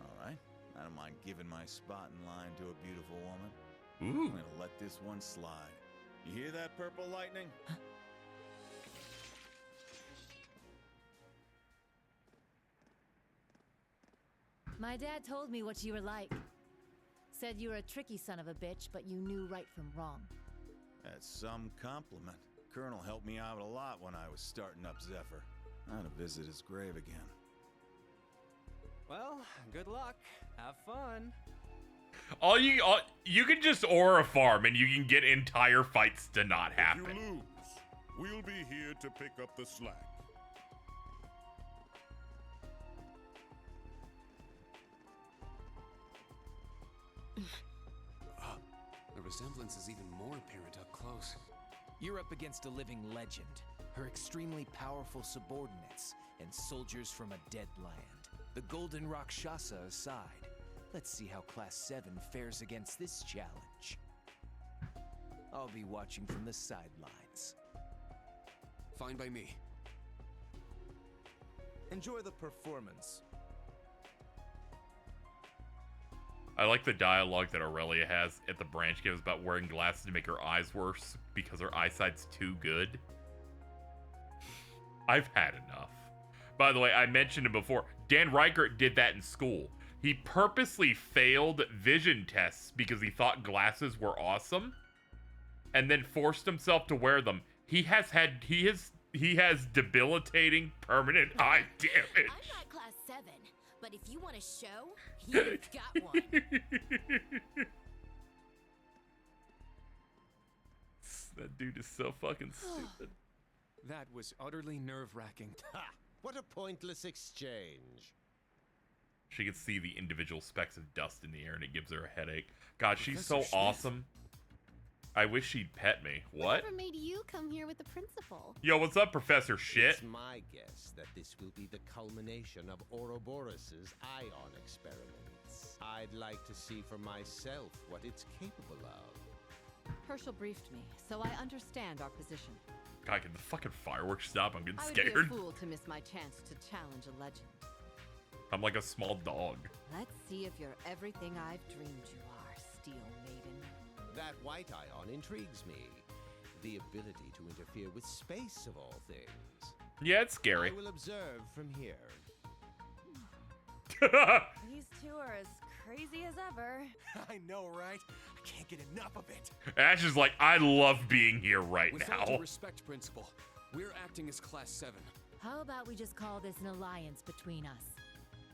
All right. I don't mind giving my spot in line to a beautiful woman. Ooh. I'm gonna let this one slide. You hear that, Purple Lightning? My dad told me what you were like. Said you were a tricky son of a bitch, but you knew right from wrong. That's some compliment. Colonel helped me out a lot when I was starting up Zephyr. I ought to visit his grave again. Well, good luck. Have fun. You can just aura farm and you can get entire fights to not happen. If you lose, we'll be here to pick up the slack. The resemblance is even more apparent up close. You're up against a living legend, her extremely powerful subordinates, and soldiers from a dead land. The Golden Rakshasa aside, let's see how Class 7 fares against this challenge. I'll be watching from the sidelines. Fine by me. Enjoy the performance. I like the dialogue that Aurelia has at the branch gives about wearing glasses to make her eyes worse because her eyesight's too good. I've had enough. By the way, I mentioned it before. Dan Reichert did that in school. He purposely failed vision tests because he thought glasses were awesome and then forced himself to wear them. He has debilitating permanent eye damage. I'm not class 7, but if you want to show, you've got one. That dude is so fucking stupid. That was utterly nerve-wracking. Ha! What a pointless exchange. She can see the individual specks of dust in the air and it gives her a headache. God, she's so Professor Schmidt. awesome. I wish she'd pet me. What? Whatever made you come here with the principal? Yo, what's up, Professor Shit? It's my guess that this will be the culmination of Ouroboros' ion experiments. I'd like to see for myself what it's capable of. Herschel briefed me, so I understand our position. God, can the fucking fireworks stop? I'm getting I would be a scared. fool to miss my chance to challenge a legend. I'm like a small dog. Let's see if you're everything I've dreamed you are, Steel Maiden. That white ion intrigues me. The ability to interfere with space, of all things. Yeah, it's scary. I will observe from here. These two are as crazy as ever. I know, right? I can't get enough of it. Ash is like, I love being here right With all now. due respect, Principal, we're acting as Class 7. How about we just call this an alliance between us?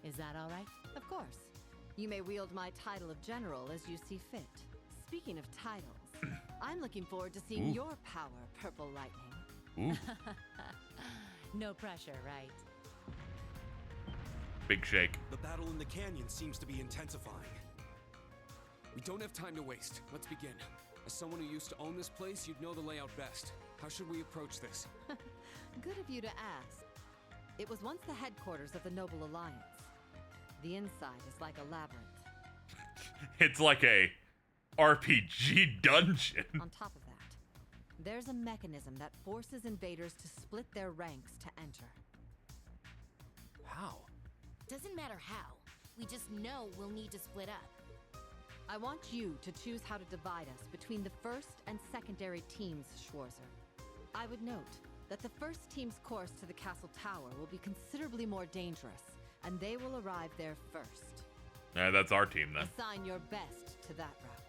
Is that all right? Of course. You may wield my title of general as you see fit. Speaking of titles, I'm looking forward to seeing Ooh. your power, Purple Lightning. Ooh. No pressure, right? Big shake. The battle in the canyon seems to be intensifying. We don't have time to waste. Let's begin. As someone who used to own this place, you'd know the layout best. How should we approach this? Good of you to ask. It was once the headquarters of the Noble Alliance. The inside is like a labyrinth. It's like a RPG dungeon. On top of that, there's a mechanism that forces invaders to split their ranks to enter. How? Doesn't matter how. We just know we'll need to split up. I want you to choose how to divide us between the first and secondary teams, Schwarzer. I would note that the first team's course to the castle tower will be considerably more dangerous, and they will arrive there first. That's our team then. Assign your best to that route.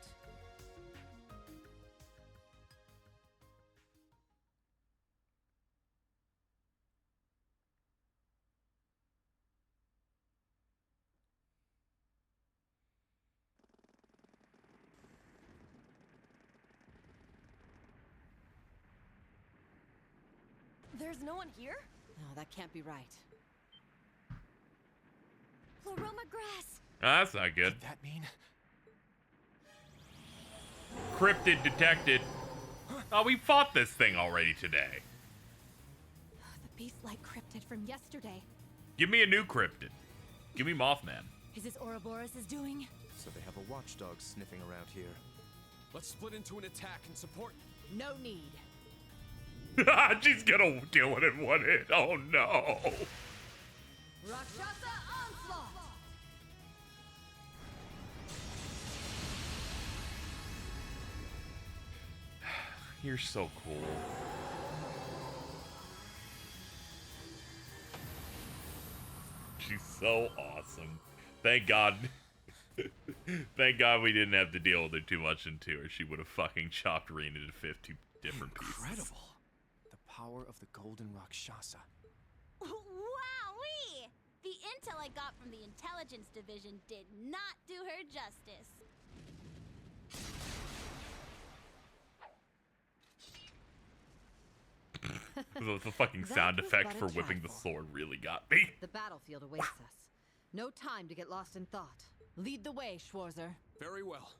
There's no one here? No, that can't be right. Pleroma grass! That's not good. That mean? Cryptid detected. Oh, we fought this thing already today. The beast-like cryptid from yesterday. Give me a new cryptid. Give me Mothman. Is this Ouroboros is doing? So they have a watchdog sniffing around here. Let's split into an attack and support. No need. She's gonna kill it in one hit. Oh no. Rakshasa onslaught! You're so cool. She's so awesome. Thank God. Thank God we didn't have to deal with her too much into her. She would have fucking chopped Reen into 50 different pieces. Incredible. The power of the Golden Rakshasa. Wowee! The intel I got from the intelligence division did not do her justice. The fucking sound That was effect but for a whipping the trifle. sword really got me. The battlefield awaits us. No time to get lost in thought. Lead the way, Schwarzer. Very well.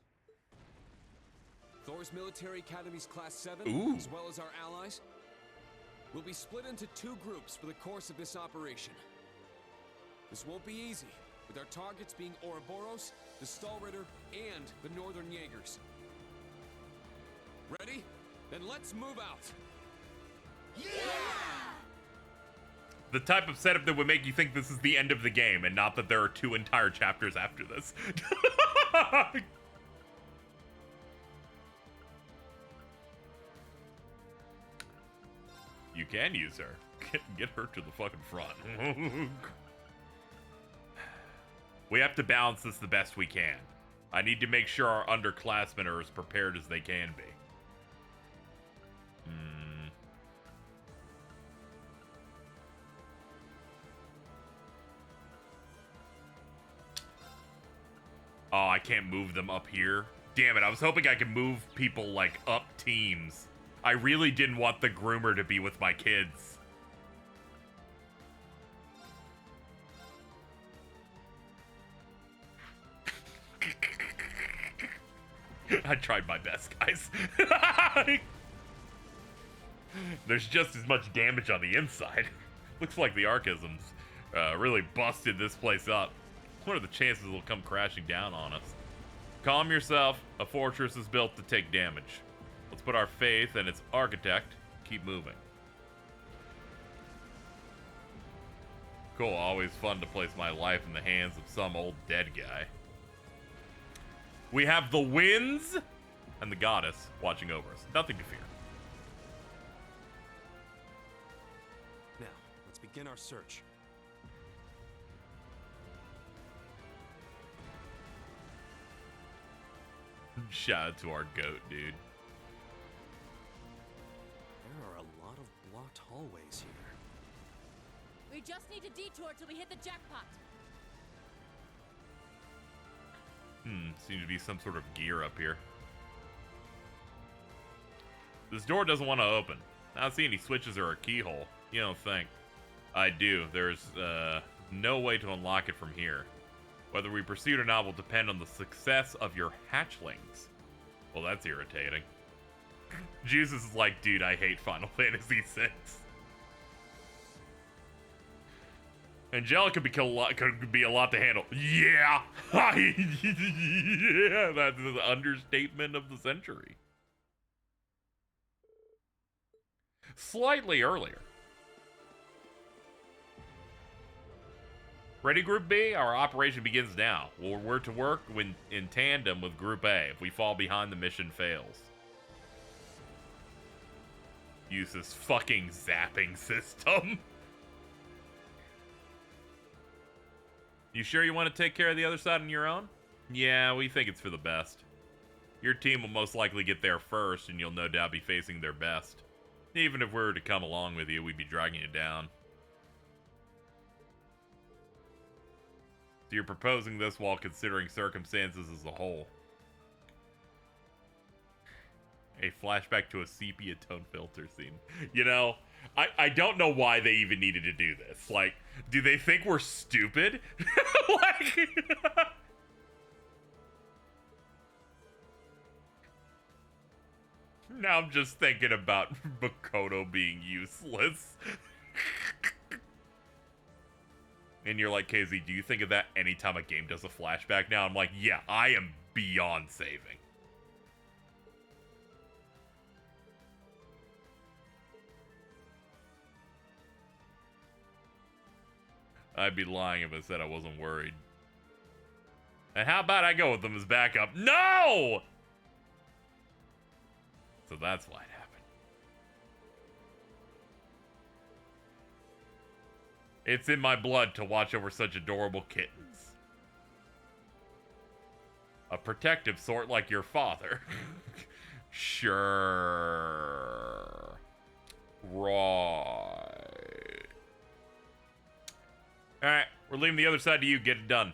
Thor's Military Academy's Class 7, Ooh. as well as our allies, will be split into 2 groups for the course of this operation. This won't be easy, with our targets being Ouroboros, the Stahlritter, and the Northern Jaegers. Ready? Then let's move out! The type of setup that would make you think this is the end of the game and not that there are 2 entire chapters after this. You can use her. Get her to the fucking front. We have to balance this the best we can. I need to make sure our underclassmen are as prepared as they can be. Oh, I can't move them up here. Damn it, I was hoping I could move people, like, up teams. I really didn't want the groomer to be with my kids. I tried my best, guys. There's just as much damage on the inside. Looks like the Archisms really busted this place up. What are the chances it'll come crashing down on us? Calm yourself. A fortress is built to take damage. Let's put our faith in its architect. Keep moving. Cool. Always fun to place my life in the hands of some old dead guy. We have the winds and the goddess watching over us. Nothing to fear. Now, let's begin our search. Shout out to our goat, dude. There are a lot of blocked hallways here. We just need to detour till we hit the jackpot. Seems to be some sort of gear up here. This door doesn't want to open. I don't see any switches or a keyhole. You don't think? I do. There's no way to unlock it from here. Whether we proceed or not will depend on the success of your hatchlings. Well, that's irritating. Jesus is like, dude, I hate Final Fantasy VI. Angelica could be a lot to handle. Yeah! Yeah, that's the understatement of the century. Slightly earlier. Ready, Group B? Our operation begins now. We're to work in tandem with Group A. If we fall behind, the mission fails. Use this fucking zapping system. You sure you want to take care of the other side on your own? Yeah, we think it's for the best. Your team will most likely get there first, and you'll no doubt be facing their best. Even if we were to come along with you, we'd be dragging you down. So you're proposing this while considering circumstances as a whole. A flashback to a sepia tone filter scene. You know, I don't know why they even needed to do this. Like, do they think we're stupid? Like... Now I'm just thinking about Makoto being useless. And you're like, KZ, do you think of that anytime a game does a flashback now? I'm like, yeah, I am beyond saving. I'd be lying if I said I wasn't worried. And how about I go with them as backup? No! So that's why it happened. It's in my blood to watch over such adorable kittens. A protective sort like your father. Sure. Right. Alright, we're leaving the other side to you. Get it done.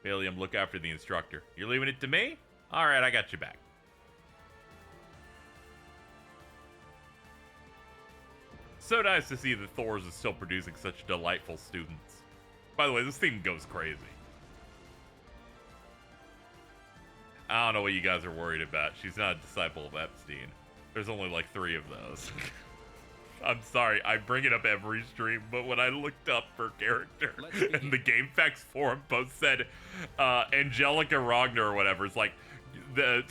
Millium, look after the instructor. You're leaving it to me? Alright, I got you back. So nice to see that Thors is still producing such delightful students. By the way, this theme goes crazy. I don't know what you guys are worried about. She's not a disciple of Epstein. There's only like 3 of those. I'm sorry, I bring it up every stream, but when I looked up her character and the GameFAQs forum post said Angelica Ragnar or whatever, it's like,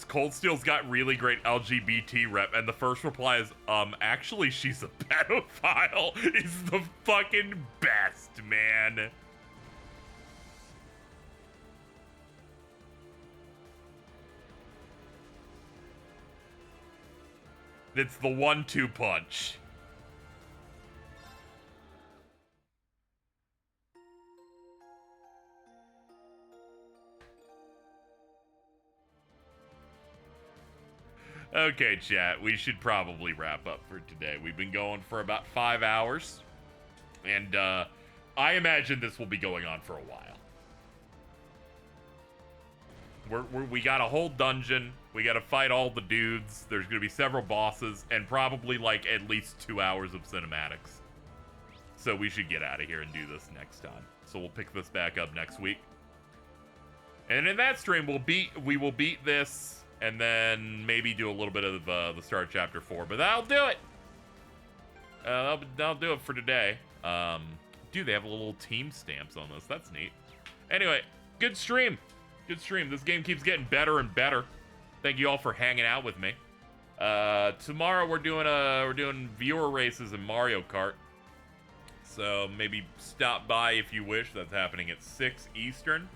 Cold Steel's got really great LGBT rep, and the first reply is, actually she's a pedophile. Is the fucking best, man. It's the 1-2 punch. Okay, chat, we should probably wrap up for today. We've been going for about 5 hours, and I imagine this will be going on for a while. We got a whole dungeon. We got to fight all the dudes. There's going to be several bosses, and probably like at least 2 hours of cinematics. So we should get out of here and do this next time. So we'll pick this back up next week. And in that stream, we will beat this. And then maybe do a little bit of the start of chapter 4, but that'll do it. That'll do it for today. Dude, they have little team stamps on this. That's neat. Anyway, good stream. Good stream. This game keeps getting better and better. Thank you all for hanging out with me. Tomorrow we're doing viewer races in Mario Kart. So maybe stop by if you wish. That's happening at 6 Eastern.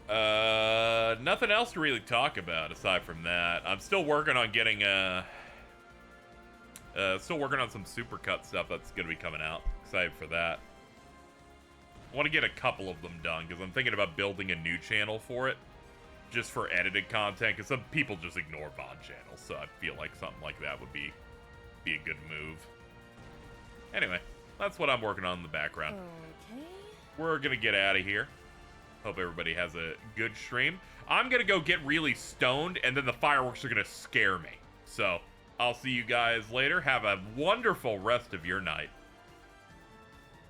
Nothing else to really talk about aside from that. I'm still working on getting, still working on some supercut stuff that's gonna be coming out. Excited for that. I want to get a couple of them done, because I'm thinking about building a new channel for it. Just for edited content, because some people just ignore VOD channels, so I feel like something like that would be a good move. Anyway, that's what I'm working on in the background. Okay. We're gonna get out of here. Hope everybody has a good stream. I'm gonna go get really stoned, and then the fireworks are gonna scare me. So, I'll see you guys later. Have a wonderful rest of your night.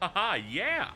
Haha, yeah!